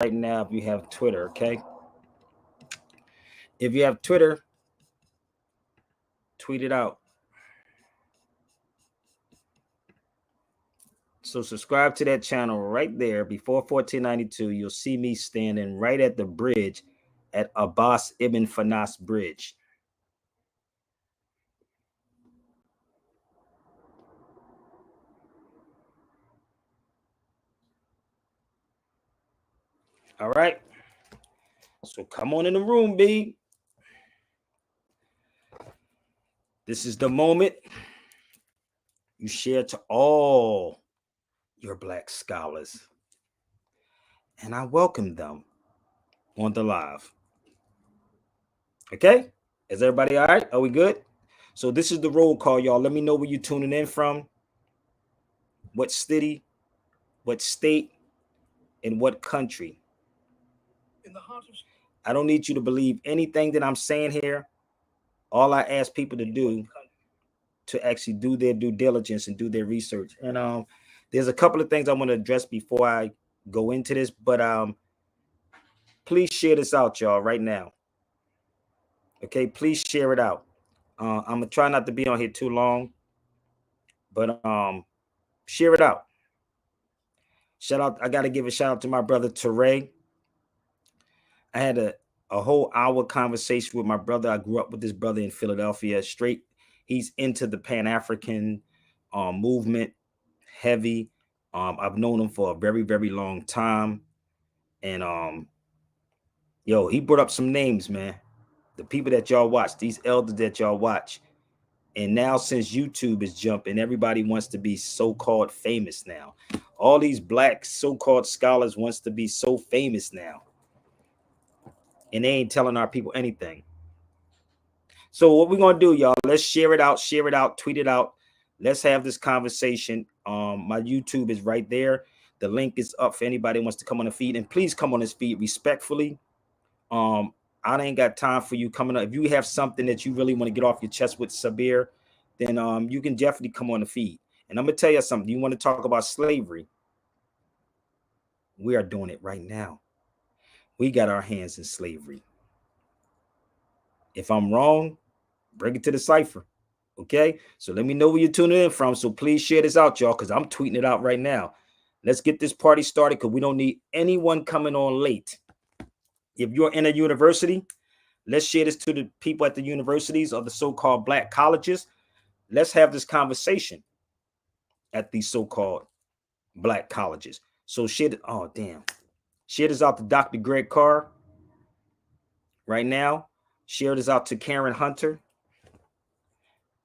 right now if you have Twitter, okay? If you have Twitter, tweet it out. So subscribe to that channel right there. Before 1492, you'll see me standing right at the bridge at Abbas Ibn Fanas Bridge. All right. So come on in the room, B. This is the moment you share to all your Black scholars. And I welcome them on the live. Okay? Is everybody all right? Are we good? So this is the roll call, y'all. Let me know where you're tuning in from, what city, what state, and what country. I don't need you to believe anything that I'm saying here. All I ask people to do to actually do their due diligence and do their research. And there's a couple of things I want to address before I go into this, but please share this out, y'all, right now. Okay, please share it out. I'm gonna try not to be on here too long, but share it out. Shout out! I gotta give a shout out to my brother Teray. I had a whole hour conversation with my brother. I grew up with this brother in Philadelphia. Straight, he's into the Pan-African movement, heavy. I've known him for a very, very long time, and yo, he brought up some names, man. The people that y'all watch, these elders that y'all watch. And now since YouTube is jumping, everybody wants to be so-called famous now. All these Black so-called scholars wants to be so famous now. And they ain't telling our people anything. So what we're going to do, y'all, let's share it out, tweet it out. Let's have this conversation. My YouTube is right there. The link is up for anybody who wants to come on the feed. And please come on this feed respectfully. I ain't got time for you coming up. If you have something that you really want to get off your chest with Sabir, then you can definitely come on the feed. And I'm going to tell you something. You want to talk about slavery? We are doing it right now. We got our hands in slavery. If I'm wrong, bring it to the cipher. Okay? So let me know where you're tuning in from. So please share this out, y'all, because I'm tweeting it out right now. Let's get this party started because we don't need anyone coming on late. If you're in a university, let's share this to the people at the universities or the so-called Black colleges. Let's have this conversation at these so-called Black colleges. So share it. Oh, damn. Share this out to Dr. Greg Carr right now. Share this out to Karen Hunter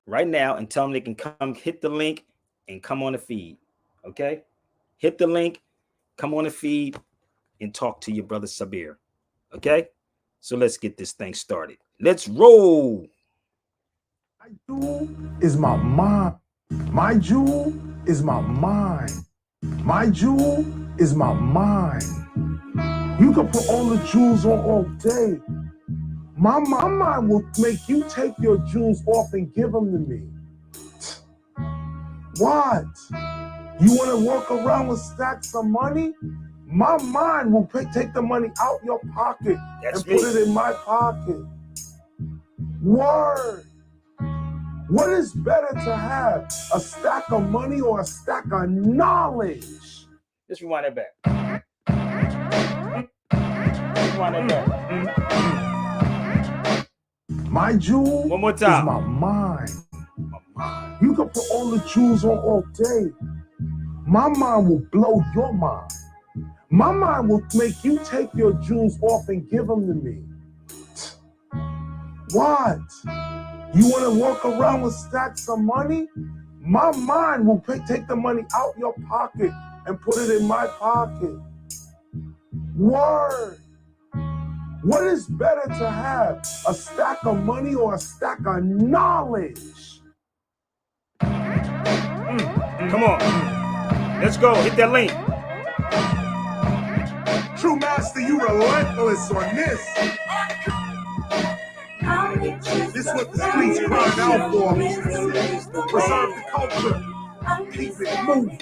right now and tell them they can come hit the link and come on the feed. Okay? Hit the link, come on the feed, and talk to your brother Sabir. Okay? So let's get this thing started. Let's roll. My jewel is my mind. My jewel is my mind. My jewel is my mind. You can put all the jewels on all day. My mind will make you take your jewels off and give them to me. What? You want to walk around with stacks of money? My mind will take the money out your pocket and put it in my pocket. Word. What is better to have? A stack of money or a stack of knowledge? Just rewind that back. Rewind that back. My jewel One more time. Is my mind. You can put all the jewels on all day. My mind will blow your mind. My mind will make you take your jewels off and give them to me. What? You want to walk around with stacks of money? My mind will take the money out your pocket and put it in my pocket. Word. What is better to have? A stack of money or a stack of knowledge? Come on. Let's go. Hit that link. True master, you relentless on this. This is what the streets crying out for. Preserve the culture. Keep it moving.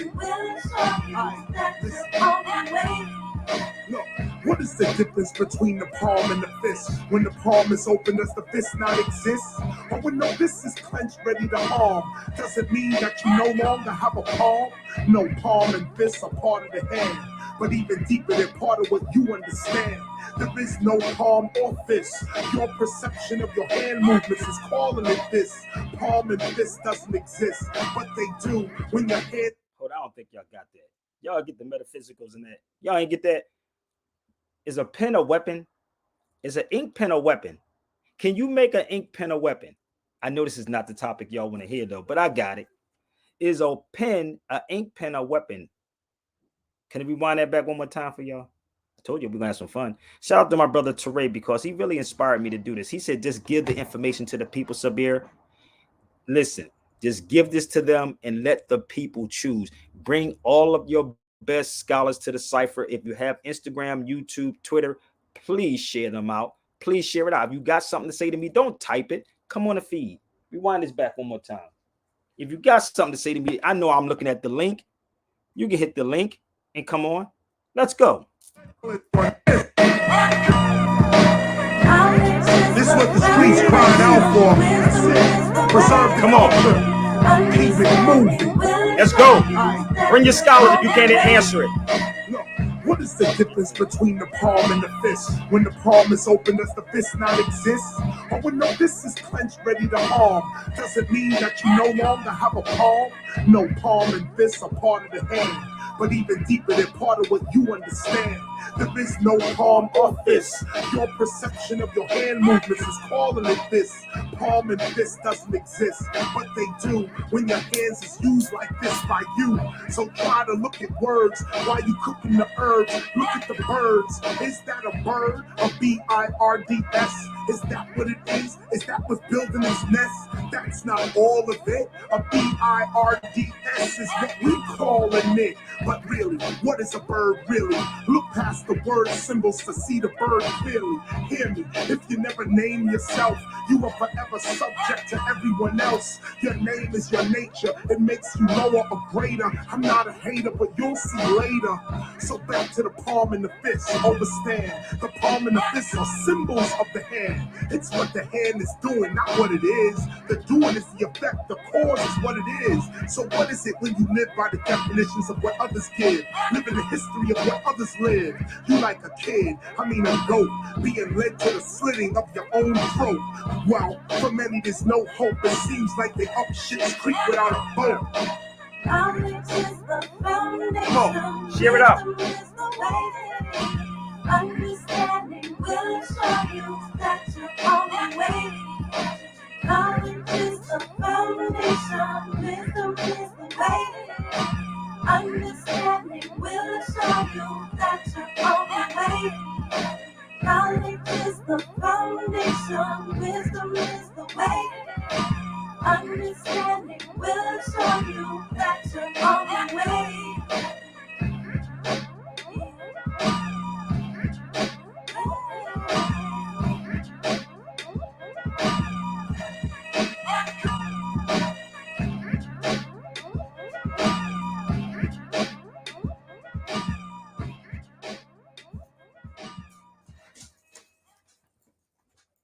Look. What is the difference between the palm and the fist? When the palm is open, does the fist not exist? Or when the fist is clenched, ready to harm, does it mean that you no longer have a palm? No, palm and fist are part of the hand, but even deeper, they're part of what you understand. There is no palm or fist. Your perception of your hand movements is calling it this. Palm and fist doesn't exist, but they do when your hand... Hold on, I don't think y'all got that. Y'all get the metaphysicals in that. Y'all ain't get that. Is a pen a weapon? Is an ink pen a weapon? Can you make an ink pen a weapon? I know this is not the topic y'all want to hear though, but I got it. Is a pen, an ink pen, a weapon? Can we rewind that back one more time for y'all? I told you we're gonna have some fun. Shout out to my brother Teray because he really inspired me to do this. He said, just give the information to the people, Sabir. Listen, just give this to them and let the people choose. Bring all of your best scholars to the cipher. If you have Instagram, YouTube, Twitter, please share them out. Please share it out. If you got something to say to me, don't type it. Come on the feed. Rewind this back one more time. If you got something to say to me, I know I'm looking at the link. You can hit the link and come on. Let's go. This is what the streets crying out for. Preserve the culture. Keep it moving. Let's go. Bring your scholars if you can't answer it. Look, what is the difference between the palm and the fist? When the palm is open, does the fist not exist? Or when the fist is clenched, ready to harm, does it mean that you no longer have a palm? No, palm and fist are part of the hand, but even deeper, they're part of what you understand. There is no palm or fist. Your perception of your hand movements is calling it this. Palm and fist doesn't exist, but they do when your hands is used like this by you. So try to look at words while you cooking the herbs. Look at the birds. Is that a bird? A birds? Is that what it is? Is that what's building its nest? That's not all of it. A birds is what we calling it. But really, what is a bird really? Look past the word symbols to see the bird clearly. Hear me, if you never name yourself, you are forever subject to everyone else. Your name is your nature. It makes you lower or greater. I'm not a hater, but you'll see later. So back to the palm and the fist. Overstand, the palm and the fist are symbols of the hand. It's what the hand is doing, not what it is. The doing is the effect, the cause is what it is. So what is it when you live by the definitions of what others give? Live in the history of what others live. You like a kid, a goat, being led to the slitting of your own throat. Well, for many there's no hope. It seems like they up shit's creek without a boat. Come on, share it out. Understanding will show you that you're on the way. Knowledge is the foundation, wisdom is the way. Understanding will show you that you're on the way. Knowledge is the foundation, wisdom is the way. Understanding will show you that you're on the way.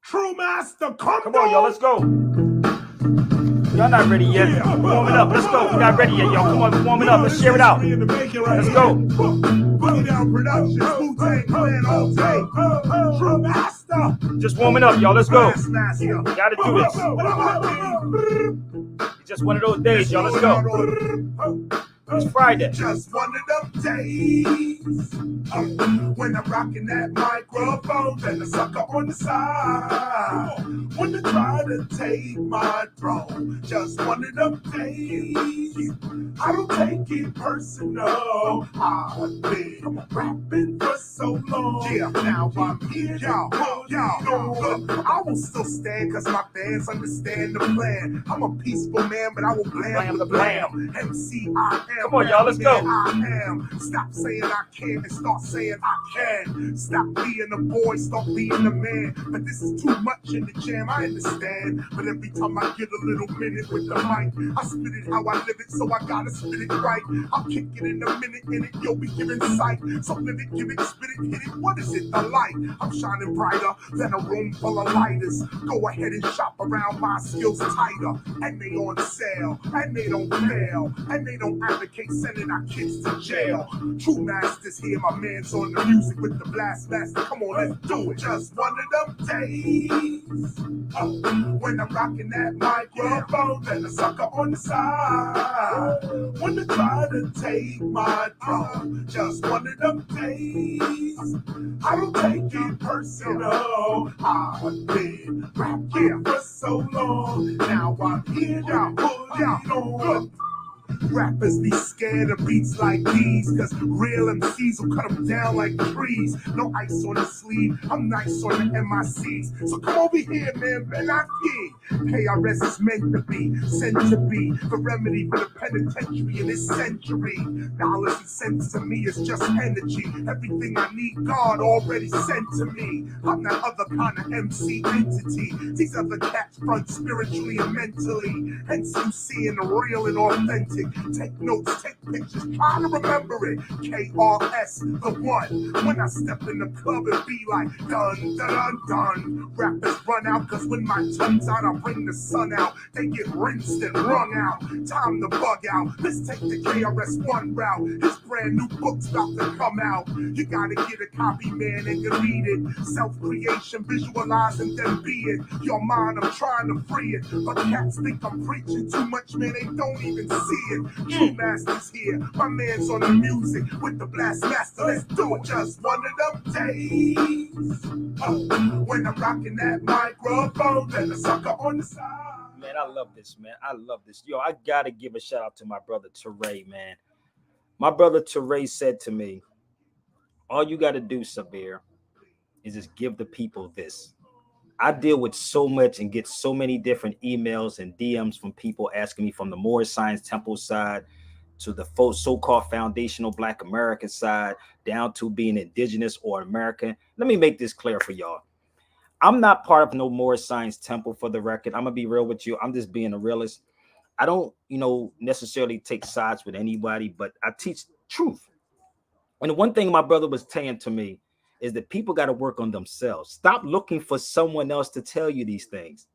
True master, come on, y'all, let's go. Y'all not ready yet. We're warming up. Let's go. We're not ready yet, y'all. Come on, we're warming up. Let's share it out. Let's go. Down production, Wu-Tang Clan all day. True master. Just warming up, y'all. Let's go. Gotta do this. It's just one of those days, y'all. Let's go. It's Friday. Just one of them days when I'm rocking that microphone and the sucker on the side. When they try to take my throne. Just one of them days. I don't take it personal. I've been rapping for so long. Yeah, now I'm here. Y'all, look, I will still stand cause my fans understand the plan. I'm a peaceful man, but I will blam the blam. MC.I.am. Come on, y'all, let's go. I am. Stop saying I can and start saying I can. Stop being a boy, start being a man. But this is too much in the jam, I understand. But every time I get a little minute with the mic, I spit it how I live it, so I gotta spit it right. I'll kick it in a minute, and it, you'll be giving sight. So live it, give it, spit it, hit it. What is it? The light. I'm shining brighter than a room full of lighters. Go ahead and shop around, my skills tighter. And they on sale, and they don't fail. And they don't advocate sending our kids to jail. True masters here, my man's on the music with the blast master. Come on, let's do it. Just one of them days. When I'm rocking that microphone, and a sucker on the side. When they try to take my throne, just one of them days. I don't take it personal. I've been rap here for so long. Now I'm here, now put it on. Rappers be scared of beats like these, cause real MCs will cut them down like trees. No ice on the sleeve, I'm nice on the MICs. So come over here, man, Ben I KRS is meant to be, sent to be the remedy for the penitentiary in this century. Dollars and cents to me is just energy. Everything I need, God already sent to me. I'm that other kind of MC entity. These other cats front spiritually and mentally. Hence you seeing the real and authentic. Take notes, take pictures, try to remember it. KRS, the one. When I step in the club and be like, dun, dun, dun, dun. Rappers run out, cause when my tongue's out, I bring the sun out. They get rinsed and wrung out. Time to bug out. Let's take the KRS-One route. His brand new book's about to come out. You gotta get a copy, man, and you read it. Self-creation, visualize and then be it. Your mind, I'm trying to free it. But cats think I'm preaching too much, man, they don't even see it. True masters here, my man's on the music with the blast master. Let's do it, just one of them days. When I'm rocking that microphone, then the sucker on the side. Man, I love this, man. I love this. Yo, I gotta give a shout out to my brother Teray, man. My brother Teray said to me, all you gotta do, Sabir, is just give the people this. I deal with so much and get so many different emails and DMs from people asking me from the Moorish Science Temple side to the so-called foundational Black American side down to being indigenous or American. Let me make this clear for y'all. I'm not part of no Moorish Science Temple, for the record. I'm gonna be real with you. I'm just being a realist. I don't, necessarily take sides with anybody, but I teach truth. And the one thing my brother was saying to me is that people got to work on themselves. Stop looking for someone else to tell you these things.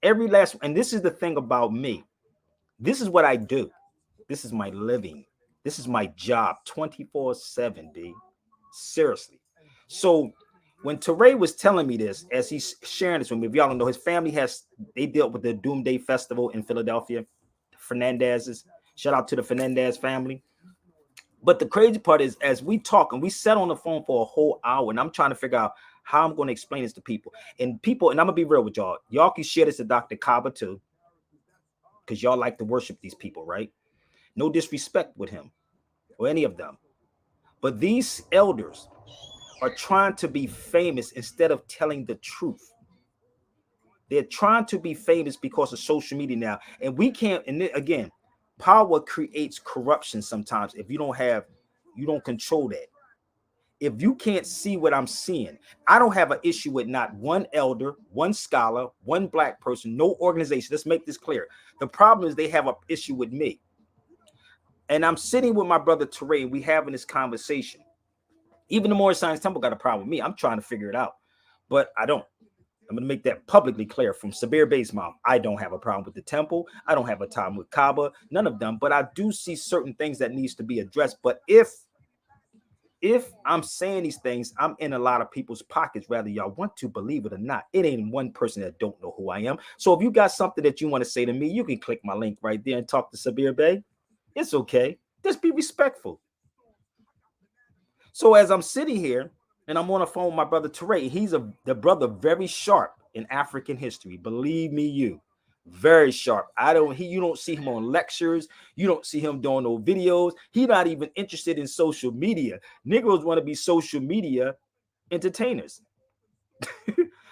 And this is the thing about me. This is what I do. This is my living. This is my job 24/7, B. Seriously. So when Teray was telling me this, as he's sharing this with me, if y'all don't know, his family they dealt with the Doomsday Festival in Philadelphia, Fernandez's. Shout out to the Fernandez family. But the crazy part is, as we talk and we sat on the phone for a whole hour, and I'm trying to figure out how I'm going to explain this to people. And I'm going to be real with y'all. Y'all can share this to Dr. Kaba too, because y'all like to worship these people, right? No disrespect with him or any of them. But these elders are trying to be famous instead of telling the truth. They're trying to be famous because of social media now. And we can't, and again, power creates corruption sometimes if you don't control that. If you can't see what I'm seeing, I don't have an issue with not one elder, one scholar, one Black person, no organization. Let's make this clear. The problem is they have an issue with me. And I'm sitting with my brother Teray, and we having this conversation. Even the Moorish Science Temple got a problem with me. I'm trying to figure it out, but I don't. I'm going to make that publicly clear from Sabir Bey's mouth. I don't have a problem with the temple. I don't have a problem with Kaaba, none of them. But I do see certain things that needs to be addressed. But if I'm saying these things, I'm in a lot of people's pockets, whether y'all want to believe it or not. It ain't one person that don't know who I am. So if you got something that you want to say to me, you can click my link right there and talk to Sabir Bey. It's okay. Just be respectful. So as I'm sitting here, and I'm on the phone with my brother Teray. He's the brother very sharp in African history. Believe me, very sharp. You don't see him on lectures. You don't see him doing no videos. He's not even interested in social media. Negroes want to be social media entertainers.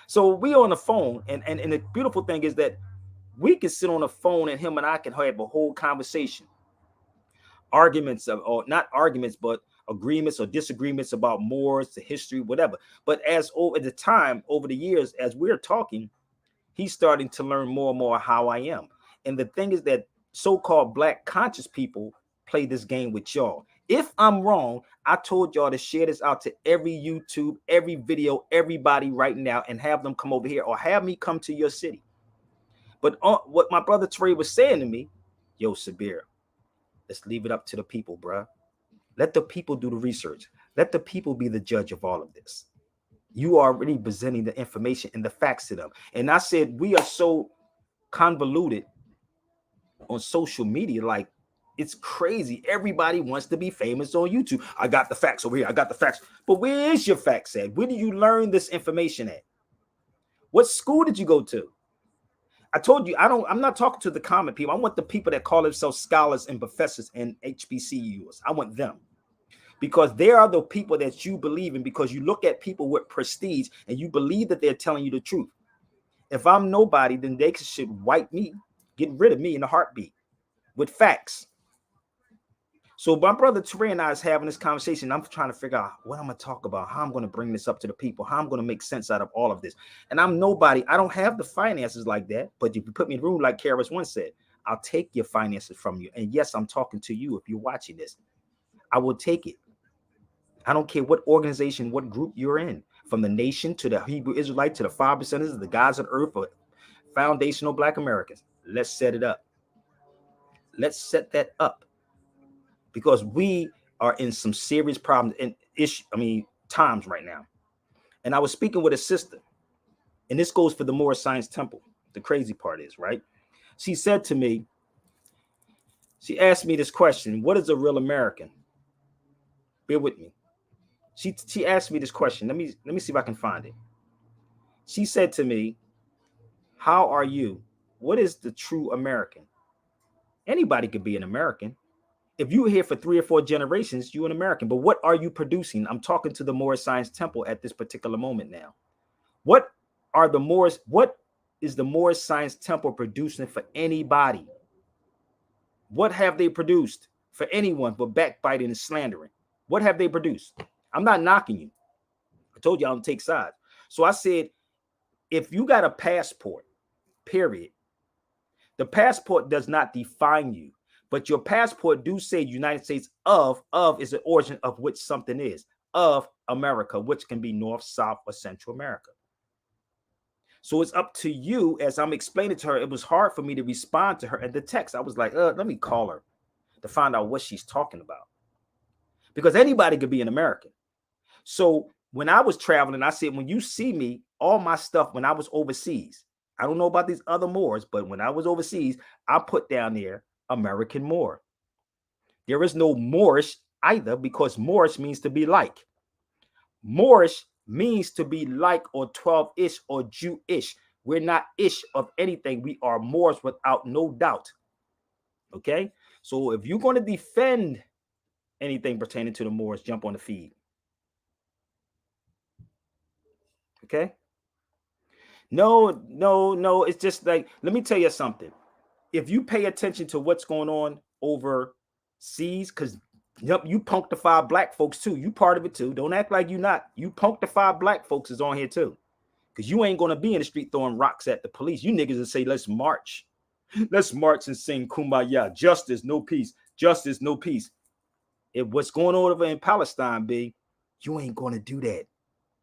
So we on the phone, and the beautiful thing is that we can sit on the phone and him and I can have a whole conversation. Arguments, or not arguments, but agreements or disagreements about Moors, the history, whatever. But over the years, as we're talking, he's starting to learn more and more how I am. And the thing is that so-called Black conscious people play this game with y'all. If I'm wrong, I told y'all to share this out to every YouTube, every video, everybody right now, and have them come over here or have me come to your city. But what my brother Trey was saying to me, yo, Sabir, let's leave it up to the people, bruh. Let the people do the research. Let the people be the judge of all of this. You are already presenting the information and the facts to them. And I said, we are so convoluted on social media, like it's crazy. Everybody wants to be famous on YouTube. I got the facts over here. I got the facts. But where is your facts at? Where do you learn this information at? What school did you go to? I told you, I'm not talking to the common people. I want the people that call themselves scholars and professors and HBCUs. I want them. Because they are the people that you believe in, because you look at people with prestige and you believe that they're telling you the truth. If I'm nobody, then they should wipe me, get rid of me in a heartbeat with facts. So my brother Trey and I is having this conversation. I'm trying to figure out what I'm going to talk about, how I'm going to bring this up to the people, how I'm going to make sense out of all of this. And I'm nobody. I don't have the finances like that. But if you put me in the room, like Karis once said, I'll take your finances from you. And yes, I'm talking to you. If you're watching this, I will take it. I don't care what organization, what group you're in, from the nation to the Hebrew Israelite to the 5%ers, the gods of earth, or foundational Black Americans. Let's set it up. Let's set that up, because we are in some serious problems and times right now. And I was speaking with a sister, and this goes for the Moorish Science Temple. The crazy part is, right? She said to me, she asked me this question: what is a real American? Bear with me. She asked me this question. Let me see if I can find it. She said to me, how are you? What is the true American? Anybody could be an American. If you were here for 3 or 4 generations, you're an American. But what are you producing? I'm talking to the Moorish Science Temple at this particular moment now. What is the Moorish Science Temple producing for anybody? What have they produced for anyone but backbiting and slandering? What have they produced? I'm not knocking you. I told you I don't take sides. So I said, if you got a passport, period, the passport does not define you, but your passport do say United States of is the origin of which something is, of America, which can be North, South, or Central America. So it's up to you. As I'm explaining to her, it was hard for me to respond to her in the text. I was like, let me call her to find out what she's talking about, because anybody could be an American. So when I was traveling, I said, when you see me, all my stuff, when I was overseas, I don't know about these other Moors, but when I was overseas, I put down there American Moor. There is no Moorish either, because Moorish means to be like. Moorish means to be like, or 12-ish, or Jewish. We're not ish of anything. We are Moors without no doubt. Okay? So if you're going to defend anything pertaining to the Moors, jump on the feed. Okay? No. It's just like, let me tell you something. If you pay attention to what's going on overseas, because you punctify Black folks too. You part of it too. Don't act like you not. You punctify Black folks is on here too. Because you ain't going to be in the street throwing rocks at the police. You niggas will say, let's march. Let's march and sing Kumbaya. Justice, no peace. Justice, no peace. If what's going on over in Palestine, B, you ain't going to do that.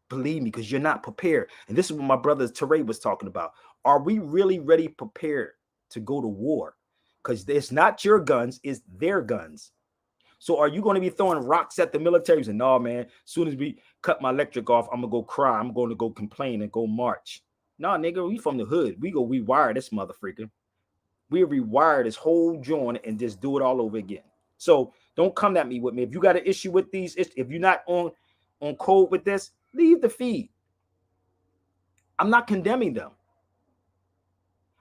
Believe me, because you're not prepared. And this is what my brother Teray was talking about. Are we really ready, prepared to go to war? Because it's not your guns, it's their guns. So are you going to be throwing rocks at the military? And no, man, as soon as we cut my electric off, I'm going to go cry. I'm going to go complain and go march. No, nigga, we from the hood. We go rewire this motherfucker. We rewire this whole joint and just do it all over again. So don't come at me with me. If you got an issue with these, if you're not on code with this, leave the feed. I'm not condemning them.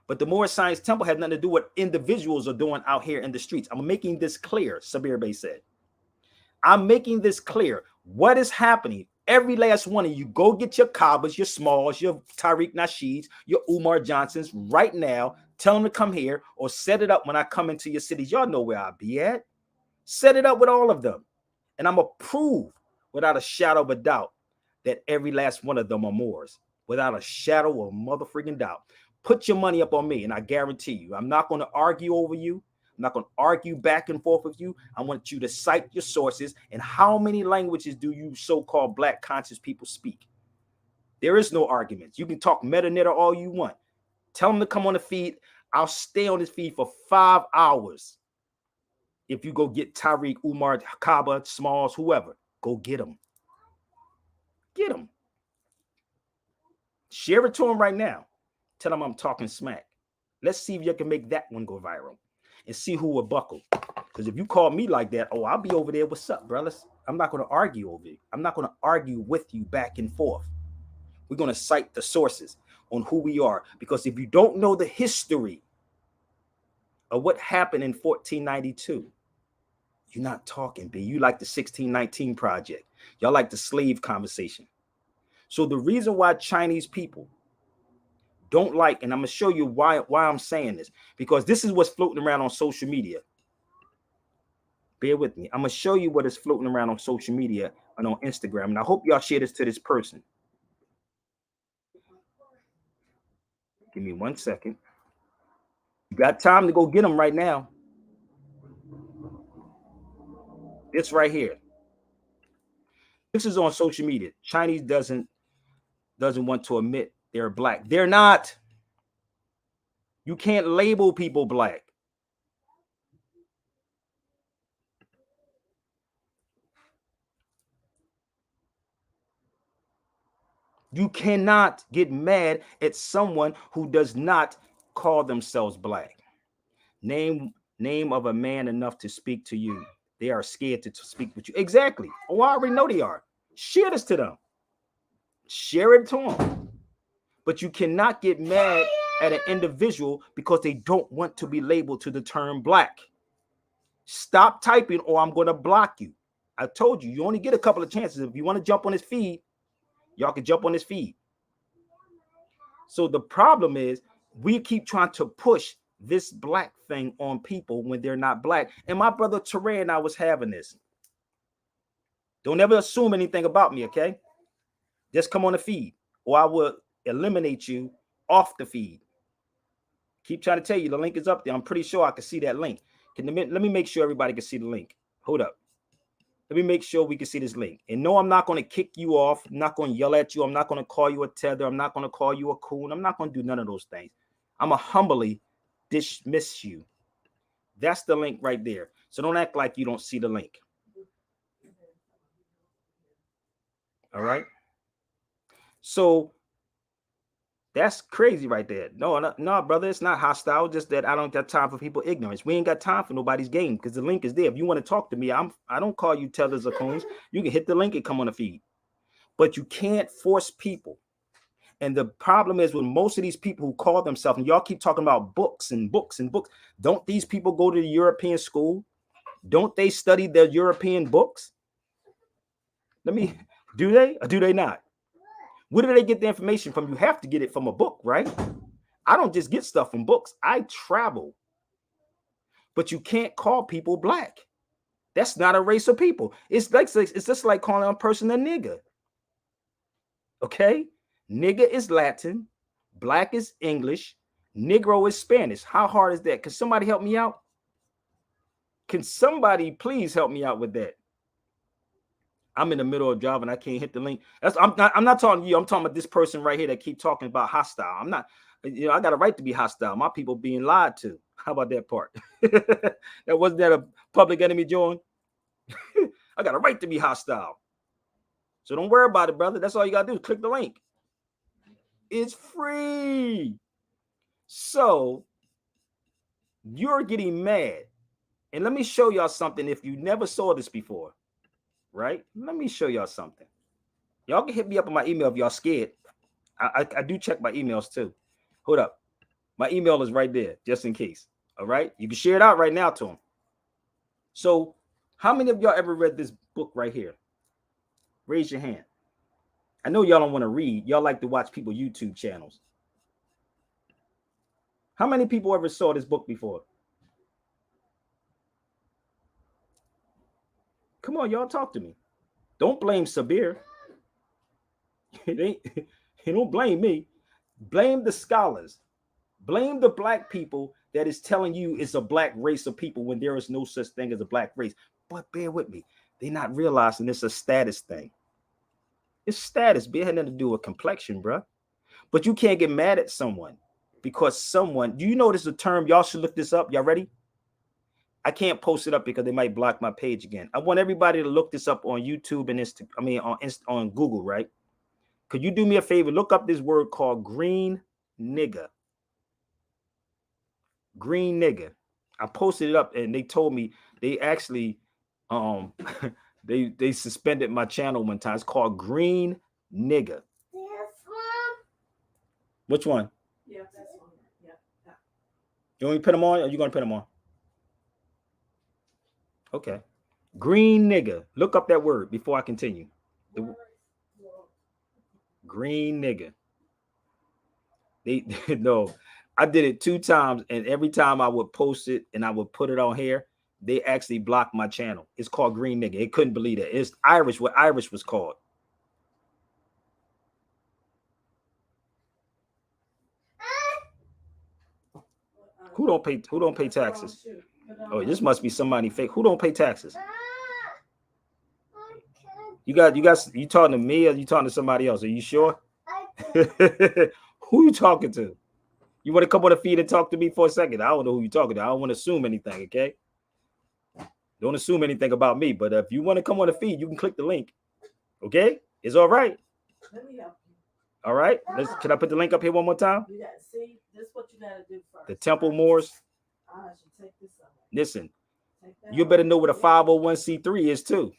But the Moorish Science Temple has nothing to do with what individuals are doing out here in the streets. I'm making this clear, Sabir Bey said. I'm making this clear. What is happening? Every last one of you, go get your Kabas, your Smalls, your Tariq Nasheeds, your Umar Johnsons right now. Tell them to come here, or set it up when I come into your cities. Y'all know where I'll be at. Set it up with all of them. And I'm going to prove without a shadow of a doubt that every last one of them are Moors. Without a shadow of motherfucking doubt. Put your money up on me, and I guarantee you, I'm not going to argue over you. I'm not going to argue back and forth with you. I want you to cite your sources. And how many languages do you so-called black conscious people speak? There is no arguments. You can talk meta all you want. Tell them to come on the feed. I'll stay on this feed for 5 hours. If you go get Tariq, Umar, Kaba, Smalls, whoever, go get them. Get them. Share it to them right now. Tell them I'm talking smack. Let's see if you can make that one go viral and see who will buckle. Because if you call me like that, oh, I'll be over there. What's up, brothers? I'm not going to argue over it. I'm not going to argue with you back and forth. We're going to cite the sources on who we are. Because if you don't know the history of what happened in 1492, you're not talking, B. You like the 1619 Project. Y'all like the slave conversation. So the reason why Chinese people don't like, and I'm going to show you why I'm saying this, because this is what's floating around on social media. Bear with me. I'm going to show you what is floating around on social media and on Instagram. And I hope y'all share this to this person. Give me 1 second. You got time to go get them right now. This right here. This is on social media. Chinese doesn't want to admit they're black. They're not. You can't label people black. You cannot get mad at someone who does not call themselves black. Name of a man enough to speak to you. They are scared to speak with you. Exactly. Oh, I already know they are. Share this to them. Share it to them. But you cannot get mad at an individual because they don't want to be labeled to the term black. Stop typing or I'm going to block you. I told you, you only get a couple of chances. If you want to jump on his feed, y'all can jump on his feed. So the problem is we keep trying to push this black thing on people when they're not black. And my brother Teray and I was having this. Don't ever assume anything about me, okay? Just come on the feed or I will eliminate you off the feed. Keep trying to tell you the link is up there. I'm pretty sure I can see that link. Let me make sure everybody can see the link. Hold up. Let me make sure we can see this link. And no, I'm not going to kick you off. I'm not going to yell at you. I'm not going to call you a tether. I'm not going to call you a coon. I'm not going to do none of those things. I'm going to humbly dismiss you. That's the link right there. So don't act like you don't see the link. All right. So that's crazy right there. No, brother, it's not hostile. Just that I don't got time for people ignorance. We ain't got time for nobody's game because the link is there. If you want to talk to me, I don't call you tethers or coons. You can hit the link and come on the feed. But you can't force people. And the problem is with most of these people who call themselves, and y'all keep talking about books and books and books. Don't these people go to the European school? Don't they study the European books? Do they or do they not? Where do they get the information from? You have to get it from a book, right? I don't just get stuff from books. I travel. But you can't call people black. That's not a race of people. It's just like calling a person a nigger. Okay? Nigger is Latin. Black is English. Negro is Spanish. How hard is that? Can somebody help me out? Can somebody please help me out with that? I'm in the middle of driving. I can't hit the link. I'm not talking to you. I'm talking about this person right here that keep talking about hostile. I'm not, I got a right to be hostile. My people being lied to. How about that part? That wasn't that a public enemy, John? I got a right to be hostile. So don't worry about it, brother. That's all you got to do. Click the link. It's free. So you're getting mad. And let me show y'all something if you never saw this before. Right? Let me show y'all something. Y'all can hit me up on my email if y'all scared. I do check my emails too. Hold up. My email is right there, just in case. All right? You can share it out right now to them. So how many of y'all ever read this book right here? Raise your hand. I know y'all don't want to read. Y'all like to watch people YouTube channels. How many people ever saw this book before? Come on, y'all, talk to me. Don't blame Sabir. Don't blame me. Blame the scholars. Blame the black people that is telling you it's a black race of people when there is no such thing as a black race. But bear with me, they're not realizing it's a status thing. It's status. It had nothing to do with complexion, bro. But you can't get mad at someone because someone, do you know this is a term? Y'all should look this up. Y'all ready? I can't post it up because they might block my page again. I want everybody to look this up on YouTube and on Google, right? Could you do me a favor? Look up this word called green nigger. Green nigger. I posted it up and they told me they actually they suspended my channel one time. It's called green nigger. Which one? Yeah, that's one. Yeah. You want me to put them on? Or are you gonna put them on? Okay. Green nigger. Look up that word before I continue. Green nigger. They no, I did it 2 times, and every time I would post it and I would put it on here, they actually blocked my channel. It's called green nigger. It couldn't believe it. It's Irish, what Irish was called. Who don't pay taxes? Oh, this must be somebody fake. Who don't pay taxes? You talking to me or you talking to somebody else? Are you sure? Who you talking to? You want to come on the feed and talk to me for a second? I don't know who you're talking to. I don't want to assume anything, okay? Don't assume anything about me, but if you want to come on the feed, you can click the link. Okay? It's all right. Let me help you. All right. Can I put the link up here one more time? You got see, this is what you gotta do first. The Temple Moors. I should take this up. Listen, you better know what a 501c3 is too.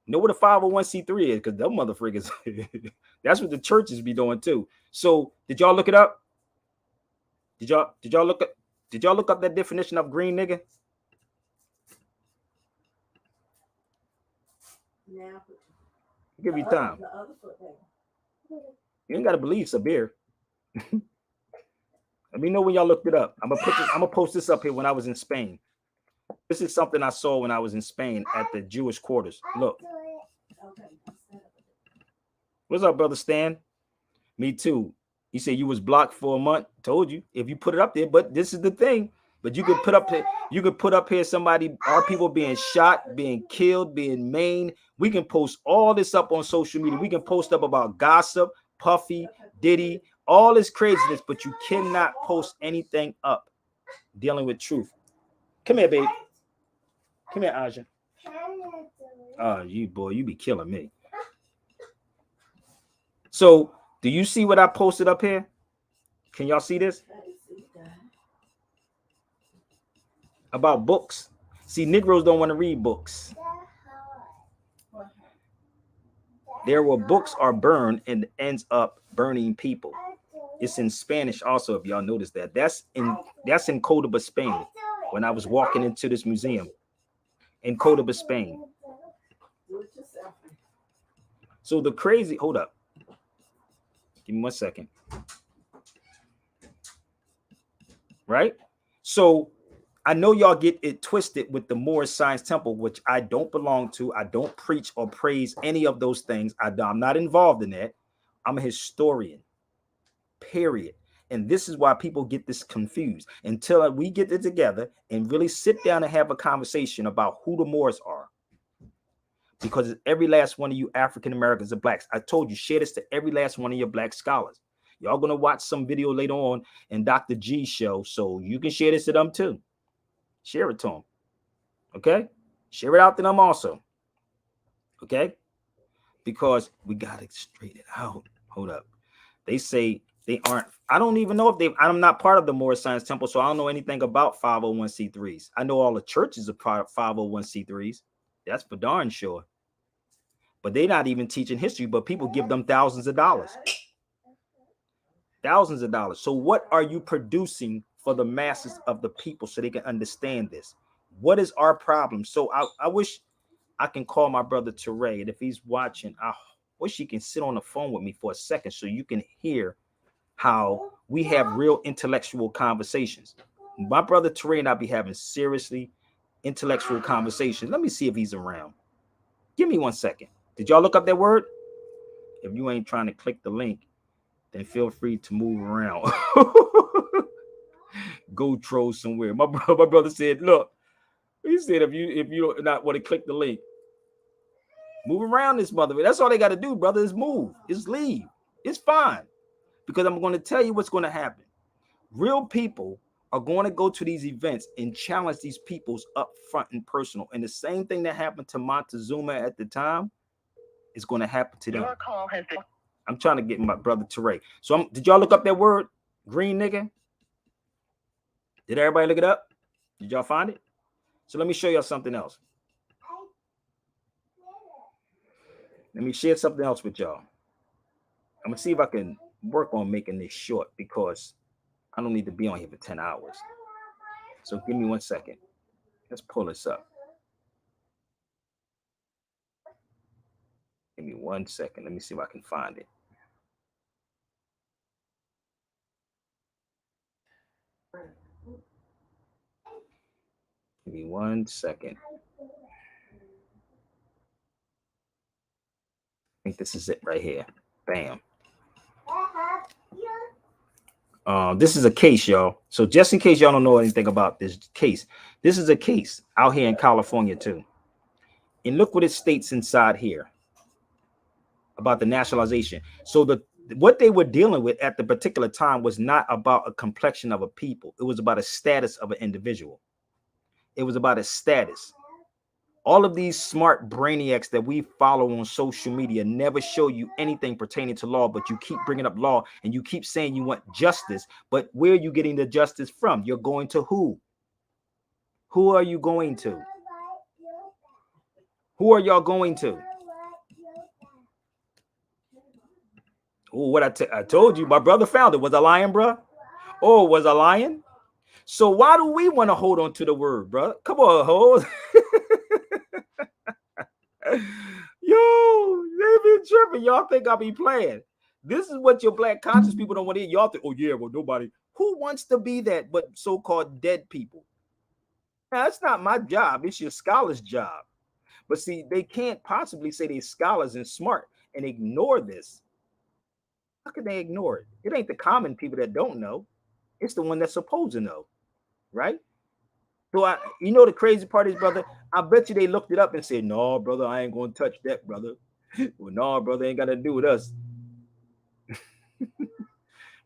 Know what a 501c3 is, because them motherfuckers, that's what the churches be doing too. So did y'all look it up? Did y'all look up that definition of green nigga? Now Give you time. the other foot there. You ain't gotta believe Sabir. Let me know when y'all looked it up. I'm gonna post this up here when I was in Spain. This is something I saw when I was in Spain at the Jewish quarters. Look. What's up, brother Stan? Me too. He said you was blocked for a month. Told you if you put it up there, but this is the thing. But you could put up here somebody, our people being shot, being killed, being maimed. We can post all this up on social media. We can post up about gossip, Puffy, Diddy, all this craziness, but you cannot post anything up dealing with truth. Come here, babe. Come here, Aja. Oh, you boy, you be killing me. So, do you see what I posted up here? Can y'all see this? About books. See, Negroes don't want to read books. There were books are burned and ends up burning people. It's in Spanish also, if y'all notice that. That's in Córdoba, Spain. When I was walking into this museum in Córdoba, Spain. So the crazy, hold up. Give me 1 second. Right? So I know y'all get it twisted with the Moorish Science Temple, which I don't belong to. I don't preach or praise any of those things. I'm not involved in that. I'm a historian, period. And this is why people get this confused. Until we get it together and really sit down and have a conversation about who the Moors are. Because every last one of you African Americans and blacks, I told you, share this to every last one of your black scholars. Y'all gonna watch some video later on in Dr. G's show, so you can share this to them too. Share it to them. Okay? Share it out to them also. Okay? Because we got to straighten it out. Hold up. They say they aren't. I don't even know if I'm not part of the Moorish Science Temple, so I don't know anything about 501c3s. I know all the churches are part of 501c3s. That's for darn sure. But they're not even teaching history, but people give them thousands of dollars. Thousands of dollars. So what are you producing for the masses of the people so they can understand this? What is our problem? So I wish I can call my brother Teray, and if he's watching, I wish he can sit on the phone with me for a second so you can hear how we have real intellectual conversations. My brother Teray and I be having seriously intellectual conversations. Let me see if he's around. Give me 1 second. Did y'all look up that word? If you ain't trying to click the link, then feel free to move around. Go troll somewhere. My brother said, look, he said if you not want to click the link, move around this mother. That's all they got to do, brother, is move. Is leave. It's fine. Because I'm going to tell you what's going to happen. Real people are going to go to these events and challenge these peoples up front and personal. And the same thing that happened to Montezuma at the time is going to happen to them. I'm trying to get my brother Teray. So did y'all look up that word, green nigga? Did everybody look it up? Did y'all find it? So let me show y'all something else. Let me share something else with y'all. I'm going to see if I can work on making this short because I don't need to be on here for 10 hours. So give me 1 second. Let's pull this up. Give me 1 second. Let me see if I can find it. Give me 1 second. I think this is it right here. Bam. This is a case, y'all. So just in case y'all don't know anything about this case, this is a case out here in California too. And look what it states inside here about the nationalization. So what they were dealing with at the particular time was not about a complexion of a people. It was about a status of an individual. It was about a status. All of these smart brainiacs that we follow on social media never show you anything pertaining to law, but you keep bringing up law and you keep saying you want justice. But where are you getting the justice from? You're going to who? Who are you going to? Who are y'all going to? Oh, what I told you, my brother found it. Was a lion, bro? Oh, was a lion? So why do we want to hold on to the word, bro? Come on, hold. Yo, they be tripping. Y'all think I be playing. This is what your black conscious people don't want to hear. Y'all think, oh yeah, well, nobody who wants to be that but so-called dead people. Now, that's not my job. It's your scholar's job. But see, they can't possibly say they're scholars and smart and ignore this. How can they ignore it? It ain't the common people that don't know. It's the one that's supposed to know, right? So you know the crazy part is, brother, I bet you they looked it up and said, no, brother, I ain't gonna touch that, brother. Well, no, brother, ain't got to do with us.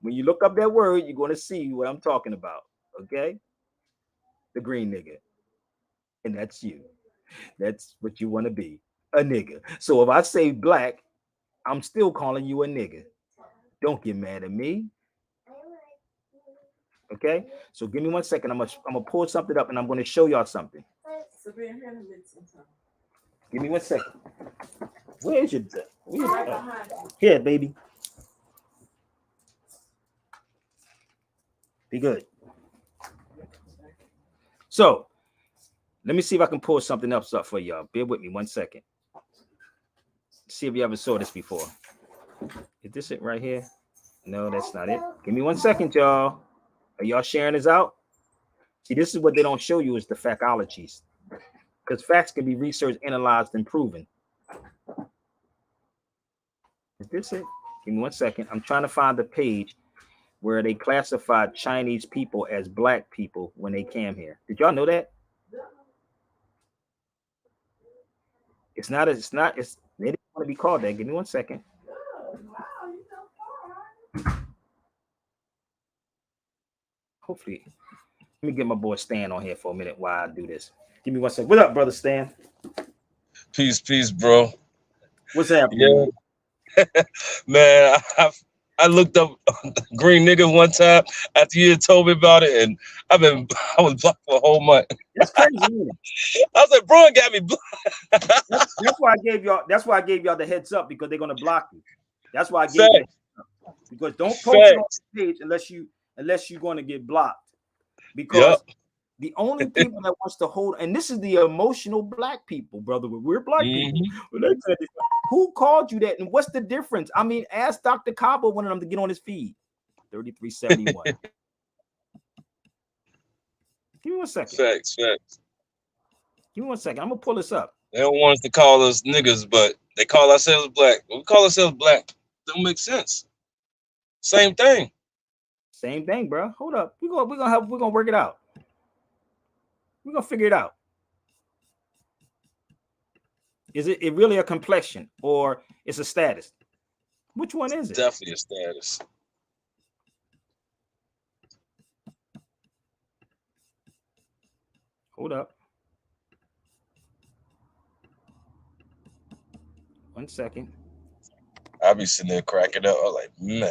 When you look up that word, you're gonna see what I'm talking about. Okay? The green nigga. And that's you. That's what you want to be. A nigga. So if I say black, I'm still calling you a nigga. Don't get mad at me. Okay, so give me 1 second. I'm gonna pull something up and I'm gonna show y'all something. Give me 1 second. Where's your here, baby? Be good. So let me see if I can pull something else up for y'all. Bear with me 1 second. See if you ever saw this before. Is this it right here? No, that's not it. Give me 1 second, y'all. Are y'all sharing this out? See, this is what they don't show you is the factologies. Because facts can be researched, analyzed, and proven. Is this it? Give me 1 second. I'm trying to find the page where they classified Chinese people as black people when they came here. Did y'all know that? They didn't want to be called that. Give me 1 second. Hopefully, let me get my boy Stan on here for a minute while I do this. Give me 1 second. What up, brother Stan? Peace, bro. What's happening? Yeah. Man, I looked up green nigga one time after you had told me about it, and I was blocked for a whole month. That's crazy, isn't it? I was like, bro, it got me blocked. That's why I gave y'all the heads up, because they're gonna block you. That's why I gave you because don't post it on the page unless you're going to get blocked. Because the only people that wants to hold, and this is the emotional black people, brother. We're black people. Who called you that? And what's the difference? I mean, ask Dr. Cabo one of them to get on his feed. 3371. Give me 1 second. Facts. Give me 1 second. I'm gonna pull this up. They don't want us to call us niggas, but they call ourselves black. When we call ourselves black, don't make sense. Same thing. Same thing, bro. Hold up. We're gonna work it out. We're gonna figure it out. Is it really a complexion or it's a status? Which one is it? Definitely a status. Hold up. 1 second. I be sitting there cracking up. I'm like, man,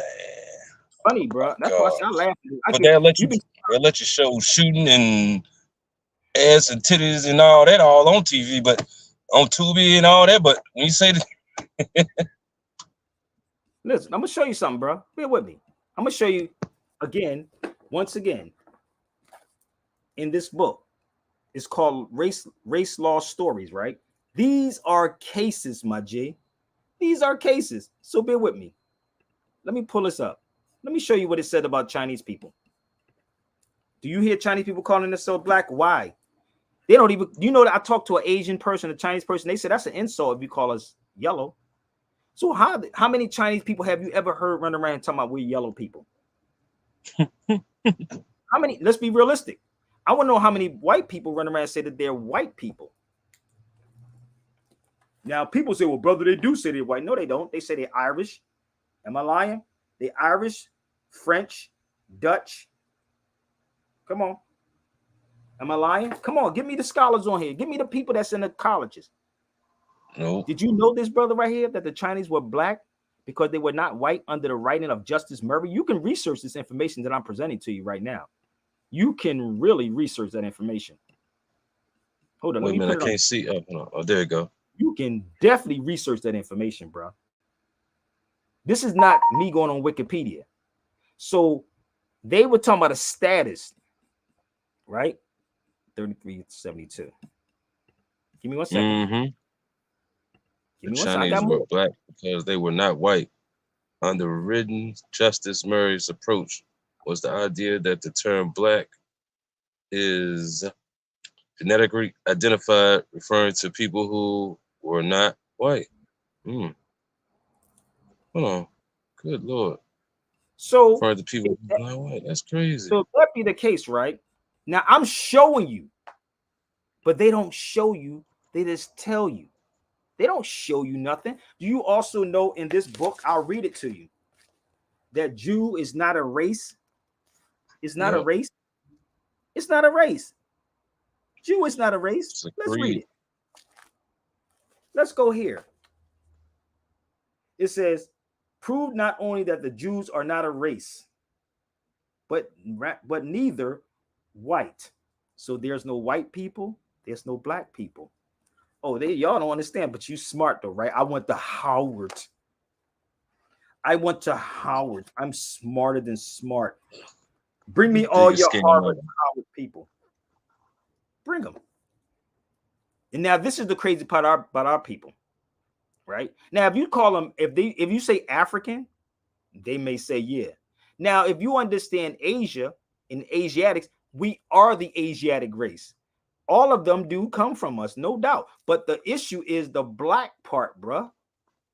Funny, bro. That's why I laugh. But they'll let you show shooting and ass and titties and all that all on TV, but on Tubi and all that. But when you say that, listen, I'm gonna show you something, bro. Bear with me. I'm gonna show you again, once again, in this book. It's called Race Law Stories, right? These are cases, my G. These are cases. So bear with me. Let me pull this up. Let me show you what it said about Chinese people. Do you hear Chinese people calling themselves black? Why? They don't even, you know, that I talked to an Asian person, a Chinese person. They said that's an insult if you call us yellow. So how many Chinese people have you ever heard run around talking about we're yellow people? How many? Let's be realistic. I want to know how many white people run around and say that they're white people. Now, people say, well, brother, they do say they're white. No, they don't. They say they're Irish. Am I lying? They're Irish, French, Dutch. Come on. Am I lying? Come on, give me the scholars on here. Give me the people that's in the colleges. no, Did you know this, brother, right here, that the Chinese were black because they were not white under the writing of Justice Murray? You can research this information that I'm presenting to you right now. You can really research that information. Hold on. wait a minute, I can't on. see. Oh, there you go. You can definitely research that information, bro. This is not me going on Wikipedia. So they were talking about a status, right? 3372. Give me 1 second. Mm-hmm. Give me The 1 second. I Chinese got were more. black because they were not white. Under written Justice Murray's approach was the idea that the term black is genetically identified, referring to people who were not white. Hold on. Good Lord. So Referring to people who were not white. That's crazy. So if that be the case, right? Now I'm showing you, but they don't show you, they just tell you. They don't show you nothing. Do you also know in this book, I'll read it to you, that Jew is not a race? It's not a race. It's not a race. Jew is not a race. Let's read it. Let's go here. It says, prove not only that the Jews are not a race, but neither white. So there's no white people, there's no black people. Oh, y'all don't understand, but you smart though, right? I went to Howard. I'm smarter than smart. Bring me all your Harvard and Howard people. Bring them. And now this is the crazy part about our people, right? Now, if you call them, if you say African, they may say yeah. Now, if you understand Asia and Asiatics, we are the Asiatic race. All of them do come from us, no doubt. But the issue is the black part, bruh.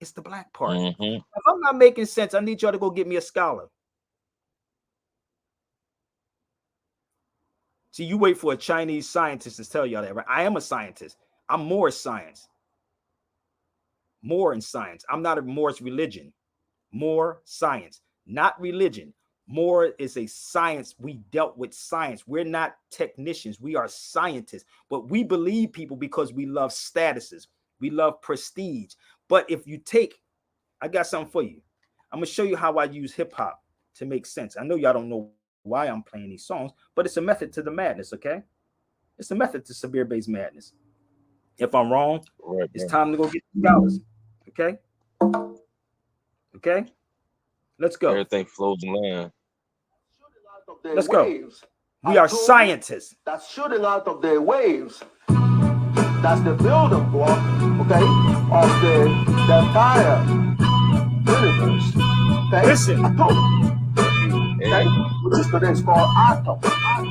It's the black part. Mm-hmm. If I'm not making sense, I need y'all to go get me a scholar. See, you wait for a Chinese scientist to tell y'all that, right? I am a scientist. I'm more science. More in science. I'm not a more religion. More science, not religion. More is a science. We dealt with science. We're not technicians. We are scientists. But we believe people because we love statuses. We love prestige. But if you take, I got something for you. I'm going to show you how I use hip hop to make sense. I know y'all don't know why I'm playing these songs, but it's a method to the madness, okay? It's a method to Sabir Bey's madness. If I'm wrong, it's time to go get the scholars, okay? Okay? Let's go. Everything flows in line. Let's go. We are scientists. That's shooting out of their waves. That's the building block, okay, of the entire universe. Okay? Listen. Okay? Which is today is called atom.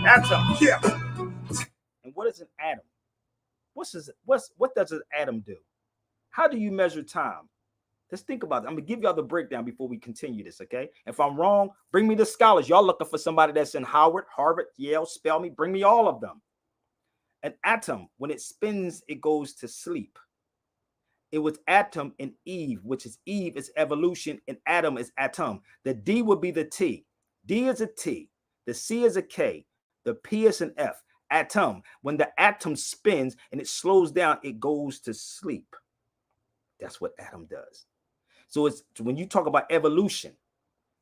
Atom. Yeah. And what is an atom? What does an atom do? How do you measure time? Let's think about it. I'm gonna give y'all the breakdown before we continue this, okay? If I'm wrong, bring me the scholars. Y'all looking for somebody that's in Howard, Harvard, Yale, spell me, bring me all of them. An atom, when it spins, it goes to sleep. It was atom in Eve, which is Eve is evolution, and atom is atom. The D would be the T. D is a T. The C is a K. The P is an F. Atom. When the atom spins and it slows down, it goes to sleep. That's what atom does. So it's when you talk about evolution,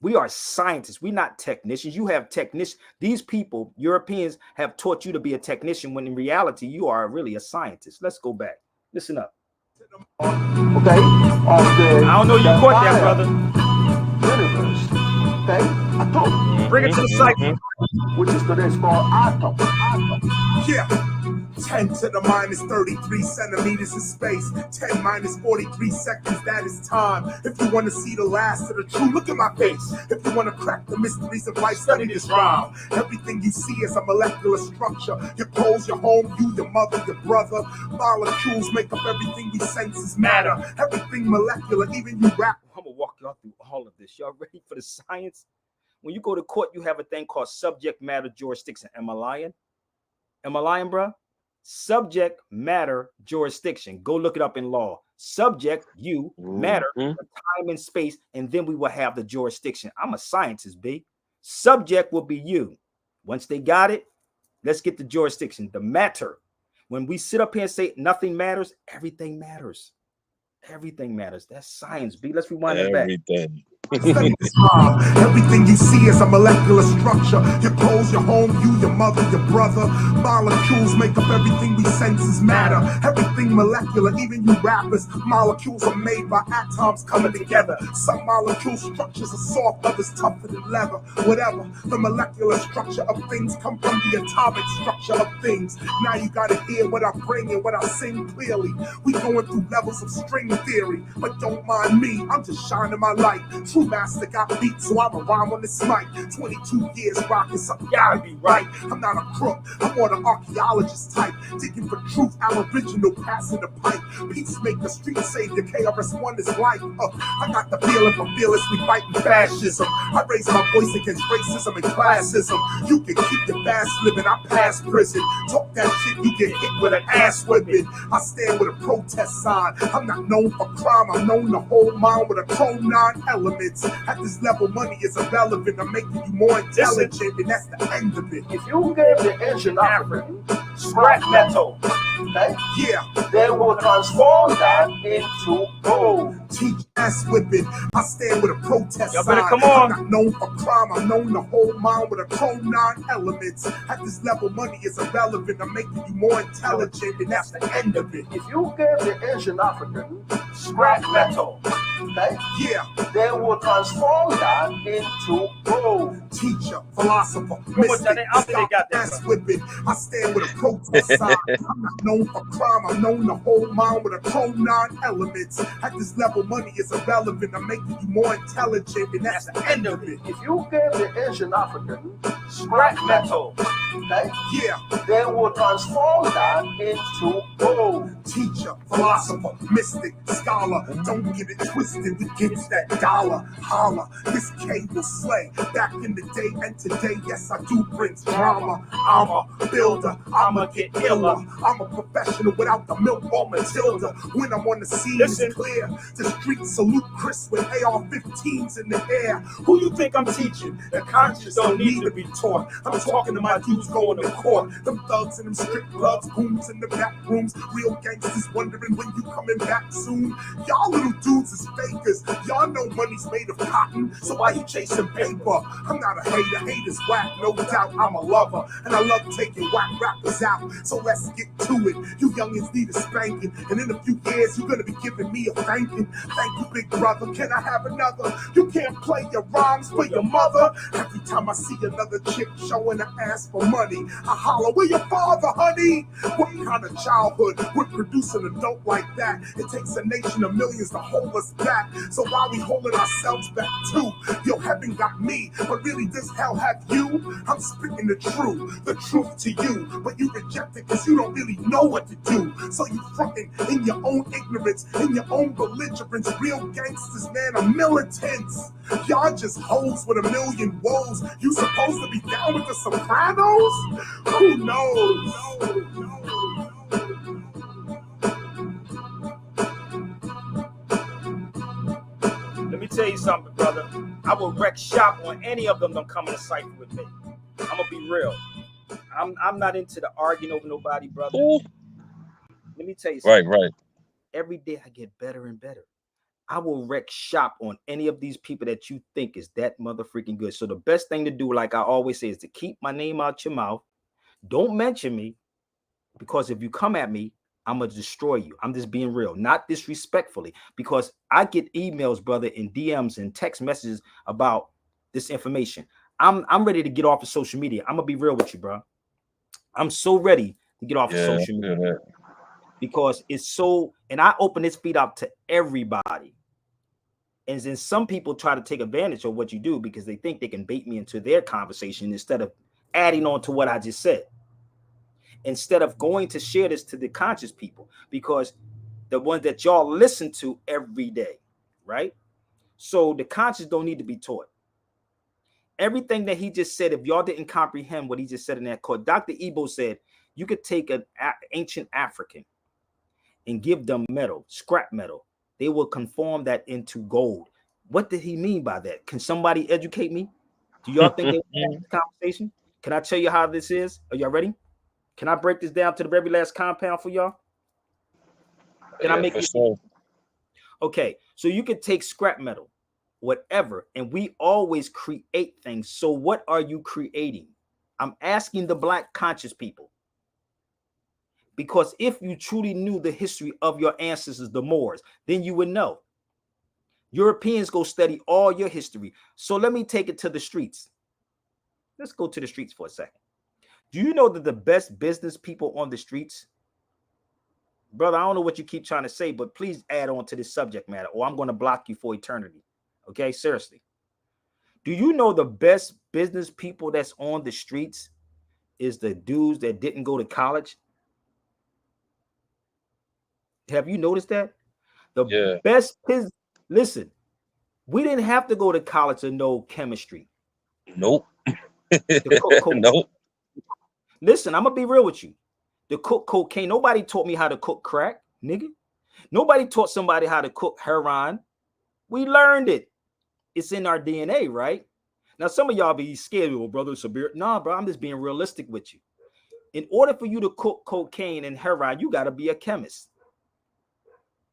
we are scientists. We're not technicians. You have technicians. These people, Europeans, have taught you to be a technician when in reality, you are really a scientist. Let's go back. Listen up. Okay, I don't know you caught that, brother. Universe. Okay, I told you. Bring it to the cycle. Which is what it's called atom. Yeah. 10 to the minus 33 centimeters in space. 10 minus 43 seconds, that is time. If you want to see the last of the truth, look at my face. If you want to crack the mysteries of life, study this rhyme. Everything you see is a molecular structure. Your clothes, your home, you, your mother, your brother. Molecules make up everything we senses matter. Everything molecular, even you rap. I'm going to walk y'all through all of this. Y'all ready for the science? When you go to court, you have a thing called subject matter jurisdiction. Am I lying? Am I lying, bro? Subject matter jurisdiction. Go look it up in law. Subject, you, matter, time and space, and then we will have the jurisdiction. I'm a scientist, B. Subject will be you. Once they got it, let's get the jurisdiction. The matter. When we sit up here and say nothing matters, everything matters. Everything matters. That's science, B. Let's rewind it back. Everything you see is a molecular structure. Your clothes, your home, you, your mother, your brother. Molecules make up everything we senses matter. Everything molecular, even you rappers. Molecules are made by atoms coming together. Some molecule structures are soft, others tougher than leather. Whatever, the molecular structure of things come from the atomic structure of things. Now you gotta hear what I bring and what I sing clearly. We going through levels of string theory, but don't mind me, I'm just shining my light. True master got beat, so I'm a rhyme on this mic. 22 years rocking something, gotta be right. I'm not a crook, I'm more the archaeologist type. Digging for truth, aboriginal, passing the pipe. Peacemaker, street savior, KRS-One is life. I got the feeling for fearlessly fighting fascism. I raise my voice against racism and classism. You can keep your fast living, I pass prison. Talk that shit, you get hit with an ass whipping. I stand with a protest sign. I'm not known for crime, I'm known to hold mine with a chrome 9 elements. At this level, money is irrelevant. I'm making you more intelligent, and that's the end of it. If you gave the ancient African scrap metal, okay, Yeah, they will transform that into gold. teach ass whipping. I stand with a protest Y'all sign. better come on. I'm not known for crime, I'm known to hold mine with a chrome 9 elements. At this level, money is irrelevant. I'm making you more intelligent, and that's the end of it. If you gave the ancient African scrap metal, okay, Yeah, they will transform that into gold. teacher, philosopher, more mystic, time, I think they got that, ass whipping. I stand with a protest sign. I'm not known for crime, I'm known to hold mine with a chrome 9 elements. At this level, money is irrelevant. I'm making you more intelligent, and that's the end of it. If you gave the ancient African scrap metal, okay, Yeah, they will transform that into gold. teacher, philosopher, mystic, scholar. Don't get it twisted, we get that dollar. Holla, this K will slay. Back in the day and today, yes, I do bring drama. I'm a builder, I'ma get iller. I'm a professional without the milk or Matilda. When I'm on the scene, Listen. it's clear. The streets salute Chris with AR-15s in the air. Who you think I'm teaching? The conscience don't need to be taught. I'm talking to my dudes going to court. Them thugs and them strip clubs, goons in the back rooms. Real gangsters wondering when you coming back soon. Y'all little dudes is fakers. Y'all know money's made of cotton, so why you chasing paper? I'm not a hater, haters whack, no doubt. I'm a lover, and I love taking whack rappers out. So let's get to it. You youngins need a spanking, and in a few years you're gonna be giving me a thanking. Thank you, big brother. Can I have another? You can't play your rhymes for your mother. Every time I see another chick showing her ass for money. I holler, where your father, honey? What kind of childhood would produce an adult like that? It takes a nation of millions to hold us back. So why we holding ourselves back too? Yo, heaven got me, but really this hell have you? I'm speaking the truth to you. But you reject it cause you don't really know what to do. So you frontin' in your own ignorance, in your own belligerence. Real gangsters, man, are militants. Y'all just hoes with a million woes. You supposed to be down with the Sopranos? Who knows? Let me tell you something, brother. I will wreck shop on any of them that come in a cipher with me. I'm gonna be real. I'm not into the arguing over nobody, brother. Ooh. Let me tell you Right, something. right. Every day I get better and better. I will wreck shop on any of these people that you think is that mother freaking good. So the best thing to do, like I always say, is to keep my name out your mouth. Don't mention me, because if you come at me, I'm gonna destroy you. I'm just being real, not disrespectfully, because I get emails, brother, and DMs and text messages about this information. I'm ready to get off of social media. I'm gonna be real with you, bro. I'm so ready to get off of Yeah, social I media feel that. because it's so, and I open this feed up to everybody. And then some people try to take advantage of what you do because they think they can bait me into their conversation instead of adding on to what I just said. Instead of going to share this to the conscious people, because the ones that y'all listen to every day, right? So the conscious don't need to be taught. Everything that he just said, if y'all didn't comprehend what he just said in that court, Dr. Ebo said you could take an ancient African and give them metal, scrap metal. They will conform that into gold. What did he mean by that? Can somebody educate me? Do y'all think they want this conversation? Can I tell you how this is? Are y'all ready? Can I break this down to the very last compound for y'all? Can I Yeah, make for it? sure. Okay, so you could take scrap metal, whatever, and we always create things. So what are you creating? I'm asking the black conscious people, because if you truly knew the history of your ancestors, the Moors, then you would know. Europeans go study all your history. So let me take it to the streets. Let's go to the streets for a second. Do you know that the best business people on the streets, brother, I don't know what you keep trying to say, but please add on to this subject matter or I'm going to block you for eternity. Okay, seriously. Do you know the best business people that's on the streets is the dudes that didn't go to college? Have you noticed that? The Yeah. best business, listen, we didn't have to go to college to know chemistry, Nope. to cook cocaine. Nope. Listen, I'm gonna be real with you. To cook cocaine, nobody taught me how to cook crack, nigga. Nobody taught somebody how to cook heroin. We learned it. It's in our DNA, right? Now, some of y'all be scared, well, brother Sabir. Nah, bro, I'm just being realistic with you. In order for you to cook cocaine and heroin, you gotta be a chemist.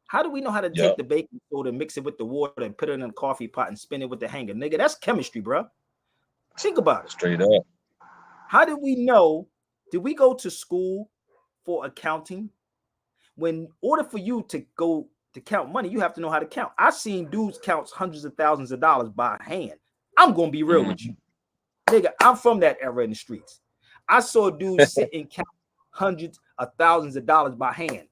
How do we know how to take Yep. the baking soda, mix it with the water, and put it in a coffee pot and spin it with the hanger? Nigga, that's chemistry, bro. Think about it. Straight up. How did we know? Did we go to school for accounting? When in order for you to go to count money, you have to know how to count. I've seen dudes count hundreds of thousands of dollars by hand. I'm gonna be real with you, Mhm. nigga. I'm from that era in the streets. I saw dudes sit and count hundreds of thousands of dollars by hand.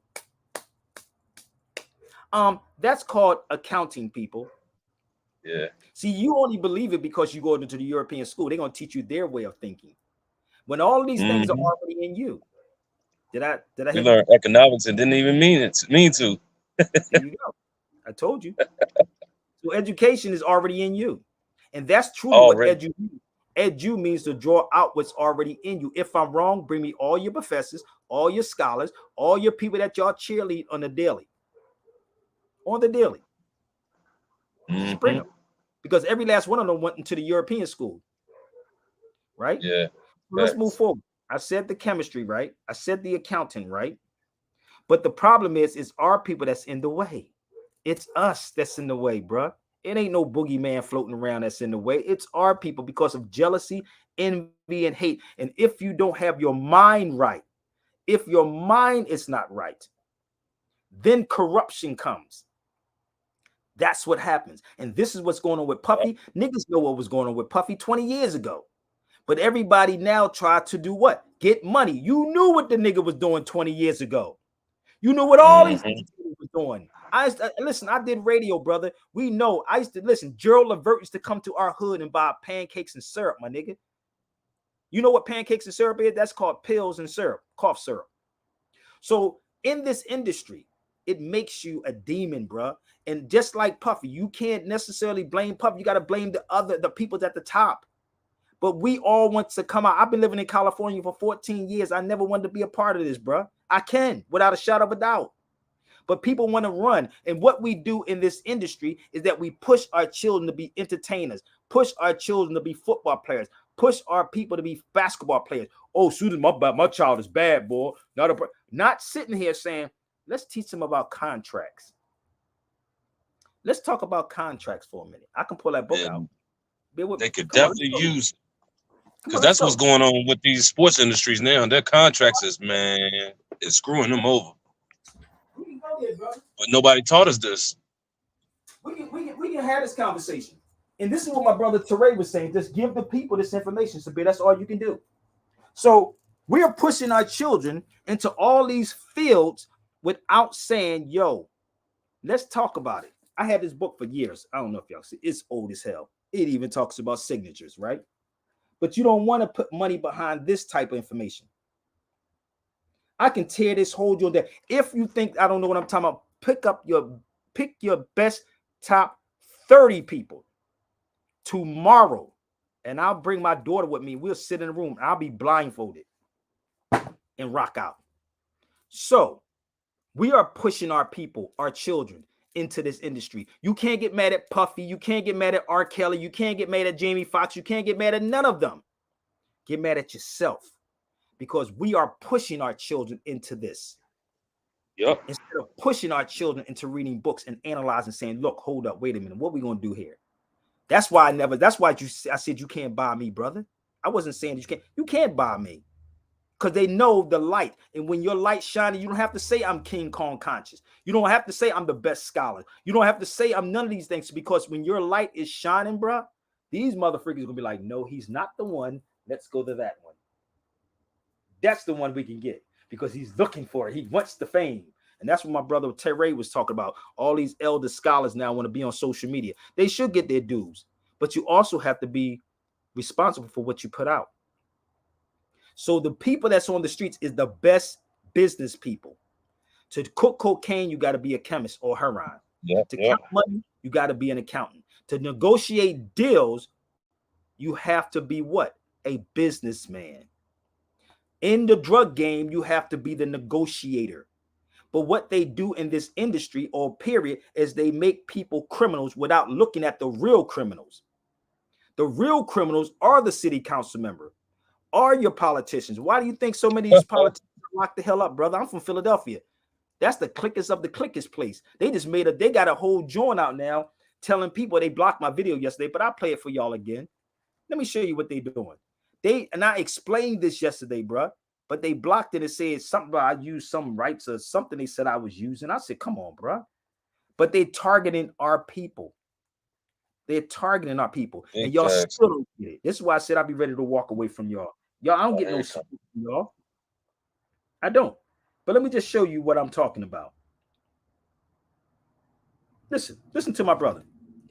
That's called accounting, people. Yeah. See, you only believe it because you go into the European school. They're gonna teach you their way of thinking. When all of these things are Hmm. already in you. Did I We hit it? learned economics and didn't even mean to. There you go. I told you. So education is already in you. And that's truly what Already. edu means. Edu means to draw out what's already in you. If I'm wrong, bring me all your professors, all your scholars, all your people that y'all cheerlead on the daily. On the daily. Just bring Hmm. them. Because every last one of them went into the European school, right? Yeah. So let's move Facts. forward. I said the chemistry, right? I said the accounting, right? But the problem is our people that's in the way. It's us that's in the way, bruh. It ain't no boogeyman floating around that's in the way. It's our people because of jealousy, envy, and hate. And if you don't have your mind right, if your mind is not right, then corruption comes. That's what happens. And this is what's going on with Yep. Puffy. Niggas know what was going on with Puffy 20 years ago. But everybody now tried to do what? Get money. You knew what the nigga was doing 20 years ago. You knew what all these niggas was doing. Listen, I did radio, brother. We know. I used to listen. Gerald Levert used to come to our hood and buy pancakes and syrup, my nigga. You know what pancakes and syrup is? That's called pills and syrup, cough syrup. So in this industry, it makes you a demon, bro. And just like Puffy, you can't necessarily blame Puffy. You got to blame the people at the top. But we all want to come out. I've been living in California for 14 years. I never wanted to be a part of this, bro. I can, without a shadow of a doubt. But people want to run. And what we do in this industry is that we push our children to be entertainers, push our children to be football players, push our people to be basketball players. Oh, Susan, my child is bad, boy. Not sitting here saying, let's teach them about contracts. Let's talk about contracts for a minute. I can pull that book out. They could definitely use it. Because that's what's going on with these sports industries now. Their contracts is screwing them over. But nobody taught us this. We can have this conversation. And this is what my brother Teray was saying. Just give the people this information, Sabir. That's all you can do. So we are pushing our children into all these fields without saying, yo, let's talk about it. I had this book for years. I don't know if y'all see. It's old as hell. It even talks about signatures, right? But you don't want to put money behind this type of information. I can tear this, hold you on there. If you think I don't know what I'm talking about, pick your best top 30 people tomorrow, and I'll bring my daughter with me. We'll sit in the room. I'll be blindfolded and rock out. So we are pushing our people, our children, into this industry. You can't get mad at Puffy. You can't get mad at R. Kelly. You can't get mad at Jamie Foxx. You can't get mad at none of them. Get mad at yourself, because we are pushing our children into this. Yep. Instead of pushing our children into reading books and analyzing, saying, look, hold up, wait a minute, what are we going to do here? That's why I said you can't buy me, brother. I wasn't saying you can't buy me. Because they know the light. And when your light shining, you don't have to say I'm King Kong conscious. You don't have to say I'm the best scholar. You don't have to say I'm none of these things, because when your light is shining, bro, these motherfuckers are going to be like, no, he's not the one. Let's go to that one. That's the one we can get, because he's looking for it. He wants the fame. And that's what my brother Teray was talking about. All these elder scholars now want to be on social media. They should get their dues. But you also have to be responsible for what you put out. So the people that's on the streets is the best business people. To cook cocaine, you got to be a chemist or heroin. To count money, you got to be an accountant. To negotiate deals, you have to be what? A businessman. In the drug game, you have to be the negotiator. But what they do in this industry or period is they make people criminals without looking at the real criminals. The real criminals are the city council member, are your politicians. Why do you think so many of these politicians lock the hell up, brother? I'm from Philadelphia. That's the clickest of the clickest place. They just they got a whole joint out now telling people. They blocked my video yesterday, but I'll play it for y'all again. Let me show you what they're doing. And I explained this yesterday, bro, but they blocked it and said something about I used some rights or something they said I was using. I said, come on, bro. But they're targeting our people. They're targeting our people. And y'all still don't get it. This is why I said I'll be ready to walk away from y'all. Y'all, I don't get no support from y'all. I don't. But let me just show you what I'm talking about. Listen to my brother.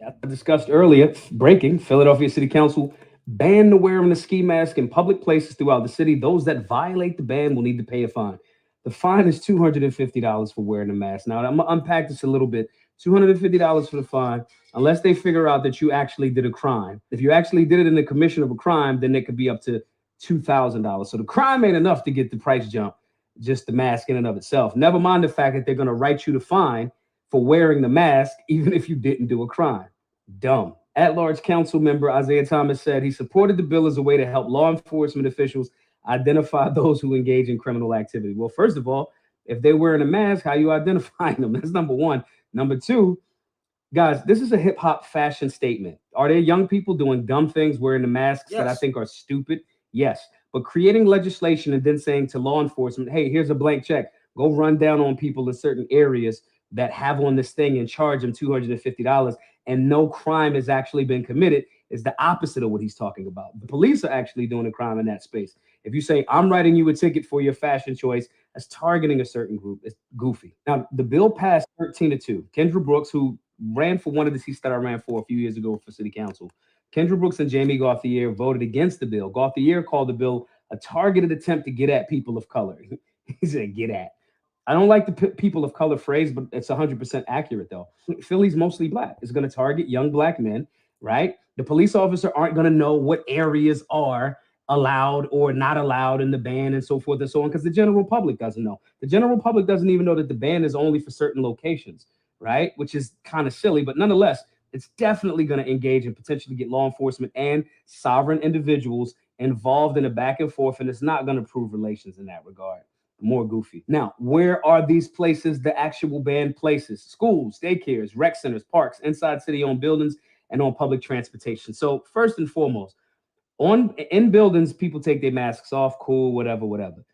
I discussed earlier, breaking, Philadelphia City Council banned the wearing of a ski mask in public places throughout the city. Those that violate the ban will need to pay a fine. The fine is $250 for wearing a mask. Now, I'm going to unpack this a little bit. $250 for the fine, unless they figure out that you actually did a crime. If you actually did it in the commission of a crime, then it could be up to $2,000. So the crime ain't enough to get the price jump, just the mask in and of itself. Never mind the fact that they're going to write you the fine for wearing the mask, even if you didn't do a crime. Dumb. At-large council member Isaiah Thomas said he supported the bill as a way to help law enforcement officials identify those who engage in criminal activity. Well, first of all, if they're wearing a mask, how you identifying them? That's number one. Number two, guys, this is a hip-hop fashion statement. Are there young people doing dumb things wearing the masks that I think are stupid? Yes. But creating legislation and then saying to law enforcement, hey, here's a blank check. Go run down on people in certain areas that have on this thing and charge them $250 and no crime has actually been committed is the opposite of what he's talking about. The police are actually doing a crime in that space. If you say, I'm writing you a ticket for your fashion choice, that's targeting a certain group. It's goofy. Now, the bill passed 13-2. Kendra Brooks, who ran for one of the seats that I ran for a few years ago for city council, Kendra Brooks and Jamie Gauthier voted against the bill. Gauthier called the bill a targeted attempt to get at people of color. He said, get at. I don't like the people of color phrase, but it's 100% accurate, though. Philly's mostly black. It's going to target young black men, right? The police officer aren't going to know what areas are allowed or not allowed in the ban and so forth and so on, because the general public doesn't know. The general public doesn't even know that the ban is only for certain locations, right? Which is kind of silly, but nonetheless, it's definitely going to engage and potentially get law enforcement and sovereign individuals involved in a back and forth, and it's not going to prove relations in that regard. More goofy. Now, where are these places, the actual banned places? Schools, daycares, rec centers, parks, inside city-owned buildings, and on public transportation. So first and foremost, in buildings, people take their masks off, cool, whatever.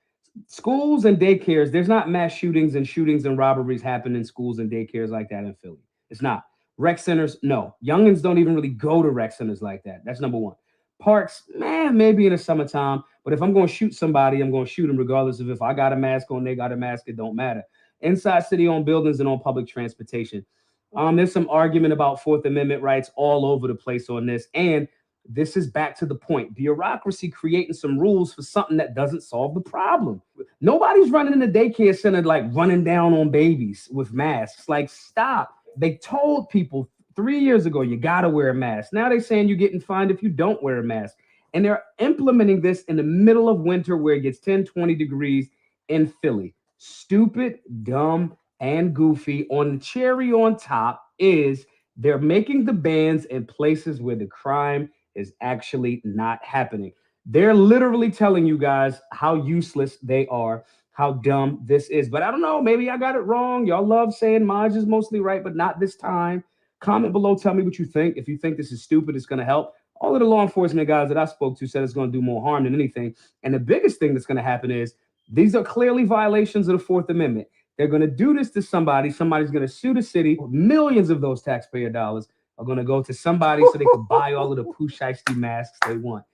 Schools and daycares, there's not mass shootings and robberies happen in schools and daycares like that in Philly. It's not. Rec centers, no. Youngins don't even really go to rec centers like that. That's number one. Parks, man, maybe in the summertime, but if I'm going to shoot somebody, I'm going to shoot them regardless of if I got a mask on, they got a mask, it don't matter. Inside city-owned buildings and on public transportation. There's some argument about Fourth Amendment rights all over the place on this, and this is back to the point. Bureaucracy creating some rules for something that doesn't solve the problem. Nobody's running in the daycare center like running down on babies with masks. Like, stop. They told people 3 years ago, you got to wear a mask. Now they're saying you're getting fined if you don't wear a mask. And they're implementing this in the middle of winter where it gets 10, 20 degrees in Philly. Stupid, dumb, and goofy. On the cherry on top is they're making the bans in places where the crime is actually not happening. They're literally telling you guys how useless they are, how dumb this is. But I don't know, maybe I got it wrong. Y'all love saying Maj is mostly right, but not this time. Comment below, tell me what you think. If you think this is stupid, it's going to help. All of the law enforcement guys that I spoke to said it's going to do more harm than anything. And the biggest thing that's going to happen is these are clearly violations of the Fourth Amendment. They're going to do this to somebody. Somebody's going to sue the city. Millions of those taxpayer dollars are going to go to somebody so they can buy all of the Pooh Shiesty masks they want.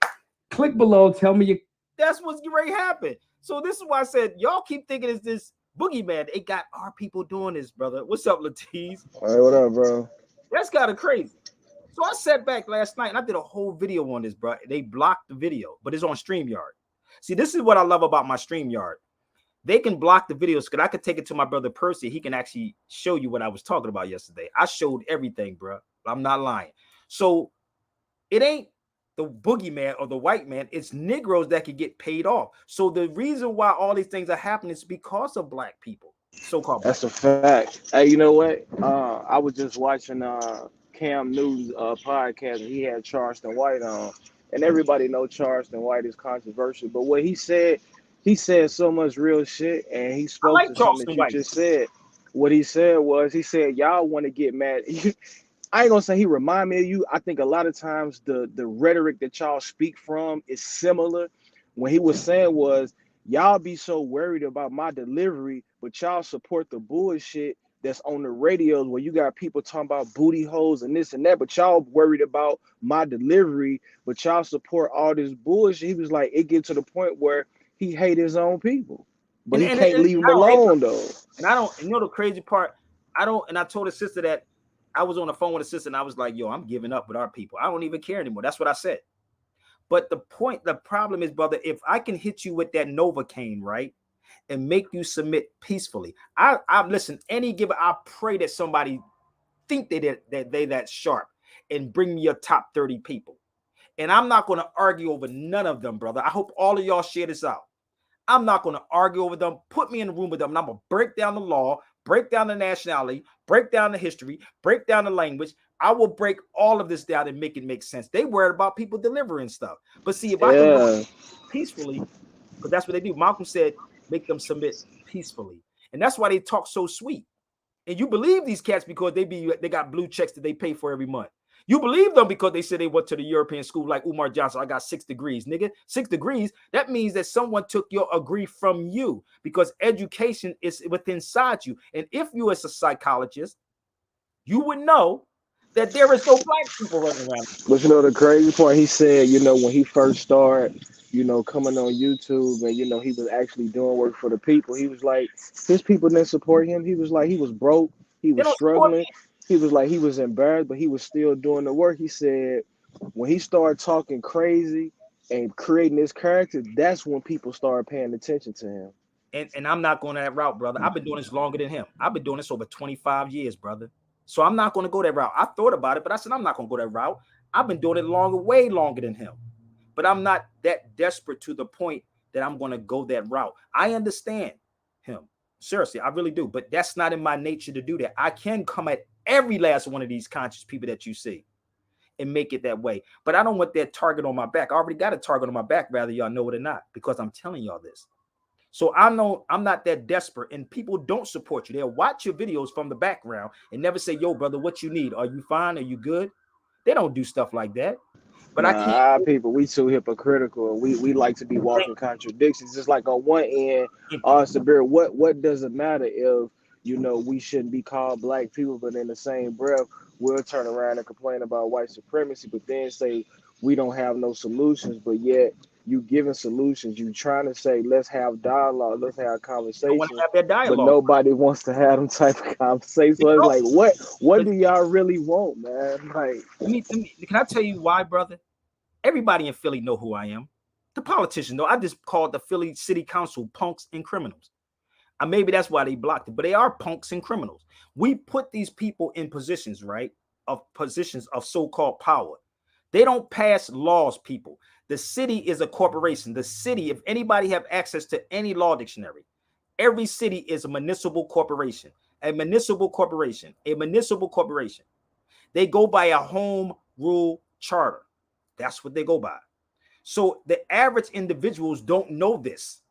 Click below. Tell me you. That's what's going to happen. So this is why I said, y'all keep thinking it's this boogeyman. They got our people doing this, brother. What's up, Latiz? Hey, what up, bro? That's kind of crazy. So I sat back last night and I did a whole video on this, bro. They blocked the video, but it's on StreamYard. See, this is what I love about my StreamYard. They can block the videos because I could take it to my brother Percy. He can actually show you what I was talking about yesterday. I showed everything, bro. I'm not lying. So it ain't the boogeyman or the white man. It's Negroes that can get paid off. So the reason why all these things are happening is because of black people. So-called. That's a fact. Hey, you know what? I was just watching Cam New's podcast, and he had Charleston White on. And everybody know Charleston White is controversial, but what he said so much real shit, and he spoke to something that you just said. What he said was, he said, y'all want to get mad. I ain't gonna say he remind me of you. I think a lot of times the rhetoric that y'all speak from is similar. When he was saying was, y'all be so worried about my delivery, but y'all support the bullshit that's on the radios where you got people talking about booty holes and this and that, but y'all worried about my delivery, but y'all support all this bullshit. He was like, it gets to the point where he hate his own people, but he can't leave them alone though. And I don't, you know, the crazy part, I told his sister that I was on the phone with a sister and I was like, yo, I'm giving up with our people. I don't even care anymore. That's what I said. But the problem is, brother, if I can hit you with that Novocaine, right, and make you submit peacefully, I listen, any given, I pray that somebody think they that sharp and bring me your top 30 people. And I'm not going to argue over none of them, brother. I hope all of y'all share this out. I'm not going to argue over them. Put me in the room with them, and I'm going to break down the law, break down the nationality, break down the history, break down the language. I will break all of this down and make it make sense. They worried about people delivering stuff. But see, if I can work peacefully, because that's what they do. Malcolm said, make them submit peacefully. And that's why they talk so sweet. And you believe these cats because they got blue checks that they pay for every month. You believe them because they said they went to the European school like Umar Johnson. I got 6 degrees, nigga. 6 degrees. That means that someone took your degree from you because education is within inside you. And if you as a psychologist, you would know that there is no black people running around. But you know the crazy part, he said, you know, when he first started, you know, coming on YouTube and you know he was actually doing work for the people. He was like, his people didn't support him. He was like, he was broke, he They was don't support struggling, he was like, he was embarrassed, but he was still doing the work. He said, when he started talking crazy and creating this character, that's when people started paying attention to him. and I'm not going that route, brother. I've been doing this longer than him. I've been doing this over 25 years, brother. So I'm not going to go that route. I thought about it, but I said I'm not going to go that route. I've been doing it longer, way longer than him. But I'm not that desperate to the point that I'm going to go that route. I understand him. Seriously, I really do. But that's not in my nature to do that. I can come at every last one of these conscious people that you see and make it that way. But I don't want that target on my back. I already got a target on my back, whether y'all know it or not, because I'm telling y'all this. So I know I'm not that desperate, and people don't support you. They'll watch your videos from the background and never say, yo, brother, what you need? Are you fine? Are you good? They don't do stuff like that. But I Nah, can't. our people, we too hypocritical. We like to be walking contradictions. It's like on one end, Sabir, what does it matter if you know we shouldn't be called black people, but in the same breath, we'll turn around and complain about white supremacy, but then say we don't have no solutions, but yet you giving solutions. You trying to say let's have dialogue, let's have Don't want to conversations, have that but dialogue. nobody wants to have them type of conversations. They So it's don't. like, what But do y'all really want, man? Like, can I tell you why, brother? Everybody in Philly know who I am. The politicians know. I just called the Philly City Council punks and criminals. Maybe that's why they blocked it, but they are punks and criminals. We put these people in positions, right? Of positions of so-called power. They don't pass laws, people. The city is a corporation. The city, if anybody have access to any law dictionary, every city is a municipal corporation. A municipal corporation. A municipal corporation. They go by a home rule charter. That's what they go by. So the average individuals don't know this.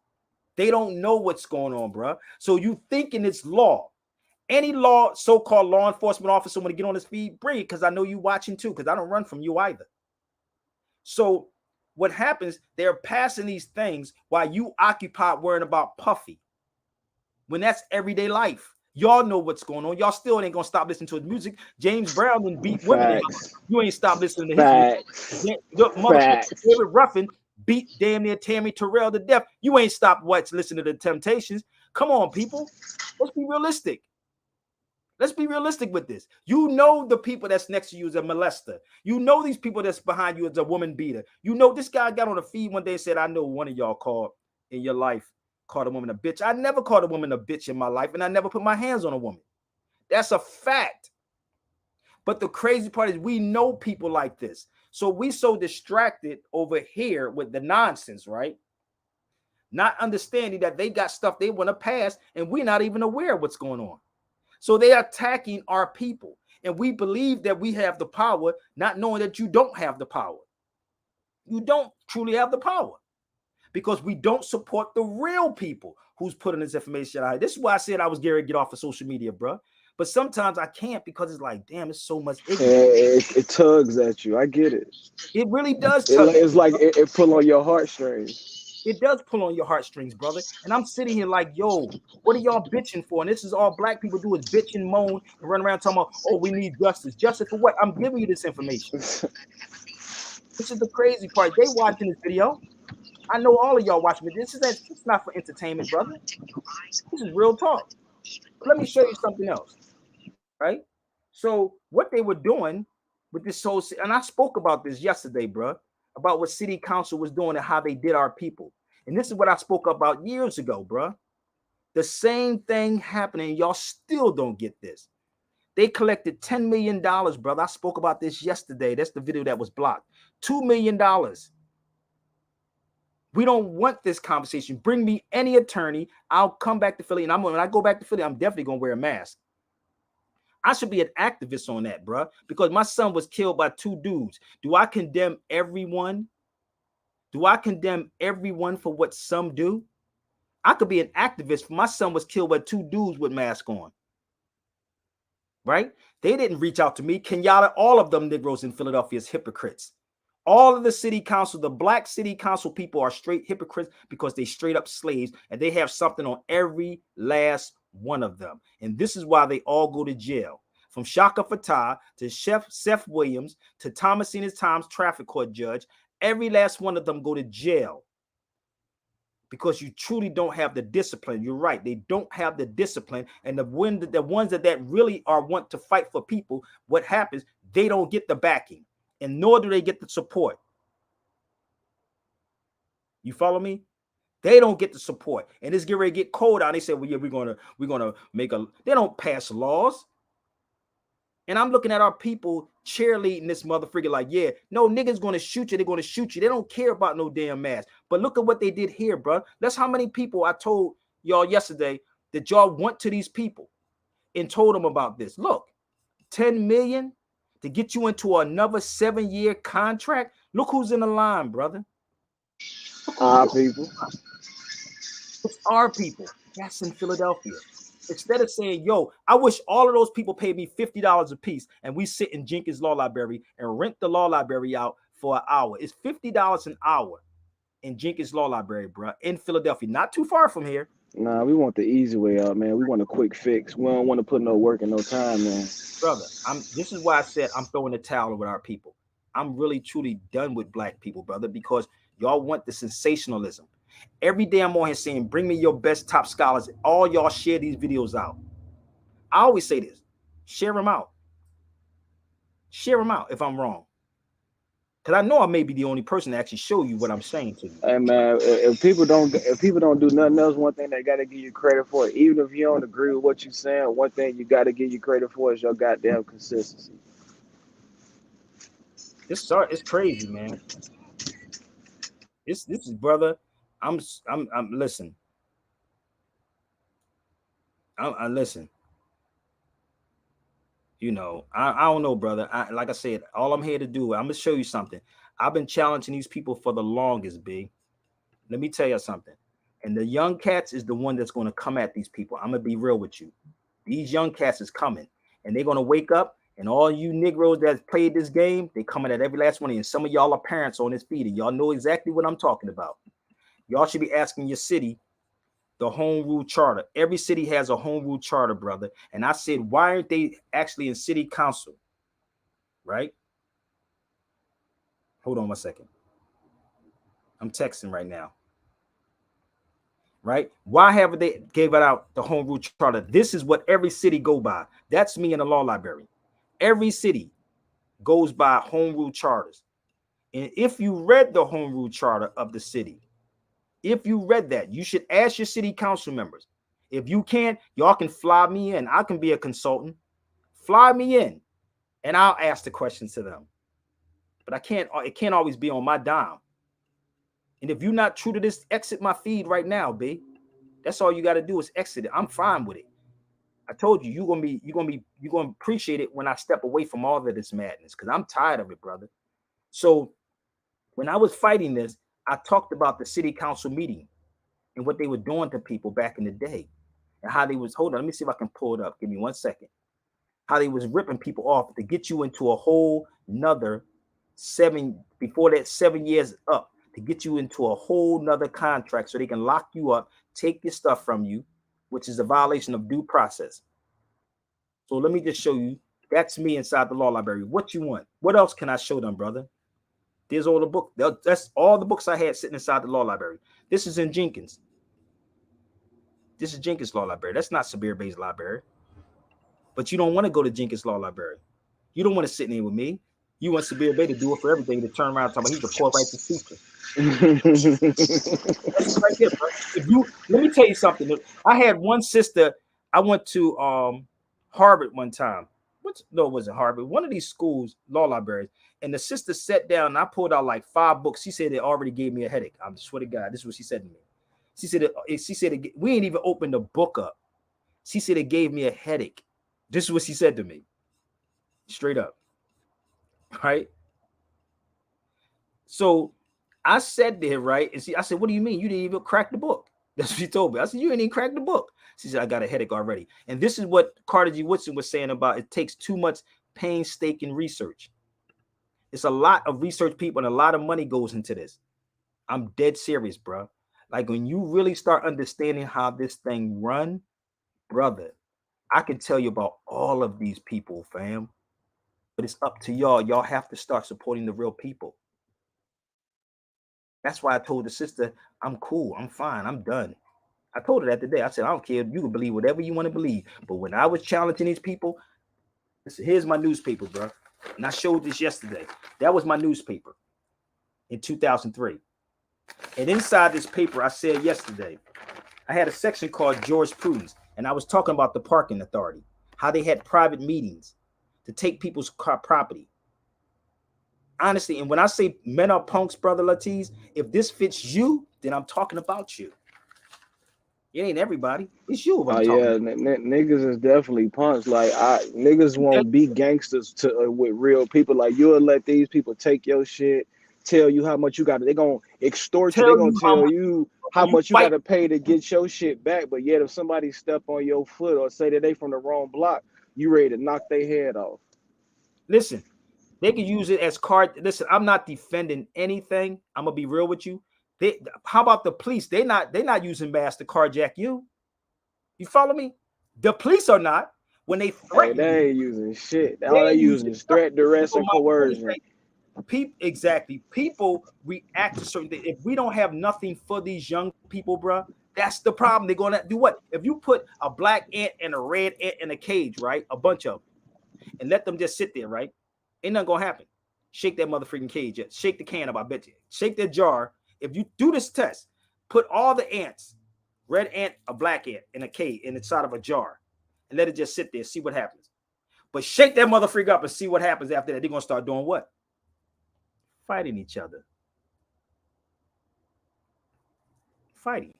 They don't know what's going on, bro. So you thinking it's law. Any law, so-called law enforcement officer want to get on his feed, bring it, because I know you watching too, because I don't run from you either. So what happens, they're passing these things while you occupied worrying about Puffy, when that's everyday life. Y'all know what's going on. Y'all still ain't gonna stop listening to his music. James Brown and beat women in. facts. You ain't stop listening to his music. Facts. Your motherfucker Facts. David Ruffin beat damn near Tammy Terrell to death. You ain't stopped listening to the Temptations. Come on, people. Let's be realistic. Let's be realistic with this. You know the people that's next to you is a molester. You know these people that's behind you is a woman beater. You know this guy got on the feed one day and said, I know one of y'all called in your life called a woman a bitch. I never called a woman a bitch in my life, and I never put my hands on a woman. That's a fact. But the crazy part is we know people like this. So we so distracted over here with the nonsense, right? Not understanding that they got stuff they want to pass, and we're not even aware of what's going on. So they are attacking our people. And we believe that we have the power, not knowing that you don't have the power. You don't truly have the power, because we don't support the real people who's putting this information out. This is why I said I was going to get off of social media, bro. But sometimes I can't, because it's like, damn, it's so much ignorance. It tugs at you. I get it. It really does It, tug. it's like it pull on your heartstrings. It does pull on your heartstrings, brother. And I'm sitting here like, yo, what are y'all bitching for? And this is all black people do, is bitch and moan and run around talking about, oh, we need justice. Justice for what? I'm giving you this information. This is the crazy part. They watching this video. I know all of y'all watching it. It's not for entertainment, brother. This is real talk. Let me show you something else, right? So what they were doing with this whole, and I spoke about this yesterday, bro, about what city council was doing and how they did our people. And this is what I spoke about years ago, bro. The same thing happening. Y'all still don't get this. They collected $10 million, brother. I spoke about this yesterday. That's the video that was blocked. $2 million. We don't want this conversation. Bring me any attorney. I'll come back to Philly. And when I go back to Philly, I'm definitely going to wear a mask. I should be an activist on that, bro, because my son was killed by two dudes. Do I condemn everyone? Do I condemn everyone for what some do? I could be an activist. My son was killed by two dudes with masks on. Right? They didn't reach out to me. Kenyatta, all of them Negroes in Philadelphia is hypocrites. All of the city council, the black city council people are straight hypocrites because they straight up slaves, and they have something on every last one of them. And this is why they all go to jail from Shaka Fatah to Chef Seth Williams to Thomasina Times traffic court judge, every last one of them go to jail because you truly don't have the discipline. You're right. They don't have the discipline. And the ones that really want to fight for people, what happens, they don't get the backing, and nor do they get the support. You follow me? They don't get the support. And it's getting ready to get cold out. They say, well, yeah, we're gonna make a, they don't pass laws. And I'm looking at our people cheerleading this motherfucker like, yeah, no, niggas gonna shoot you. They're gonna shoot you. They don't care about no damn mask. But look at what they did here, bro. That's how many people I told y'all yesterday that y'all went to these people and told them about this. Look, 10 million to get you into another 7-year contract. Look who's in the line, brother. Our people. It's our people. That's in Philadelphia. Instead of saying, yo, I wish all of those people paid me $50 a piece and we sit in Jenkins Law Library and rent the law library out for an hour. It's $50 an hour in Jenkins Law Library, bro, in Philadelphia. Not too far from here. Nah, we want the easy way out, man. We want a quick fix. We don't want to put no work and no time, man. Brother, this is why I said I'm throwing the towel with our people. I'm really, truly done with black people, brother, because y'all want the sensationalism. Every day I'm on here saying, bring me your best top scholars. All y'all share these videos out. I always say this. Share them out. Share them out if I'm wrong. Because I know I may be the only person to actually show you what I'm saying to you. Hey man, if people don't do nothing else, one thing they gotta give you credit for, even if you don't agree with what you're saying, one thing you gotta give you credit for is your goddamn consistency. It's crazy, man. This is, brother. I'm listen. I listen. You know, I don't know, brother. Like I said, all I'm here to do, I'm gonna show you something. I've been challenging these people for the longest, B. Let me tell you something. And the young cats is the one that's going to come at these people. I'm gonna be real with you. These young cats is coming, and they're gonna wake up. And all you Negroes that played this game, they coming at every last one of you. And some of y'all are parents on this feed, and y'all know exactly what I'm talking about. Y'all should be asking your city the home rule charter. Every city has a home rule charter, brother. And I said, why aren't they actually in city council? Right? Hold on 1 second. I'm texting right now. Right? Why haven't they gave it out the home rule charter? This is what every city go by. That's me in the law library. Every city goes by home rule charters. And if you read the home rule charter of the city, if you read that, you should ask your city council members. If you can't, y'all can fly me in. I can be a consultant. Fly me in, and I'll ask the questions to them. But it can't always be on my dime. And if you're not true to this, exit my feed right now, B. That's all you got to do is exit it. I'm fine with it. I told you, you're gonna appreciate it when I step away from all of this madness, because I'm tired of it, brother. So when I was fighting this, I talked about the city council meeting and what they were doing to people back in the day, and how they was, hold on, let me see if I can pull it up. Give me 1 second. How they was ripping people off to get you into a whole nother 7 years up, to get you into a whole nother contract so they can lock you up, take your stuff from you, which is a violation of due process. So let me just show you. That's me inside the law library. What you want? What else can I show them, brother? There's all the book. That's all the books I had sitting inside the law library. This is in Jenkins. This is Jenkins Law Library. That's not Sabir Bey's library. But you don't want to go to Jenkins Law Library. You don't want to sit in here with me. You want Sabir Bey to do it for everything, to turn around and talk about he's a poor righteous teacher. That's right here, bro. Let me tell you something. I had one sister. I went to Harvard one time. No, it wasn't Harvard. One of these schools, law libraries. And the sister sat down and I pulled out like 5 books. She said it already gave me a headache. I swear to God, this is what she said to me. She said we ain't even opened the book up. She said it gave me a headache. This is what she said to me. Straight up. Right? So I said there, right? And I said, what do you mean? You didn't even crack the book. That's what she told me. I said, you ain't even cracked the book. She said, I got a headache already. And this is what Carter G. Woodson was saying about it takes too much painstaking research. It's a lot of research people and a lot of money goes into this. I'm dead serious, bro. Like when you really start understanding how this thing run, brother, I can tell you about all of these people, fam, but it's up to y'all. Y'all have to start supporting the real people. That's why I told the sister, I'm cool, I'm fine, I'm done. I told her that today. I said, I don't care. You can believe whatever you want to believe. But when I was challenging these people, here's my newspaper, bro. And I showed this yesterday. That was my newspaper in 2003. And inside this paper, I said yesterday, I had a section called Jurisprudence. And I was talking about the parking authority, how they had private meetings to take people's property. Honestly, and when I say men are punks, brother Latiz, if this fits you, then I'm talking about you. It ain't everybody. It's you. Oh yeah, niggas is definitely punks. Like niggas won't be gangsters with real people. Like you'll let these people take your shit, tell you how much you got. They gonna extort you. They gonna tell you how much you got to pay to get your shit back. But yet, if somebody step on your foot or say that they from the wrong block, you ready to knock their head off. Listen, they can use it as card. Listen, I'm not defending anything. I'm gonna be real with you. How about the police? They're not using mass to carjack you. You follow me? The police are not. When they threaten they ain't using shit. All they using is threat, duress, and coercion. Exactly. People react to certain things. If we don't have nothing for these young people, bro, that's the problem. They're gonna do what? If you put a black ant and a red ant in a cage, right? A bunch of them, and let them just sit there, right? Ain't nothing gonna happen. Shake that motherfucking cage. Shake the can up, I bet you. Shake that jar. If you do this test, put all the ants, red ant, a black ant, in a cage inside of a jar, and let it just sit there, see what happens. But shake that motherfucker up and see what happens after that. They're gonna start doing what? Fighting each other. Fighting.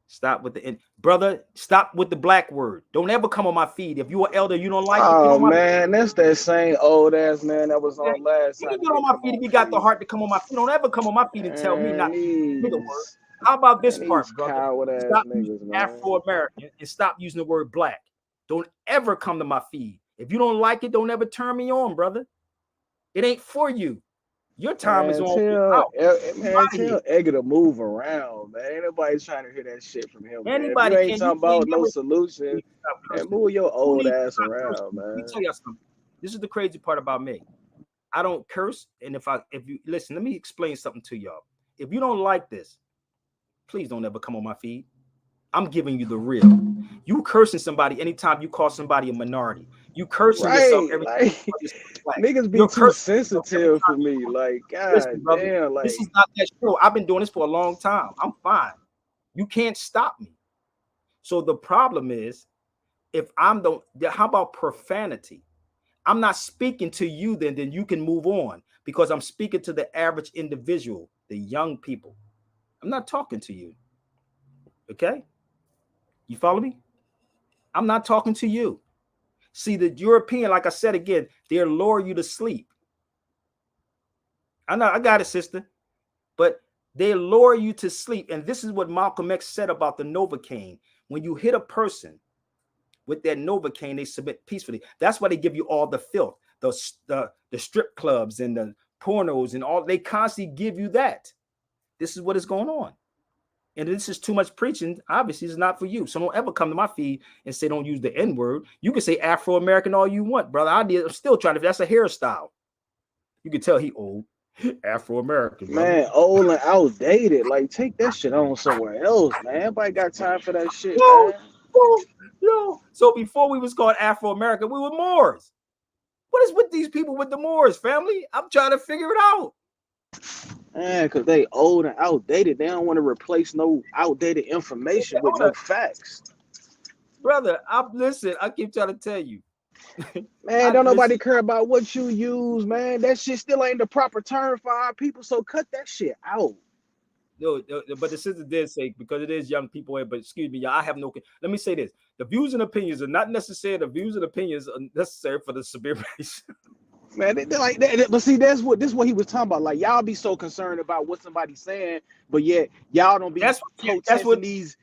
Stop with the brother. Stop with the black word. Don't ever come on my feed. If you're an elder, you don't like it. Oh man, that's that same old ass man that was on last time. You get on my feed if you got the heart to come on my feed. Don't ever come on my feed and tell me not to the word. How about this part, brother? Stop using Afro-American and stop using the word black. Don't ever come to my feed. If you don't like it, don't ever turn me on, brother. It ain't for you. Your time is on. Tell Egger to move around, man. Ain't nobody's trying to hear that shit from him, man. If you ain't talking about no solution, and move your old ass around, man. Let me tell you something. This is the crazy part about me. I don't curse, and if you listen, let me explain something to y'all. If you don't like this, please don't ever come on my feed. I'm giving you the real. You cursing somebody anytime you call somebody a minority. You cursing yourself every time. Niggas be too sensitive for me. Like, God listen, brother, damn, like this is not that show. I've been doing this for a long time. I'm fine. You can't stop me. So the problem is, if I'm how about profanity? I'm not speaking to you, then you can move on because I'm speaking to the average individual, the young people. I'm not talking to you. Okay? You follow me? I'm not talking to you. See, the European, like I said again, they'll lure you to sleep. I know, I got it, sister. But they lure you to sleep. And this is what Malcolm X said about the Novocaine. When you hit a person with that Novocaine, they submit peacefully. That's why they give you all the filth, the strip clubs and the pornos and all. They constantly give you that. This is what is going on. And this is too much preaching. Obviously, it's not for you. So don't ever come to my feed and say don't use the N-word. You can say Afro-American all you want, brother. I'm still trying to. That's a hairstyle. You can tell he old. Afro-American, man, old and outdated. Like, take that shit on somewhere else, man. Everybody got time for that shit, man. Yo. So before we was called Afro-American, we were Moors. What is with these people with the Moors, family? I'm trying to figure it out. Man, because they old and outdated. They don't want to replace no outdated information with no facts. Brother, I keep trying to tell you. Man, don't nobody care about what you use, man. That shit still ain't the proper term for our people, so cut that shit out. No, but the sister did say, because it is young people, but excuse me, y'all, I have no. Let me say this: the views and opinions are not necessary. The views and opinions are necessary for the Sabir Bey. Man, they like that, but see, this is what he was talking about. Like, y'all be so concerned about what somebody's saying, but yet y'all don't be protesting these.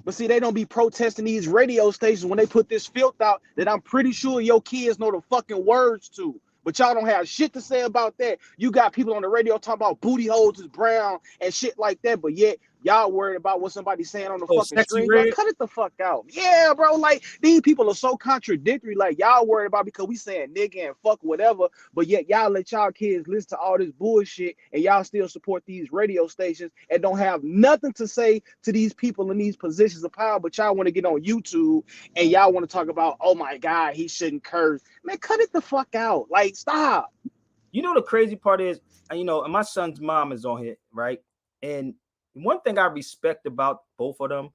But see, they don't be protesting these radio stations when they put this filth out that I'm pretty sure your kids know the fucking words to. But y'all don't have shit to say about that. You got people on the radio talking about booty holes is brown and shit like that, but yet Y'all worried about what somebody's saying on the Oh, fucking Sexy screen. Like, Red. cut it the fuck out. Yeah, bro. Like, these people are so contradictory. Like, y'all worried about because we saying nigga and fuck whatever, but yet y'all let y'all kids listen to all this bullshit and y'all still support these radio stations and don't have nothing to say to these people in these positions of power, but y'all want to get on YouTube and y'all want to talk about, oh my God, he shouldn't curse. Man, cut it the fuck out. Like, stop. You know the crazy part is, you know, and my son's mom is on here, right? And one thing I respect about both of them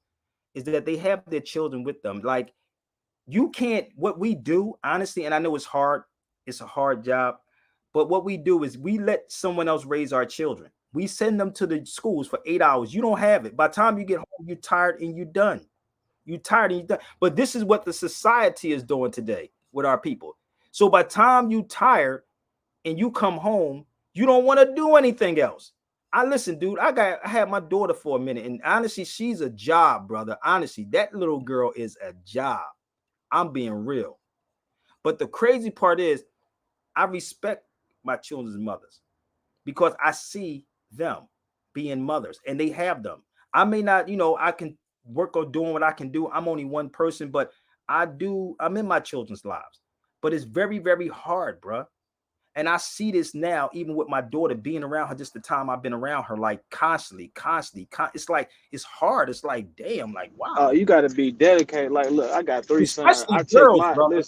is that they have their children with them. Like, you can't, what we do, honestly, and I know it's a hard job, but what we do is we let someone else raise our children. We send them to the schools for 8 hours. You don't have it. By the time you get home, you're tired and you're done. You're tired and you're done. But this is what the society is doing today with our people. So by the time you tired and you come home, you don't want to do anything else. I listen, dude. I had my daughter for a minute, and honestly, she's a job, brother. Honestly, that little girl is a job. I'm being real. But the crazy part is, I respect my children's mothers because I see them being mothers, and they have them. I may not, you know, I can work on doing what I can do. I'm only one person, but I'm in my children's lives. But it's very, very hard, bro. And I see this now, even with my daughter being around her, just the time I've been around her, like constantly. It's like, it's hard. It's like, damn, like, wow. You got to be dedicated. Like, look, I got 3 sons. Especially girls, brother.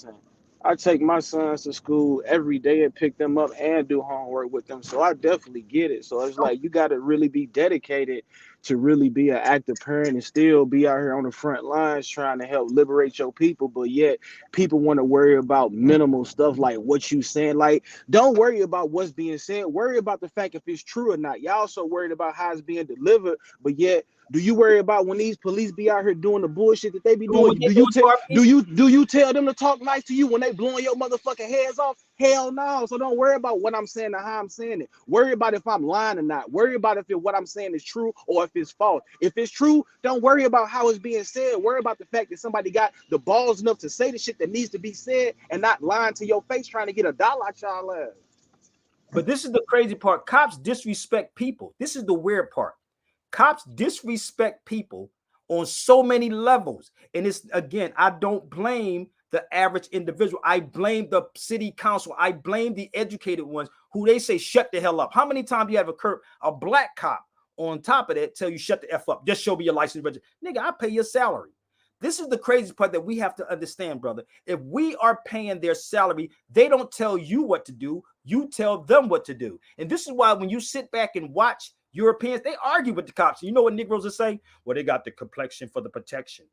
I take my sons to school every day and pick them up and do homework with them. So I definitely get it. So it's like you got to really be dedicated to really be an active parent and still be out here on the front lines trying to help liberate your people. But yet people want to worry about minimal stuff like what you saying. Like, don't worry about what's being said. Worry about the fact if it's true or not. Y'all also worried about how it's being delivered, but yet do you worry about when these police be out here doing the bullshit that they be Doing doing? what they doing to our people. Do you tell them to talk nice to you when they blowing your motherfucking heads off? Hell no. So don't worry about what I'm saying or how I'm saying it. Worry about if I'm lying or not. Worry about if what I'm saying is true or if it's false. If it's true, don't worry about how it's being said. Worry about the fact that somebody got the balls enough to say the shit that needs to be said and not lying to your face trying to get a dollar out y'all ass. But this is the crazy part. Cops disrespect people. This is the weird part. Cops disrespect people on so many levels. And it's, again, I don't blame the average individual. I blame the city council. I blame the educated ones who they say shut the hell up. How many times you have a black cop on top of that tell you shut the F up? Just show me your license. Nigga, I pay your salary. This is the crazy part that we have to understand, brother. If we are paying their salary, they don't tell you what to do. You tell them what to do. And this is why when you sit back and watch Europeans, they argue with the cops. You know what Negroes are saying? Well, they got the complexion for the protection.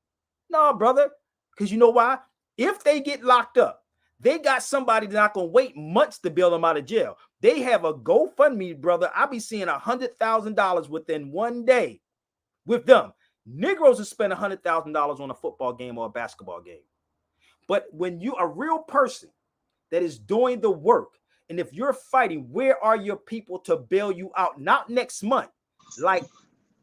No, brother, because you know why? If they get locked up, they got somebody that's not going to wait months to bail them out of jail. They have a GoFundMe, brother. I'll be seeing $100,000 within one day with them. Negroes will spend $100,000 on a football game or a basketball game. But when you're a real person that is doing the work, and if you're fighting, where are your people to bail you out? Not next month, like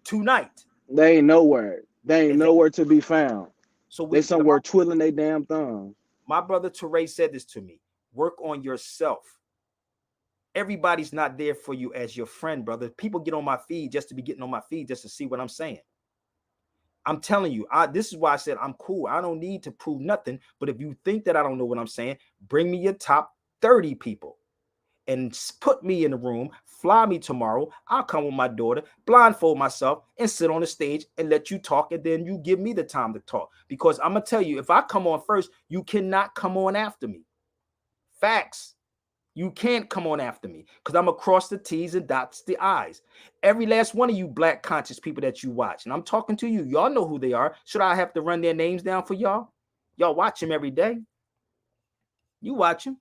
tonight. They ain't nowhere. They ain't nowhere to be found. So they somewhere twiddling their damn thumbs. My brother Teray said this to me. Work on yourself. Everybody's not there for you as your friend, brother. People get on my feed just to be getting on my feed just to see what I'm saying. I'm telling you, this is why I said I'm cool. I don't need to prove nothing. But if you think that I don't know what I'm saying, bring me your top 30 people and put me in the room, fly me tomorrow. I'll come with my daughter, blindfold myself, and sit on the stage and let you talk. And then you give me the time to talk. Because I'm going to tell you, if I come on first, you cannot come on after me. Facts. You can't come on after me because I'm across the T's and dots the I's. Every last one of you black conscious people that you watch, and I'm talking to you, y'all know who they are. Should I have to run their names down for y'all? Y'all watch them every day. You watch them.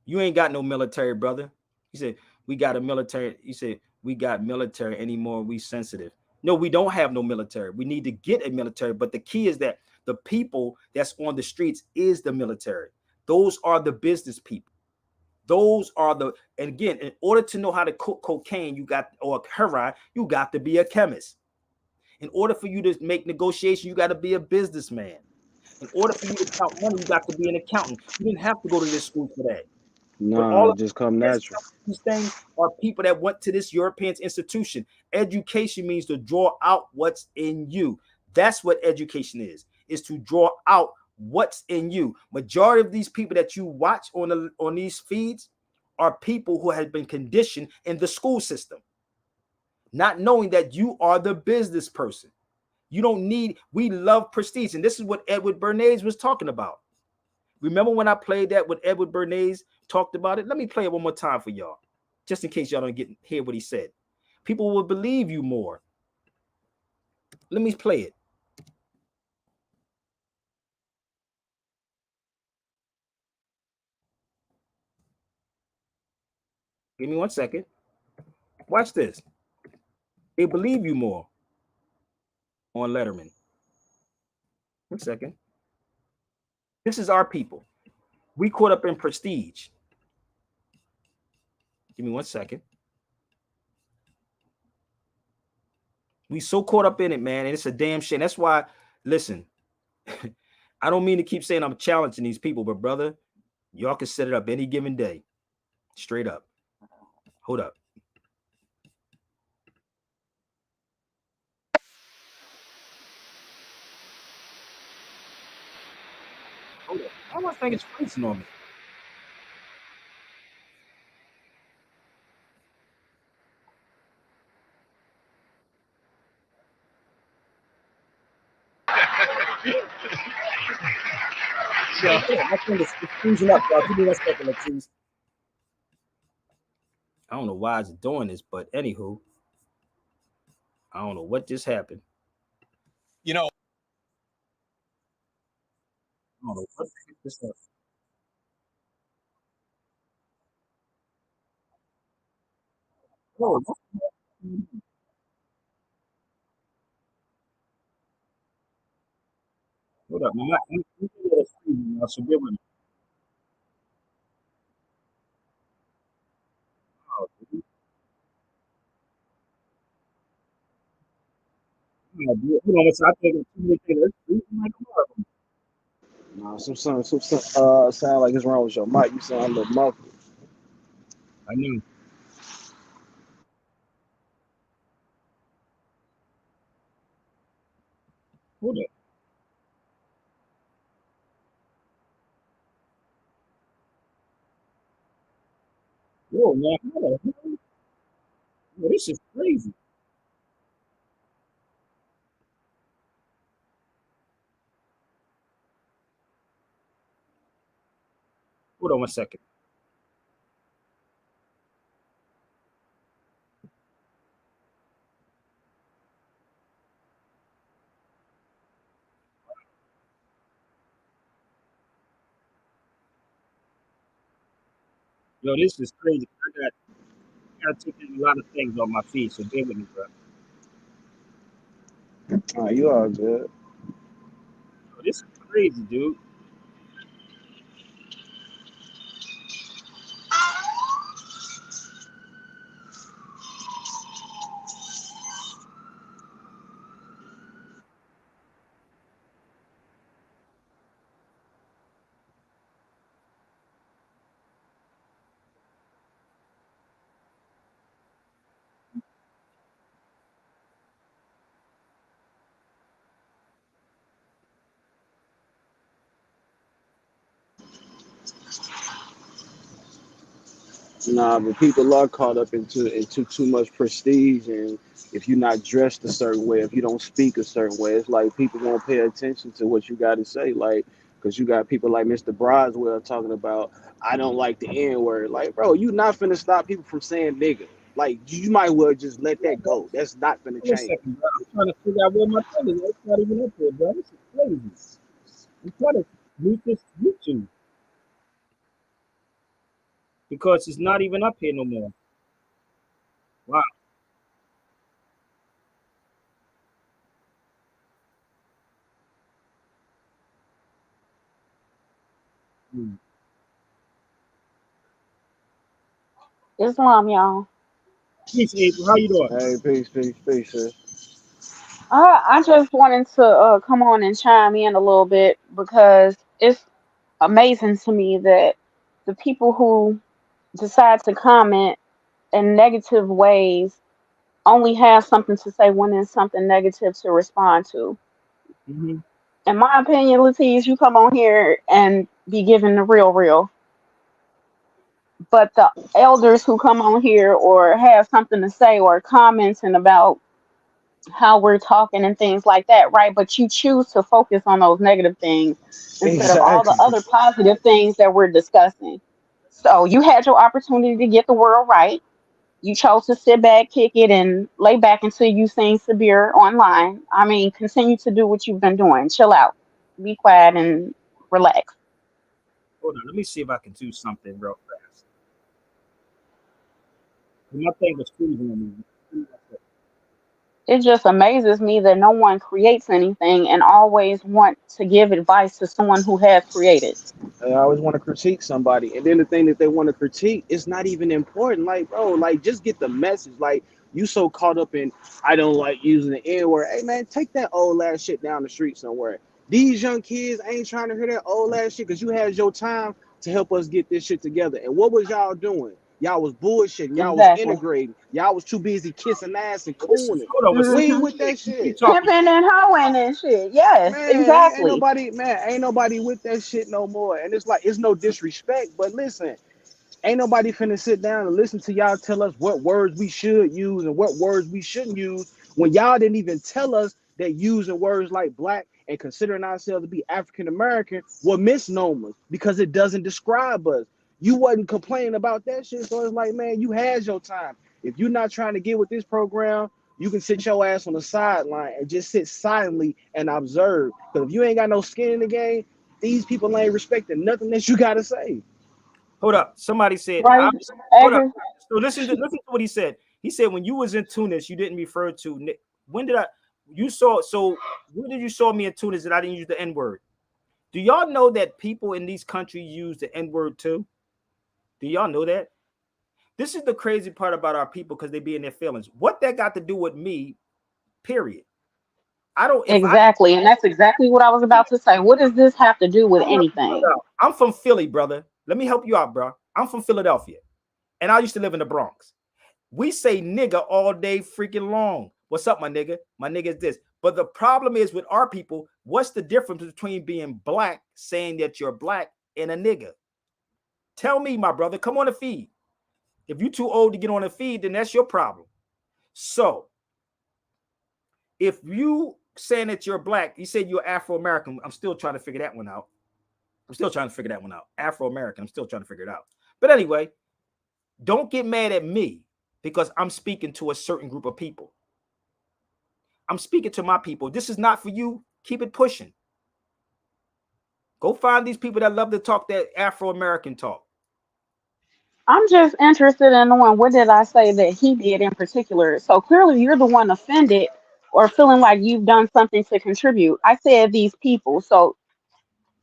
You ain't got no military, brother. He said, we got a military. He said, we got military anymore. We sensitive. No, we don't have no military. We need to get a military. But the key is that the people that's on the streets is the military. Those are the business people. Those are the, and again, in order to know how to cook cocaine, you got, or heroin, you got to be a chemist. In order for you to make negotiation, you got to be a businessman. In order for you to count money, you got to be an accountant. You didn't have to go to this school for that. But Nah, all it of just come this, natural. these things are people that went to this European institution. Education means to draw out what's in you. That's what education is to draw out what's in you. Majority of these people that you watch on these feeds are people who have been conditioned in the school system, not knowing that you are the business person. You don't need, we love prestige. And this is what Edward Bernays was talking about. Remember when I played that with Edward Bernays talked about it? Let me play it one more time for y'all, just in case y'all don't hear what he said. People will believe you more. Let me play it. Give me 1 second. Watch this. They believe you more on Letterman. 1 second. This is our people. We caught up in prestige. Give me 1 second. We so caught up in it, man, and it's a damn shame. That's why, listen, I don't mean to keep saying I'm challenging these people, but brother, y'all can set it up any given day. Straight up. Hold up. Hold up. I don't think it's freezing on me. Yeah, hold up. My thing is it's freezing up, y'all. Give me 1 second, Latrice. I don't know why it's doing this, but anywho, I don't know what just happened. You know, I don't know what just happened. Hold up. Hold up. It's freezing, y'all, so bear with me. Oh, dude. Oh, dude. Hold on. I think it's too many things. It's freezing like a mother. Nah, sound like it's wrong with your mic. You sound a little muffled. I know. Hold up. Whoa, man. Hold up. Yo, this is crazy. Hold on 1 second. Yo, this is crazy. I got to take in a lot of things on my feed, so bear with me, bro. Ah, you all good. Yo, this is crazy, dude. Nah, but people are caught up into too much prestige, and if you're not dressed a certain way, if you don't speak a certain way, it's like people won't pay attention to what you got to say. Like, because you got people like Mr. Broswell talking about, I don't like the N word. Like, bro, you not finna stop people from saying nigga. Like, you might well just let that go. That's not finna Hold on a change. second, bro. I'm trying to figure out where my thing is. It's not even up there, bro. This is crazy. I'm trying to mute this YouTube because it's not even up here no more. Wow. Hmm. Islam, y'all. Peace, April. How you doing? Hey, peace, peace, peace, sis. I just wanted to come on and chime in a little bit because it's amazing to me that the people who decide to comment in negative ways only have something to say when there's something negative to respond to. Mm-hmm. In my opinion, Latiz, you come on here and be given the real. But the elders who come on here or have something to say or commenting about how we're talking and things like that, right? But you choose to focus on those negative things instead of all the Exactly. other positive things that we're discussing. So you had your opportunity to get the world right. You chose to sit back, kick it, and lay back until you seen Sabir online. I mean, continue to do what you've been doing. Chill out, be quiet, and relax. Hold on, let me see if I can do something real fast. My thing was freezing on me. It just amazes me that no one creates anything and always want to give advice to someone who has created. They always want to critique somebody, and then the thing that they want to critique is not even important. Like, bro, like just get the message. Like, you so caught up in I don't like using the N word. Hey man, take that old ass shit down the street somewhere. These young kids ain't trying to hear that old ass shit because you had your time to help us get this shit together. And what was y'all doing? Y'all was bullshitting. Y'all was Exactly. integrating. Y'all was too busy kissing ass and Listen, cooning. hold on, with We Sister ain't Hmm. with that we shit. talking. Pimping and hoeing and shit. Yes, Man, ain't exactly. nobody, man, ain't nobody with that shit no more. And it's like, it's no disrespect, but listen, ain't nobody finna sit down and listen to y'all tell us what words we should use and what words we shouldn't use when y'all didn't even tell us that using words like black and considering ourselves to be African American were misnomers because it doesn't describe us. You wasn't complaining about that shit, so it's like, man, you had your time. If you're not trying to get with this program, you can sit your ass on the sideline and just sit silently and observe. Because if you ain't got no skin in the game, these people ain't respecting nothing that you gotta say. Hold up. Somebody said, Right, hold up. Edgar? So listen to what he said. He said when you was in Tunis, you didn't refer to when did I you saw so when did you saw me in Tunis that I didn't use the N word? Do y'all know that people in these countries use the N word too? Do y'all know that? This is the crazy part about our people because they be in their feelings. What that got to do with me? Period. I don't. If I Exactly. And that's exactly what I was about to say. What does this have to do with anything? I'm from Philly, brother. Let me help you out, bro. I'm from Philadelphia, and I used to live in the Bronx. We say nigga all day freaking long. What's up, my nigga? My nigga is this. But the problem is with our people, what's the difference between being black, saying that you're black, and a nigga? Tell me, my brother. Come on the feed. If you're too old to get on the feed, then that's your problem. So if you saying that you're black, you said you're Afro American. I'm still trying to figure that one out. Afro American. I'm still trying to figure it out. But anyway, don't get mad at me because I'm speaking to a certain group of people. I'm speaking to my people. This is not for you. Keep it pushing. Go find these people that love to talk that Afro American talk. I'm just interested in knowing what did I say that he did in particular. So clearly you're the one offended or feeling like you've done something to contribute. I said these people. So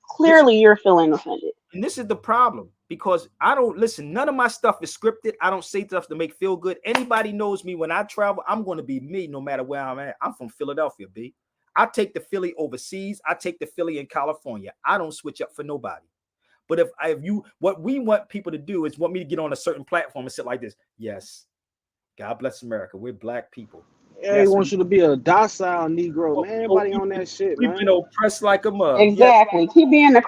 This clearly you're feeling offended. and this is the problem because I don't listen. None of my stuff is scripted. I don't say stuff to make feel good. Anybody knows me when I travel. I'm going to be me no matter where I'm at. I'm from Philadelphia, B. I take the Philly overseas. I take the Philly in California. I don't switch up for nobody. But if you what we want people to do is want me to get on a certain platform and sit like this. Yes, God bless America. We're black people. Yeah, he Yes, wants you to be a docile Negro, man. Everybody we've on that shit, been man. oppressed like a mug. Yes. Exactly. Keep being the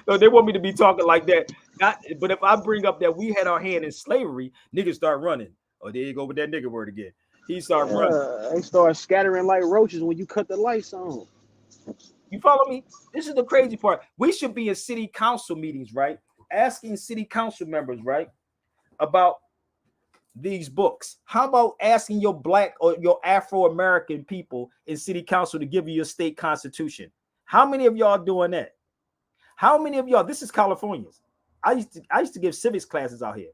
So they want me to be talking like that. Not, but if I bring up that we had our hand in slavery, niggas start running. Oh, there you go with that nigga word again. He start running. Yeah, they start scattering like roaches when you cut the lights on. You follow me? This is the crazy part. We should be in city council meetings, right? Asking city council members, right, about these books. How about asking your black or your Afro American people in city council to give you your state constitution? How many of y'all doing that? How many of y'all? This is Californians. I used to give civics classes out here.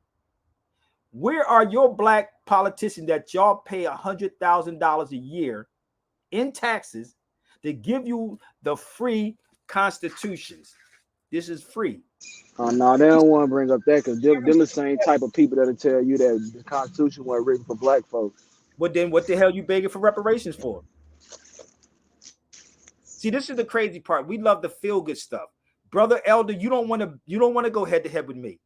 Where are your black politicians that y'all pay $100,000 a year in taxes to give you the free constitutions? This is free. Oh no, they don't want to bring up that because them the same type of people that'll tell you that the Constitution wasn't written for black folks. But then what the hell you begging for reparations for? See, this is the crazy part. We love the feel good stuff. Brother Elder, you don't want to go head to head with me.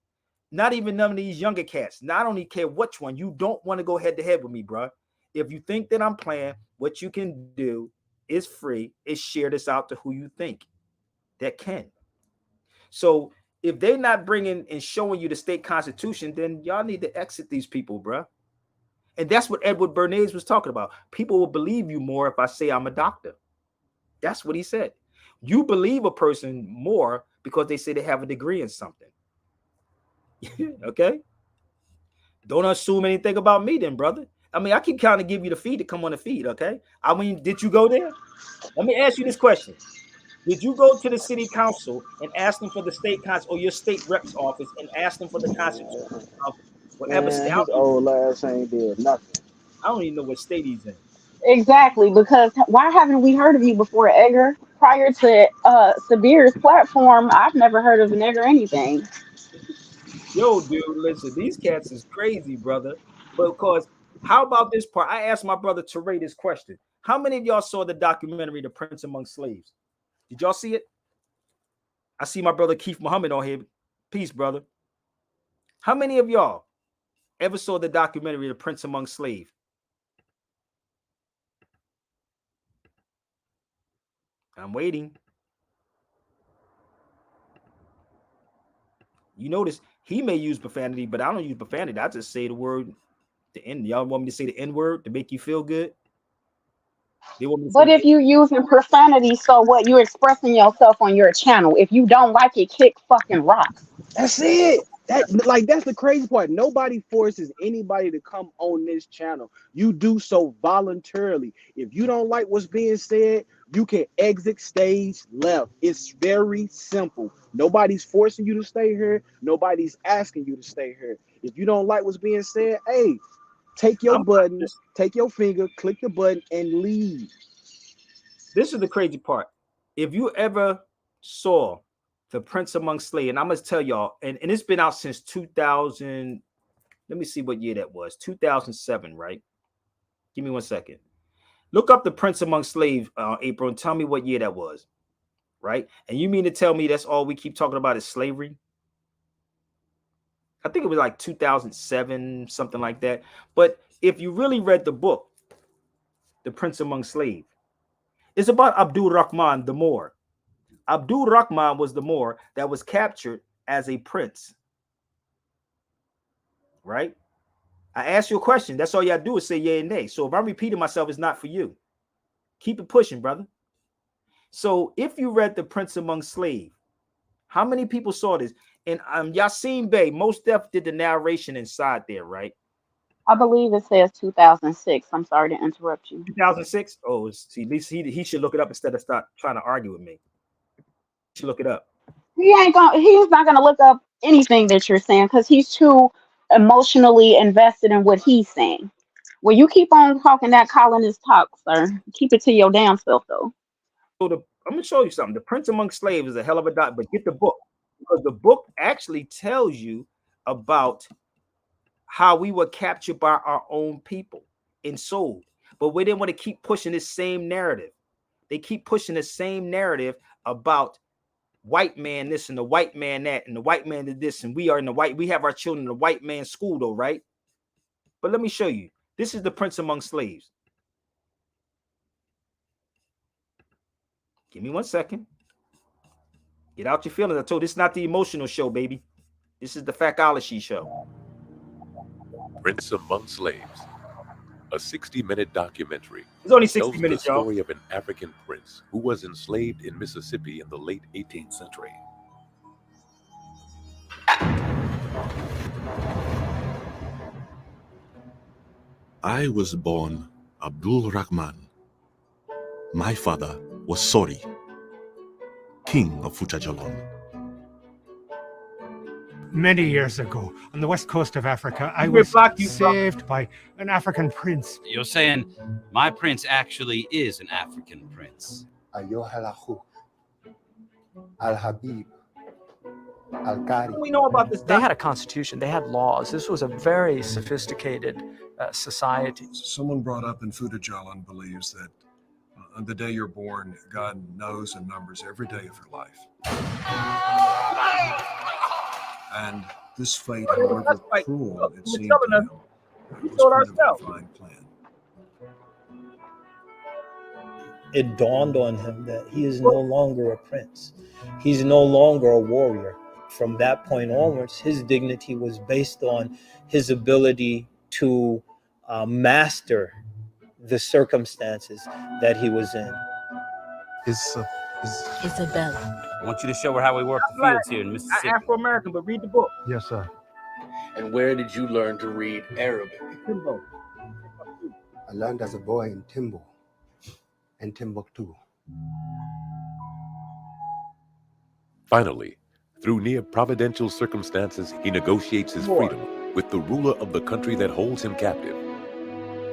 Not even none of these younger cats. Now, I don't even care which one. You don't want to go head to head with me, bro. If you think that I'm playing, what you can do is free, is share this out to who you think that can. So if they're not bringing and showing you the state constitution, then y'all need to exit these people, bro. And that's what Edward Bernays was talking about. People will believe you more if I say I'm a doctor. That's what he said. You believe a person more because they say they have a degree in something. Okay? Don't assume anything about me then, brother. I mean, I keep kind of give you the feed to come on the feed, okay? I mean, did you go there? Let me ask you this question. Did you go to the city council and ask them for the state council or your state rep's office and ask them for the constitution of whatever state? Man, his old ass ain't did nothing. I don't even know what state he's in. Exactly, because why haven't we heard of you before, Edgar? Prior to Sabir's platform, I've never heard of Edgar anything. Yo, dude, listen, these cats is crazy, brother. Because how about this part? I asked my brother to rate this question. How many of y'all saw the documentary The Prince Among Slaves? Did y'all see it? I see my brother Keith Muhammad on here. Peace, brother. How many of y'all ever saw the documentary The Prince Among Slaves? I'm waiting. You notice he may use profanity, but I don't use profanity. I just say the word, the N. Y'all want me to say the N word to make you feel good? They want me to But say if you using profanity, so what? You expressing yourself on your channel. If you don't like it, kick fucking rocks. That's it. That's the crazy part. Nobody forces anybody to come on this channel. You do so voluntarily. If you don't like what's being said, you can exit stage left. It's very simple. Nobody's forcing you to stay here. Nobody's asking you to stay here. If you don't like what's being said, hey, take your button, take your finger, click the button, and leave. This is the crazy part. If you ever saw The Prince Among Slaves, and I must tell y'all, and it's been out since 2000. Let me see what year that was. 2007, right? Give me 1 second. Look up The Prince Among Slaves, April, and tell me what year that was, right? And you mean to tell me that's all we keep talking about is slavery? I think it was like 2007, something like that. But if you really read the book, The Prince Among Slaves, it's about Abdul Rahman the Moor. Abdul Rahman was the Moor that was captured as a prince. Right? I asked you a question. That's all you gotta do is say yay and nay. So if I'm repeating myself, it's not for you. Keep it pushing, brother. So if you read The Prince Among Slaves, how many people saw this? And Yasin Bey, Most Def did the narration inside there, right? I believe it says 2006. I'm sorry to interrupt you. 2006? Oh, see, at least he should look it up instead of start trying to argue with me. He should look it up. He's not gonna look up anything that you're saying because he's too emotionally invested in what he's saying. Well, you keep on talking that colonist talk, sir. Keep it to your damn self, though. So I'm gonna show you something. The Prince Among Slaves is a hell of a doc, but get the book because the book actually tells you about how we were captured by our own people and sold. But we didn't want to keep pushing this same narrative. They keep pushing the same narrative about white man this and the white man that and the white man did this and we have our children in the white man's school though, right? But let me show you. This is The Prince Among Slaves. Give me 1 second. Get out your feelings. I told you, this is not the emotional show, baby. This is the factology show. Prince Among Slaves, a 60-minute documentary. It's only 60 tells minutes, the y'all. story of an African prince who was enslaved in Mississippi in the late 18th century. I was born Abdul Rahman. My father was Sori, king of Fujajalon. Many years ago, on the west coast of Africa, I was saved by an African prince. You're saying my prince actually is an African prince. Ayohalahu, Al-Habib, Al-Qari. We know about this. They had a constitution. They had laws. This was a very sophisticated society. Someone brought up in Fujajalon believes that On the day you're born, God knows and numbers every day of your life. And this fate, however cruel it seemed to him, was part of a divine plan. It dawned on him that he is no longer a prince. He's no longer a warrior. From that point onwards, his dignity was based on his ability to master the circumstances that he was in. Isabella. I want you to show her how we work the fields here in Mississippi. Afro-American, but read the book. Yes, sir. And where did you learn to read Arabic? Timbo. I learned as a boy in Timbo and Timbuktu. Finally, through near providential circumstances, he negotiates his freedom with the ruler of the country that holds him captive.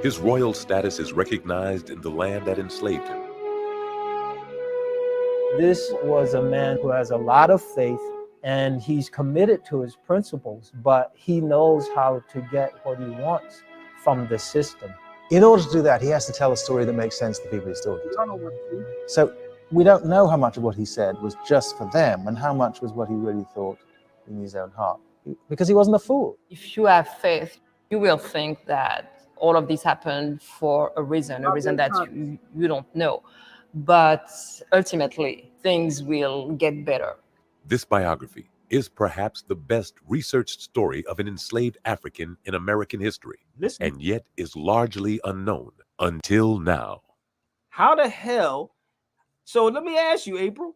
His royal status is recognized in the land that enslaved him. This was a man who has a lot of faith, and he's committed to his principles, but he knows how to get what he wants from the system. In order to do that, he has to tell a story that makes sense to the people he's talking to. So we don't know how much of what he said was just for them and how much was what he really thought in his own heart, because he wasn't a fool. If you have faith, you will think that all of this happened for a reason that you don't know. But ultimately, things will get better. This biography is perhaps the best researched story of an enslaved African in American history, and yet is largely unknown until now. How the hell? So let me ask you, April,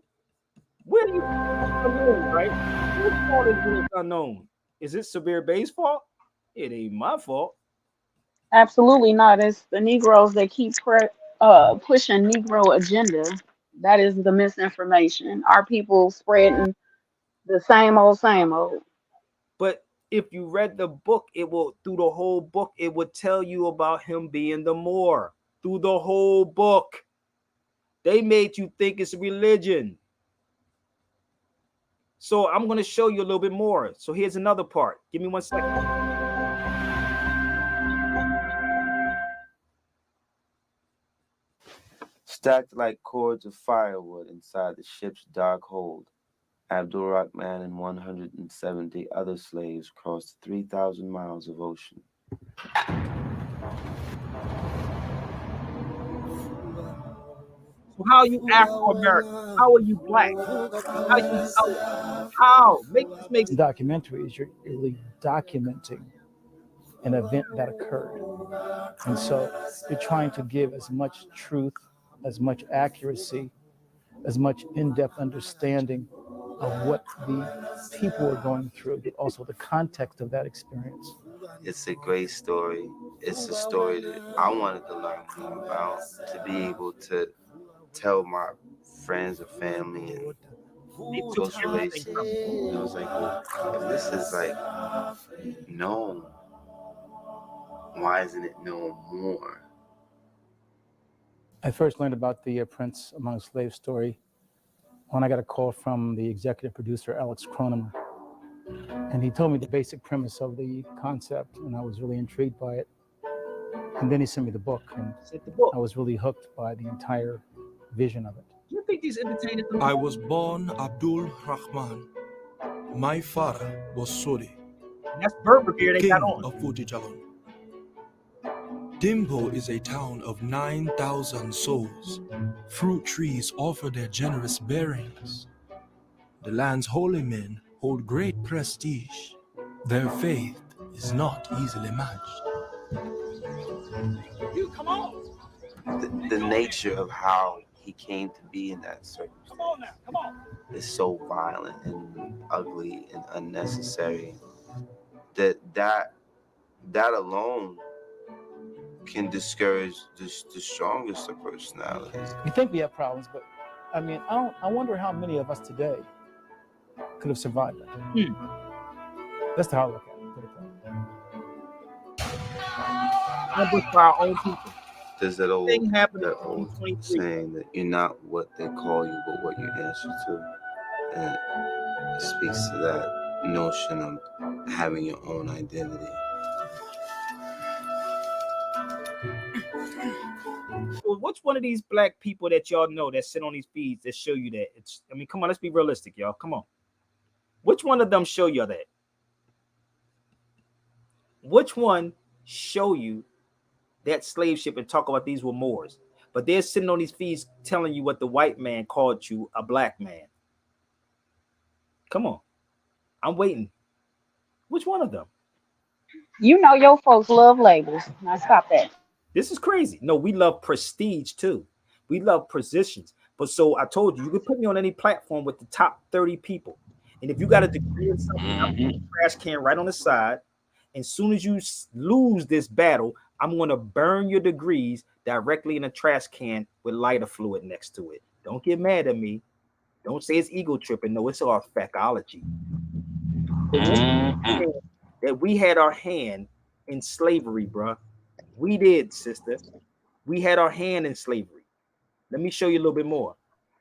where do you unknown, right? Whose fault is it unknown? Is it Sabir Bey's fault? It ain't my fault. Absolutely not. It's the Negroes that keep pushing Negro agenda. That is the misinformation. Our people spreading the same old, same old. But if you read the book, it will, through the whole book, it would tell you about him being the Moor. Through the whole book. They made you think it's religion. So I'm going to show you a little bit more. So here's another part. Give me 1 second. Stacked like cords of firewood inside the ship's dark hold, Abdul Rahman and 170 other slaves crossed 3,000 miles of ocean. So how are you Afro-American? How are you black? How? Make this make sense. Documentary is you're really documenting an event that occurred. And so you're trying to give as much truth, as much accuracy, as much in-depth understanding of what the people are going through, but also the context of that experience. It's a great story. It's a story that I wanted to learn more about, to be able to tell my friends or family and close relations. And I was like, well, if this is like known, why isn't it known more? I first learned about the Prince Among Slaves story when I got a call from the executive producer, Alex Croneman. And he told me the basic premise of the concept, and I was really intrigued by it. And then he sent me the book, and I was really hooked by the entire vision of it. Do you think these entertainers? I was born Abdul Rahman. My father was Suri, That's Berber beer they king got on. of Fujijalon. Dimbo is a town of 9,000 souls. Fruit trees offer their generous bearings. The land's holy men hold great prestige. Their faith is not easily matched. You come on. The nature of how he came to be in that circumstance is so violent and ugly and unnecessary that alone can discourage the strongest of personalities. We think we have problems, but I mean, I wonder how many of us today could have survived that. That's how I look at it. Put it that way. Ambush by our own people. There's that old Thing happened in saying that you're not what they call you, but what you answer to. And it speaks to that notion of having your own identity. So what's one of these black people that y'all know that sit on these feeds that show you that? It's, I mean, come on, let's be realistic, y'all. Come on. Which one of them show you that? Which one show you that slave ship and talk about these were Moors? But they're sitting on these feeds telling you what the white man called you a black man. Come on. I'm waiting. Which one of them? You know your folks love labels. Now stop that. This is crazy. No, we love prestige too. We love positions. But so I told you, you could put me on any platform with the top 30 people. And if you got a degree in something, I'm putting a trash can right on the side. And soon as you lose this battle, I'm going to burn your degrees directly in a trash can with lighter fluid next to it. Don't get mad at me. Don't say it's ego tripping. No, it's all facology. That we had our hand in slavery, bruh. We did, sister. We had our hand in slavery. Let me show you a little bit more.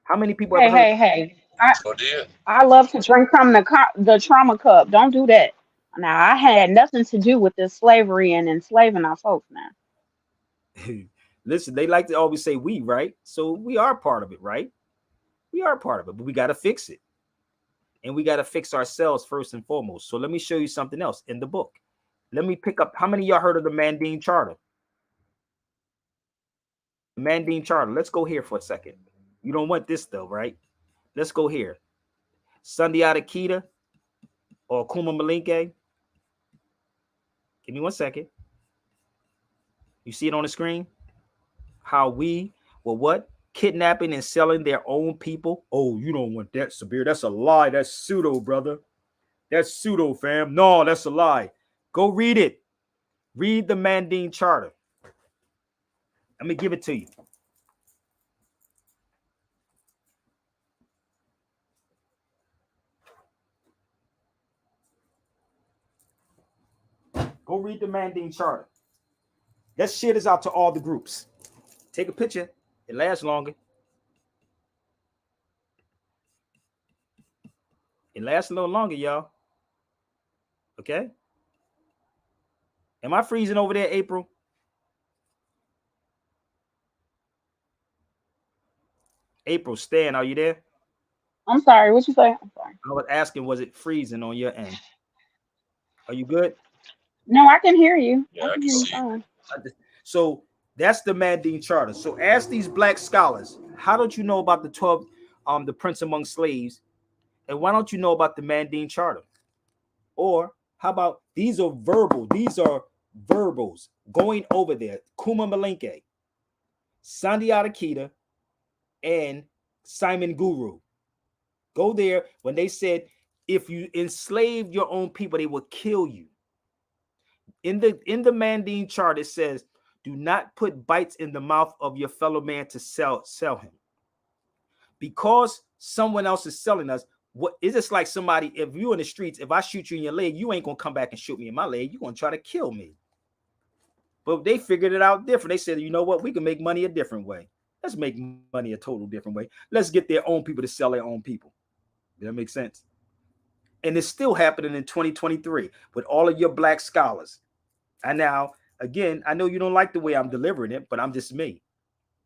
How many people Hey, ever heard? hey, hey. I love to drink from the trauma cup. Don't do that. Now, I had nothing to do with this slavery and enslaving our folks now. Listen, they like to always say we, right? So we are part of it, right? We are part of it, but we got to fix it. And we got to fix ourselves first and foremost. So let me show you something else in the book. Let me pick up. How many of y'all heard of the Mandine Charter? Mandine Charter. Let's go here for a second. You don't want this though, right? Let's go here. Sundiata Keita or Kuma Malinke. Give me 1 second. You see it on the screen? How we were what? Kidnapping and selling their own people. Oh, you don't want that, Sabir. That's a lie. That's pseudo, brother. That's pseudo, fam. No, that's a lie. Go read it. Read the Mandine Charter. Let me give it to you. Go read the Mandine Charter. That shit is out to all the groups. Take a picture. It lasts longer. It lasts a little longer, y'all. Okay? Am I freezing over there, April? April, Stan, are you there? I'm sorry. What you say? I'm sorry. I was asking, was it freezing on your end? Are you good? No, I can hear you. Yeah, I can hear you fine. So that's the Mandine Charter. So ask these black scholars, how don't you know about the 12, the Prince Among Slaves? And why don't you know about the Mandine Charter? Or how about these are verbals going over there. Kuma Malinke, Sundiata Keita, and Simon Guru. Go there when they said, if you enslaved your own people, they will kill you. In the Mandine chart, it says, do not put bites in the mouth of your fellow man to sell him. Because someone else is selling us, what is this like somebody, if you're in the streets, if I shoot you in your leg, you ain't gonna come back and shoot me in my leg, you're gonna try to kill me. But they figured it out different. They said, you know what, we can make money a different way. Let's make money a total different way. Let's get their own people to sell their own people. Does that make sense? And it's still happening in 2023 with all of your black scholars. And now, again, I know you don't like the way I'm delivering it, but I'm just me.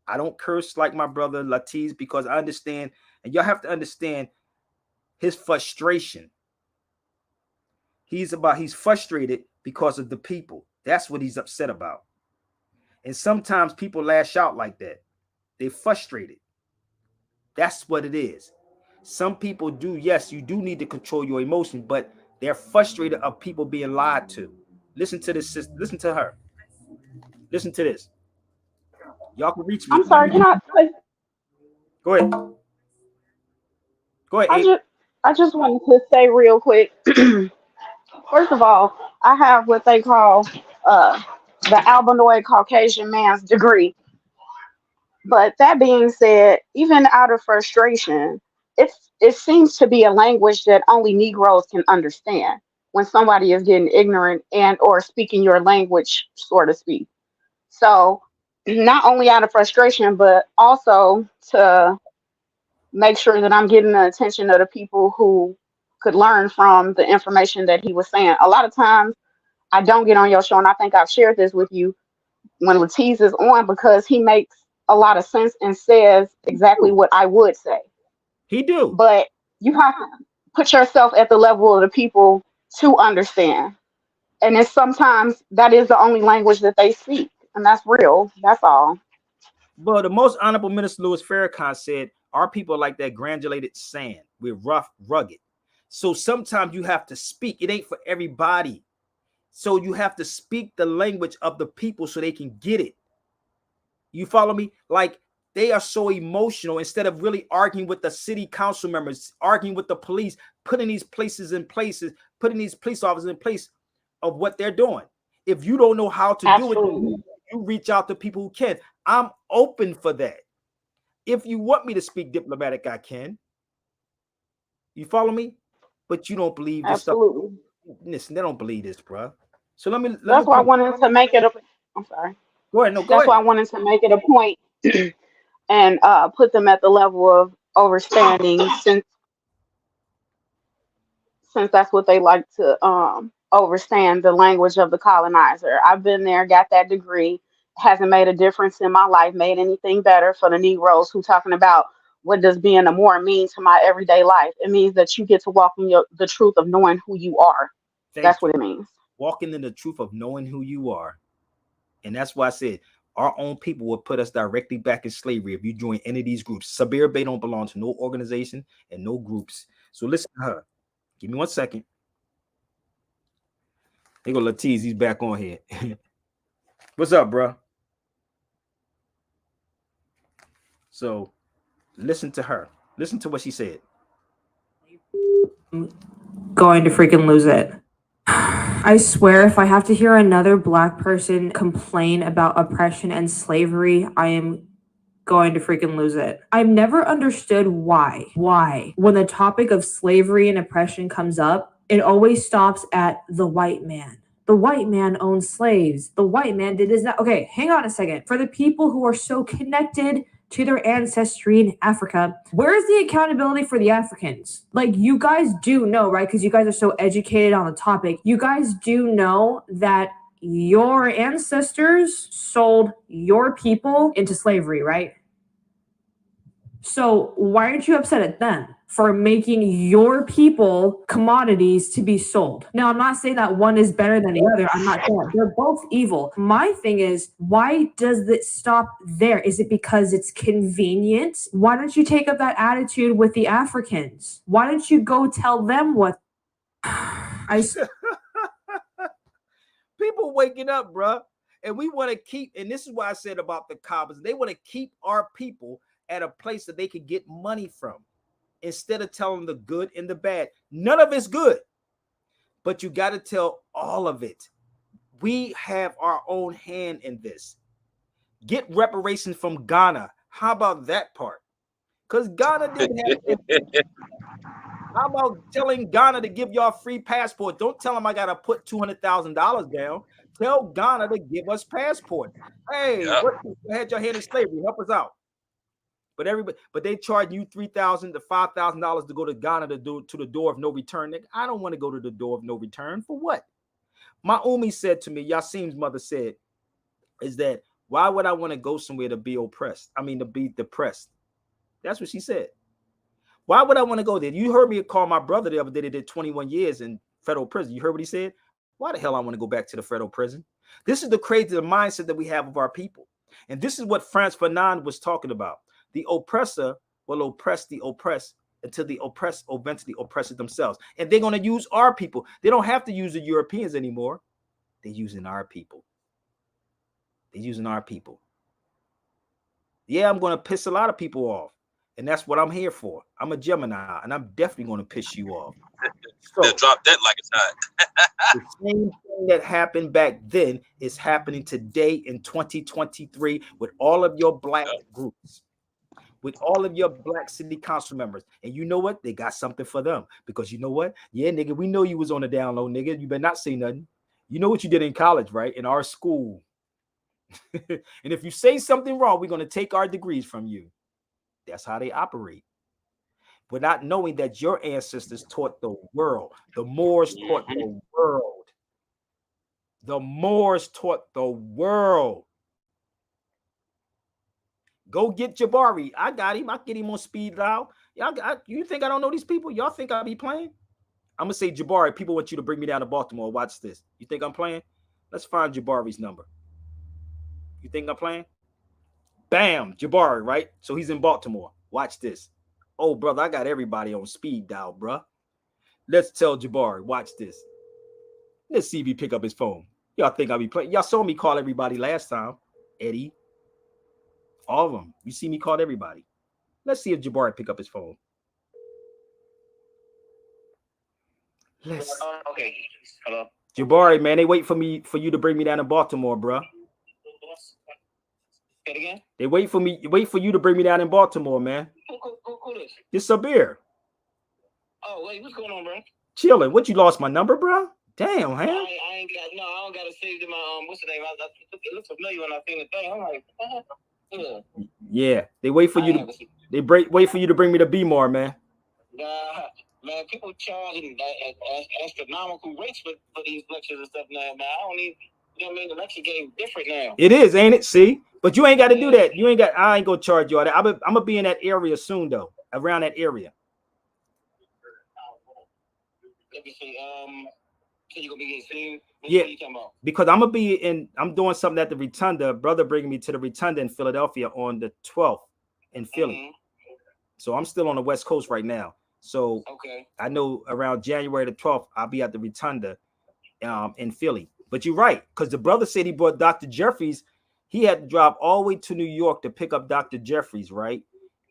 I don't curse like my brother Latiz because I understand, and y'all have to understand his frustration. He's frustrated because of the people. That's what he's upset about. And sometimes people lash out like that. They're frustrated. That's what it is. Some people do, yes, you do need to control your emotions, but they're frustrated of people being lied to. Listen to this. Listen to her. Listen to this. Y'all can reach me. I'm sorry. Can I? Go ahead. Go ahead. I just wanted to say real quick. First of all, I have what they call the albinoid Caucasian man's degree. But that being said, even out of frustration, it seems to be a language that only Negroes can understand when somebody is getting ignorant and or speaking your language, so to speak. So not only out of frustration, but also to make sure that I'm getting the attention of the people who could learn from the information that he was saying. A lot of times I don't get on your show, and I think I've shared this with you. when Latiz is on because he makes a lot of sense and says exactly what I would say. He do. But you have to put yourself at the level of the people to understand. And it's sometimes that is the only language that they speak. And that's real. That's all. But the most honorable Minister Louis Farrakhan said, our people are like that granulated sand. We're rough, rugged. So sometimes you have to speak. It ain't for everybody. So you have to speak the language of the people so they can get it. You follow me? Like, they are so emotional. Instead of really arguing with the city council members, arguing with the police, putting these places in places, putting these police officers in place of what they're doing. If you don't know how to do it, you reach out to people who can. I'm open for that. If you want me to speak diplomatic, I can. You follow me? But you don't believe this stuff. Listen, they don't believe this, bro. So let me. That's why I wanted to make it a. I'm sorry. Go ahead. No, go That's ahead. why I wanted to make it a point and put them at the level of overstanding, since that's what they like to overstand the language of the colonizer. I've been there, got that degree. Hasn't made a difference in my life, made anything better for the Negroes who talking about what does being a Moor mean to my everyday life. It means that you get to walk in the truth of knowing who you are. That's what it means. Walking in the truth of knowing who you are. And that's why I said our own people will put us directly back in slavery if you join any of these groups. Sabir Bey don't belong to no organization and no groups. So listen to her. Give me 1 second. Here go Latiz. He's back on here. What's up, bro? So listen to her. Listen to what she said. Going to freaking lose it. I swear, if I have to hear another Black person complain about oppression and slavery, I am going to freaking lose it. I've never understood why, when the topic of slavery and oppression comes up, it always stops at the white man. The white man owned slaves. The white man did this. Okay, hang on a second. For the people who are so connected to their ancestry in Africa, where is the accountability for the Africans? Like, you guys do know, right? Because you guys are so educated on the topic. You guys do know that your ancestors sold your people into slavery, right? So why aren't you upset at them for making your people commodities to be sold? Now, I'm not saying that one is better than the other. I'm not saying that. They're both evil. My thing is, why does it stop there? Is it because it's convenient? Why don't you take up that attitude with the Africans? Why don't you go tell them what People waking up, bro. And we want to keep, and this is why I said about the coppers, they want to keep our people at a place that they can get money from instead of telling the good and the bad. None of it's good, but you got to tell all of it. We have our own hand in this. Get reparations from Ghana. How about that part? Because Ghana didn't have How about telling Ghana to give y'all free passport? Don't tell them I got to put $200,000 down. Tell Ghana to give us passport. Hey, what had your hand in slavery? Help us out. But they charge you $3,000 to $5,000 to go to Ghana to the door of no return. I don't want to go to the door of no return. For what? My Umi said to me, Yasim's mother said, is that why would I want to go somewhere to be oppressed? I mean, to be depressed. That's what she said. Why would I want to go there? You heard me call my brother the other day that did 21 years in federal prison. You heard what he said? Why the hell I want to go back to the federal prison? This is the crazy mindset that we have of our people. And this is what Frantz Fanon was talking about. The oppressor will oppress the oppressed until the oppressed eventually oppresses themselves. And they're going to use our people. They don't have to use the Europeans anymore. They're using our people. They're using our people. Yeah, I'm going to piss a lot of people off. And that's what I'm here for. I'm a Gemini, and I'm definitely going to piss you off. So, drop that like it's hot. The same thing that happened back then is happening today in 2023 with all of your Black groups, with all of your Black city council members. And you know what? They got something for them. Because you know what? Yeah, nigga, we know you was on the down low, nigga. You better not say nothing. You know what you did in college, right? In our school. And if you say something wrong, we're going to take our degrees from you. That's how they operate. Without knowing that your ancestors taught the world. The Moors taught the world. The Moors taught the world. Go get Jabari. I got him. I get him on speed dial. You think I don't know these people? Y'all think I be playing? I'm gonna say Jabari. People want you to bring me down to Baltimore. Watch this. You think I'm playing? Let's find Jabari's number. You think I'm playing? Bam, Jabari, right? So he's in Baltimore. Watch this. Oh, brother, I got everybody on speed dial, bro. Let's tell Jabari. Watch this. Let's see if he pick up his phone. Y'all think I'll be playing? Y'all saw me call everybody last time. Eddie. All of them. You see me call everybody. Let's see if Jabari pick up his phone. Let's. Okay. Hello. Jabari, man, they wait for you to bring me down to Baltimore, bro. Say it again. They wait for you to bring me down in Baltimore, man. Who this? It's Sabir. Oh, wait, what's going on, bro? Chilling. What, you lost my number, bro? Damn, man. I don't got to save to my what's the name? It looks familiar when I seen the thing. I'm like, yeah. Yeah, they wait for you to wait for you to bring me to B-More, man. Man, people charging astronomical rates for these lectures and stuff now, man. I don't even, you know what I mean? The lecture game different now. It is, ain't it? See? But you ain't got to do that. I ain't gonna charge you all that. I'm gonna be in that area soon, though. Around that area. Let me see. So you gonna be getting seen? Yeah, because I'm doing something at the Rotunda. Brother bringing me to the Rotunda in Philadelphia on the 12th in Philly. Mm-hmm. So I'm still on the West Coast right now. So I know around January the 12th, I'll be at the Rotunda in Philly. But you're right, because the brother said he brought Dr. Jeffries. He had to drive all the way to New York to pick up Dr. Jeffries, right?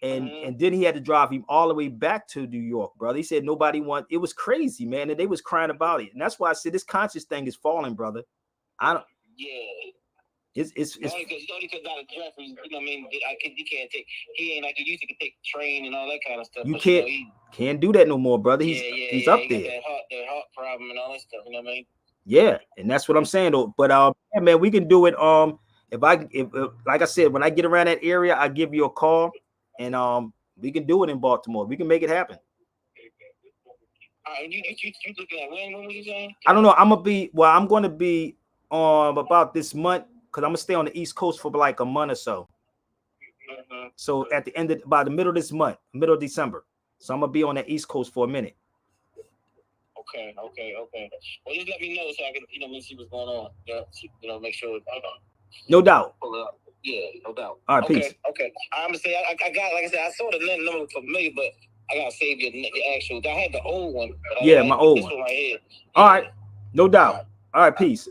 And then he had to drive him all the way back to New York, brother. He said nobody want. It was crazy, man, and they was crying about it. And that's why I said this conscious thing is falling, brother. I don't. Yeah. It's only because Dr. Jeffries, you know what I mean? He can't take. He ain't like he used to take train and all that kind of stuff. You can't do that no more, brother. He's up there. That heart problem and all that stuff. You know what I mean? Yeah, and that's what I'm saying though. But yeah, man, we can do it. If like I said, when I get around that area, I give you a call, and we can do it in Baltimore. We can make it happen. You looking at when were you saying? I don't know. I'm going to be about this month, because I'm gonna stay on the East Coast for like a month or so. So at the end by the middle of this month, middle of December. So I'm gonna be on the East Coast for a minute. Okay. Well, just let me know so I can, see what's going on. Yeah, make sure. No doubt. Yeah, no doubt. All right, peace. Okay. I'm gonna say I got, like I said, I saw the number familiar, but I gotta save the actual. I had the old one. Yeah, my old one. Right here. All right, no doubt. All right, peace.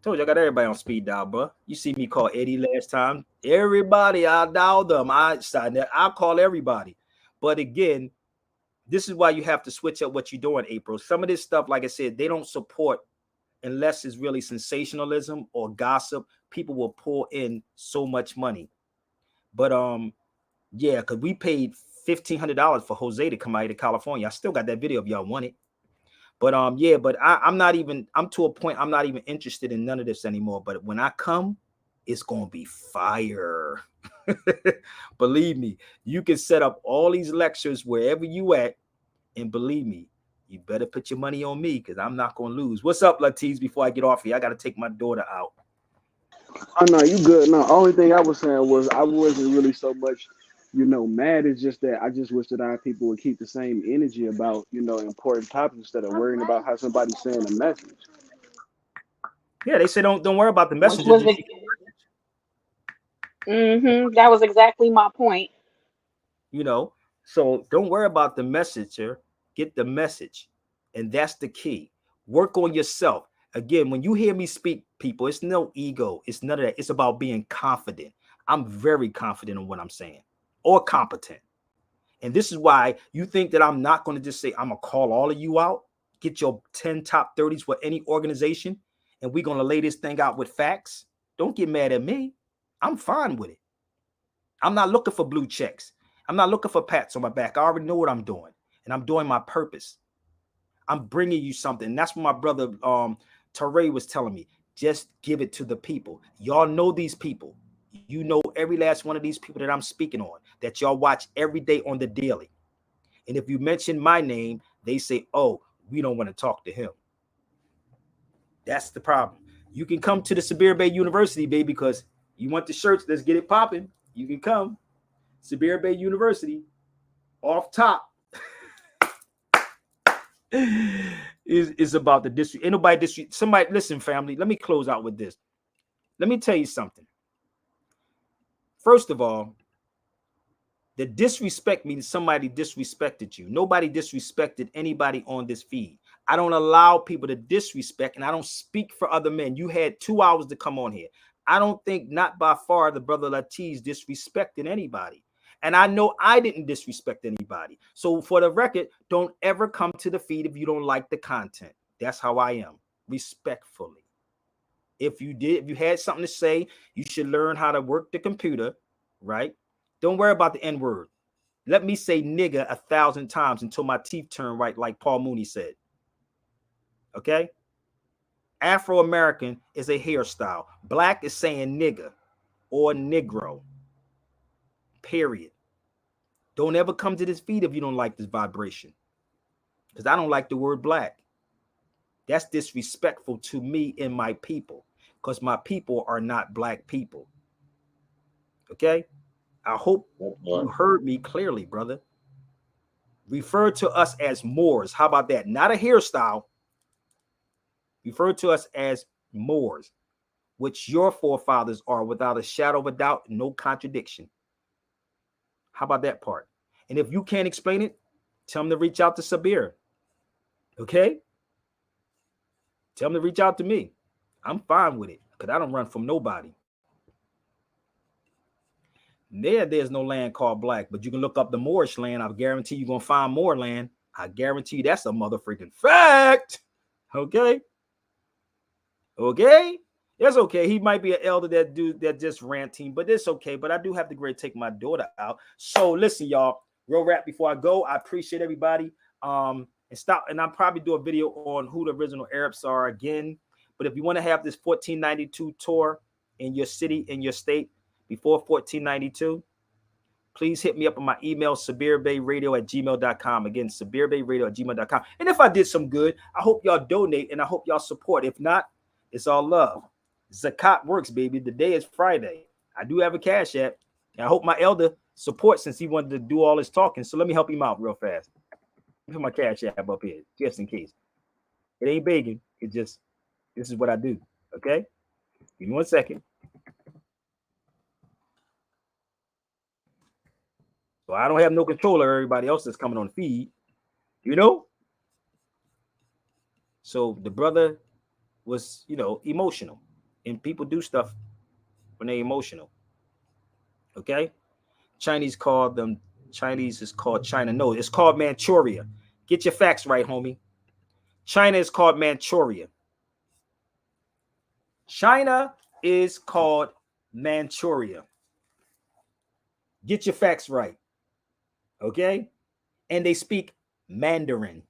Told you I got everybody on speed dial, bro. You see me call Eddie last time. Everybody, I dialed them. I'll call everybody. But again, this is why you have to switch up what you're doing, April. Some of this stuff, like I said, they don't support unless it's really sensationalism or gossip. People will pull in so much money. But yeah, because we paid $1,500 for Jose to come out to California. I still got that video if y'all want it. But yeah, but I'm to a point I'm not even interested in none of this anymore. But when I come, it's gonna be fire. Believe me, you can set up all these lectures wherever you at, and believe me, you better put your money on me, because I'm not gonna lose. What's up, Latiz? Before I get off here, I gotta take my daughter out. Oh no, you good. No, only thing I was saying was I wasn't really so much, mad. It's just that I just wish that our people would keep the same energy about, important topics instead of worrying about how somebody's saying a message. Yeah, they say don't worry about the message. That was exactly my point. So don't worry about the messenger. Get the message, and that's the key. Work on yourself. Again, when you hear me speak, people, it's no ego. It's none of that. It's about being confident. I'm very confident in what I'm saying, or competent. And this is why you think that I'm not going to just say, I'm going to call all of you out, get your 10 top 30s for any organization, and we're going to lay this thing out with facts. Don't get mad at me. I'm fine with it. I'm not looking for blue checks. I'm not looking for pats on my back. I already know what I'm doing, and I'm doing my purpose. I'm bringing you something. And that's what my brother Taray was telling me. Just give it to the people. Y'all know these people. You know every last one of these people that I'm speaking on, that y'all watch every day on the daily. And if you mention my name, they say, oh, we don't want to talk to him. That's the problem. You can come to the Sabir Bey University, baby, because you want the shirts. Let's get it popping. You can come. Sabir Bey University, off top, is about the district. Ain't nobody district. Somebody listen, family. Let me close out with this. Let me tell you something. First of all, the disrespect means somebody disrespected you. Nobody disrespected anybody on this feed. I don't allow people to disrespect, and I don't speak for other men. You had 2 hours to come on here. I don't think, not by far, the brother Latiz disrespected anybody. And I know I didn't disrespect anybody. So for the record, don't ever come to the feed if you don't like the content. That's how I am, respectfully. If you had something to say, you should learn how to work the computer, right? Don't worry about the N-word. Let me say nigga 1,000 times until my teeth turn white, like Paul Mooney said. Okay? Afro-American is a hairstyle. Black is saying nigga or negro. Period. Don't ever come to this feed if you don't like this vibration. Because I don't like the word black. That's disrespectful to me and my people. Because my people are not black people. Okay? I hope you heard me clearly, brother. Refer to us as Moors. How about that? Not a hairstyle. Refer to us as Moors, which your forefathers are without a shadow of a doubt, no contradiction. How about that part? And if you can't explain it, tell them to reach out to Sabir. Okay? Tell them to reach out to me. I'm fine with it because I don't run from nobody. There's no land called black, but you can look up the Moorish land. I guarantee you're going to find more land. I guarantee you that's a motherfucking fact. Okay? Okay? That's okay. He might be an elder that just ranting, but it's okay. But I do have to go take my daughter out. So listen, y'all. Real rap before I go. I appreciate everybody. And I'll probably do a video on who the original Arabs are again. But if you want to have this 1492 tour in your city, in your state, before 1492, please hit me up on my email, sabirbayradio@gmail.com. Again, sabirbayradio@gmail.com. And if I did some good, I hope y'all donate and I hope y'all support. If not, it's all love. Zakat works, baby. The day is Friday. I do have a cash app. And I hope my elder supports since he wanted to do all his talking. So let me help him out real fast. Put my cash app up here, just in case. It ain't begging. It just, this is what I do. Okay? Give me 1 second. So I don't have no control over everybody else that's coming on the feed. You know? So the brother was, emotional. And people do stuff when they're emotional. Okay? Chinese is called China. No, it's called Manchuria. Get your facts right, homie. China is called Manchuria. China is called Manchuria. Get your facts right. Okay? And they speak Mandarin.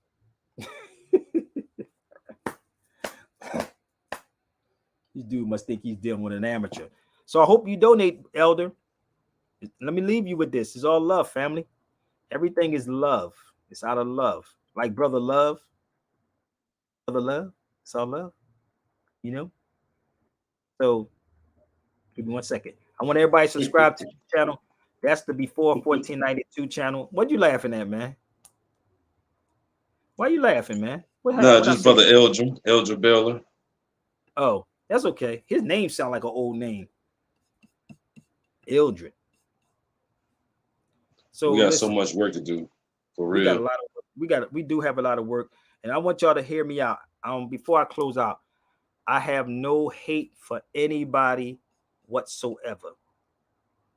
This dude must think he's dealing with an amateur. So I hope you donate, Elder. Let me leave you with this. It's all love, family. Everything is love. It's out of love. Like brother love. Brother love. It's all love. You know? So give me 1 second. I want everybody to subscribe to the channel. That's the before 1492 channel. What you laughing at, man? Why you laughing, man? Just brother Eldra Baylor. Oh, that's okay. His name sound like an old name. Eldred. So we got so much work to do. For real. We got a lot of work. We do have a lot of work. And I want y'all to hear me out. Before I close out, I have no hate for anybody whatsoever.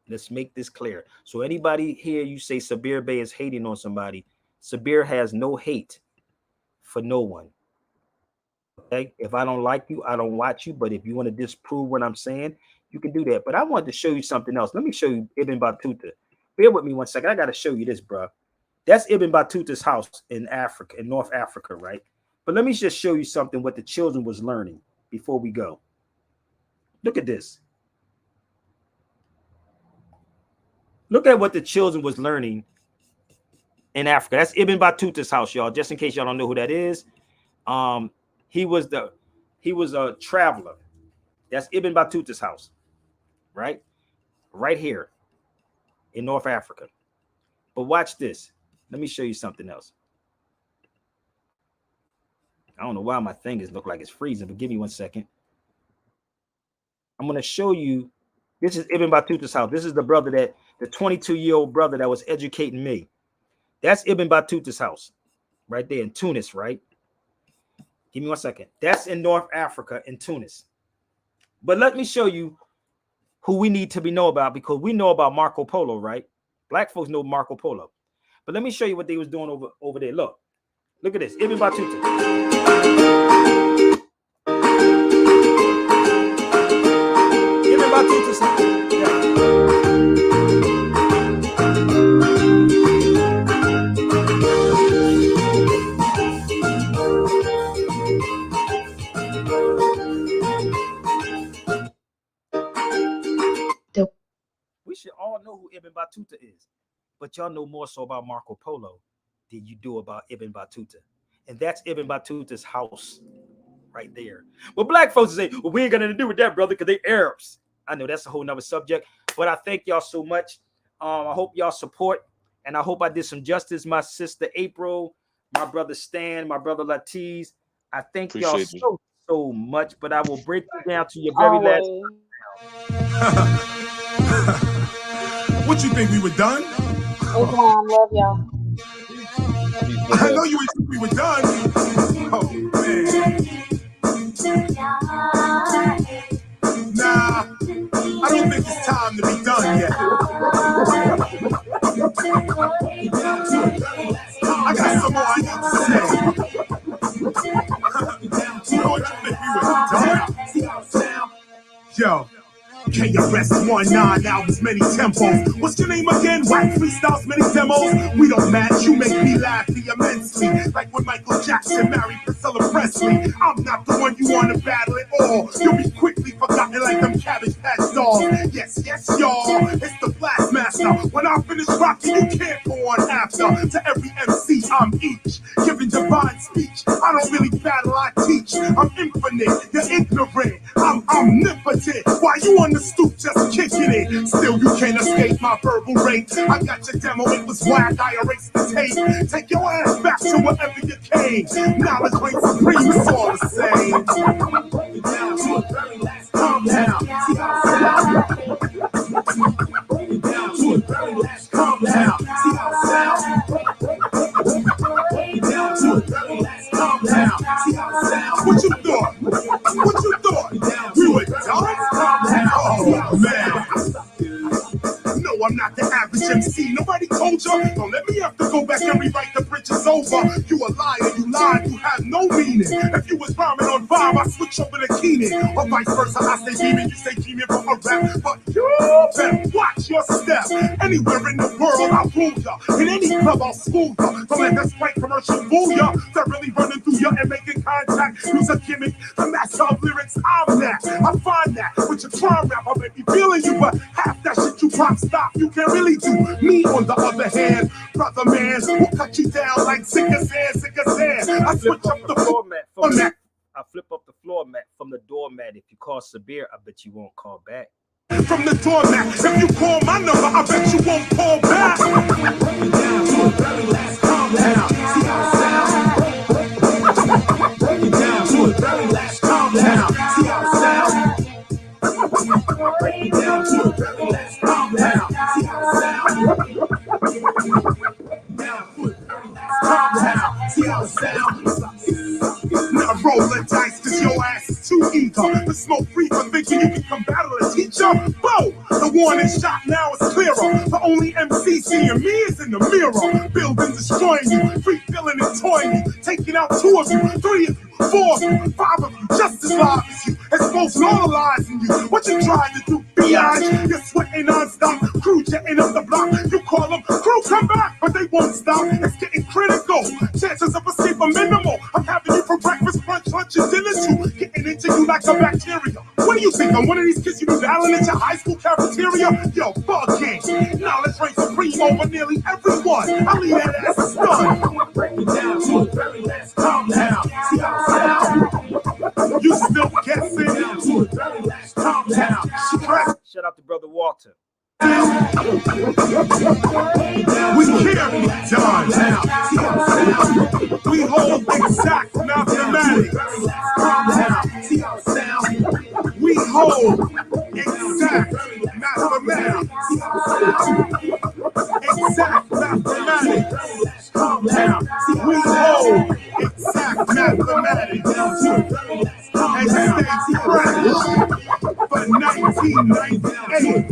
Let's make this clear. So anybody here, you say Sabir Bey is hating on somebody. Sabir has no hate for no one. Okay? If I don't like you, I don't watch you. But if you want to disprove what I'm saying, you can do that. But I wanted to show you something else. Let me show you Ibn Battuta. Bear with me 1 second. I got to show you this, bro. That's Ibn Battuta's house in Africa, in North Africa, right? But let me just show you something what the children was learning before we go. Look at this. Look at what the children was learning in Africa. That's Ibn Battuta's house, y'all. Just in case y'all don't know who that is. He was a traveler. That's Ibn Battuta's house, right? Right here. in North Africa. But watch this. Let me show you something else. I don't know why my fingers look like it's freezing, but give me 1 second. I'm going to show you. This is Ibn Battuta's house. This is the 22-year-old brother that was educating me. That's Ibn Battuta's house right there in Tunis, right? Give me 1 second. That's in North Africa in Tunis. But let me show you who we need to know about, because we know about Marco Polo, right? Black folks know Marco Polo. But let me show you what they was doing over there. Look at this. Ibn Battuta. Ibn Battuta's We should all know who Ibn Battuta is, but y'all know more so about Marco Polo than you do about Ibn Battuta. And that's Ibn Battuta's house right there. Well, black folks say, well, we ain't got nothing to do with that, brother, because they Arabs. I know that's a whole nother subject, but I thank y'all so much. I hope y'all support, and I hope I did some justice. My sister April, my brother Stan, my brother Latiz. I thank y'all so much, but I will break you down to your very last. What you think, we were done? Islam, love y'all. I know you ain't think we were done. Oh, man. Nah, I don't think it's time to be done yet. I got some more I need to say. You know what you think we were done? Yo. KRS-One albums, many tempos. What's your name again? White freestyles, many demos. We don't match, you make me laugh immensely. Like when Michael Jackson married Priscilla Presley. I'm not the one you want to battle at all. You'll be quickly forgotten like them Cabbage Patch dolls. Yes, y'all, it's the Blast Master. When I finish rocking, you can't go on after. To every MC, I'm each, giving divine speech. I don't really battle, I teach. I'm infinite, you're ignorant. I'm omnipotent. Why you on the stoop just kicking it? Still you can't escape my verbal rate. I got your demo, it was whack, I erased the tape. Take your ass back to wherever you came. Knowledge reigns supreme, it's all the same. Break it down to a very last compound. See how it sound? Break it down to a very last compound. See how it sound? Break it down to a very last compound. See how it sound? What you thought? What you thought? We were done? Oh, man. No, I'm not the average MC. Nobody told you. Don't let me have to go back and rewrite the bridges over. You a liar, you lied, you have no meaning. If you was rhyming on vibe, I switch over to Keenan. Or vice versa, I say Demon, you say Keenan for a rap. But you better watch your step. Anywhere in the world, I'll rule ya. In any club, I'll school ya. Don't let that Sprite commercial fool ya. They're really running through ya and making contact. Use a gimmick, the master of lyrics, I'm that. I find that with your crime rap, I may be feeling you, but half that shit you pop stop, you can't really do. Me, on the other hand, brother man, will cut you down like sick as sand. I switch up the format from that. I flip up the floor mat from the doormat. If you call Sabir, I bet you won't call back. From the doormat, if you call my number, I bet you won't call back. Break it down to a very last compound. See how it sounds? Break it down to a very last compound. See how it sounds? Break it down to a very last compound. See how it sounds? Break it down to a very last compound. See how it sounds? Now roll the dice, cause your ass is too eager to smoke free for thinking you can come battle a teacher. Bo! The warning shot now is clearer. The only MC seeing me is in the mirror. Building, destroying you, free feeling and toying you. Taking out 2 of you, 3 of you, 4 of you, 5 of you, just as live as you. Exposing all the lies in you. What you trying to do, biatch? You're sweating non-stop, crew jetting up the block. You call them, crew come back, but they won't stop. It's getting critical. Chances of escape are minimal. I'm having you for breakfast, brunch, lunch, and dinner too. Getting into you like a bacteria. What do you think? I'm one of these kids you be battling at your high school cafeteria? Yo, bugging. Knowledge reigns supreme over nearly everyone. I'll leave that ass stunned. Break it down to a very last compound. See how it sounds? You still guessing? Down to a very last compound. Shout out to Brother Walter. We carry John down. We hold exact mathematics. We hold exact mathematics. Exact mathematics. We hold exact mathematics. And stay fresh for 1998.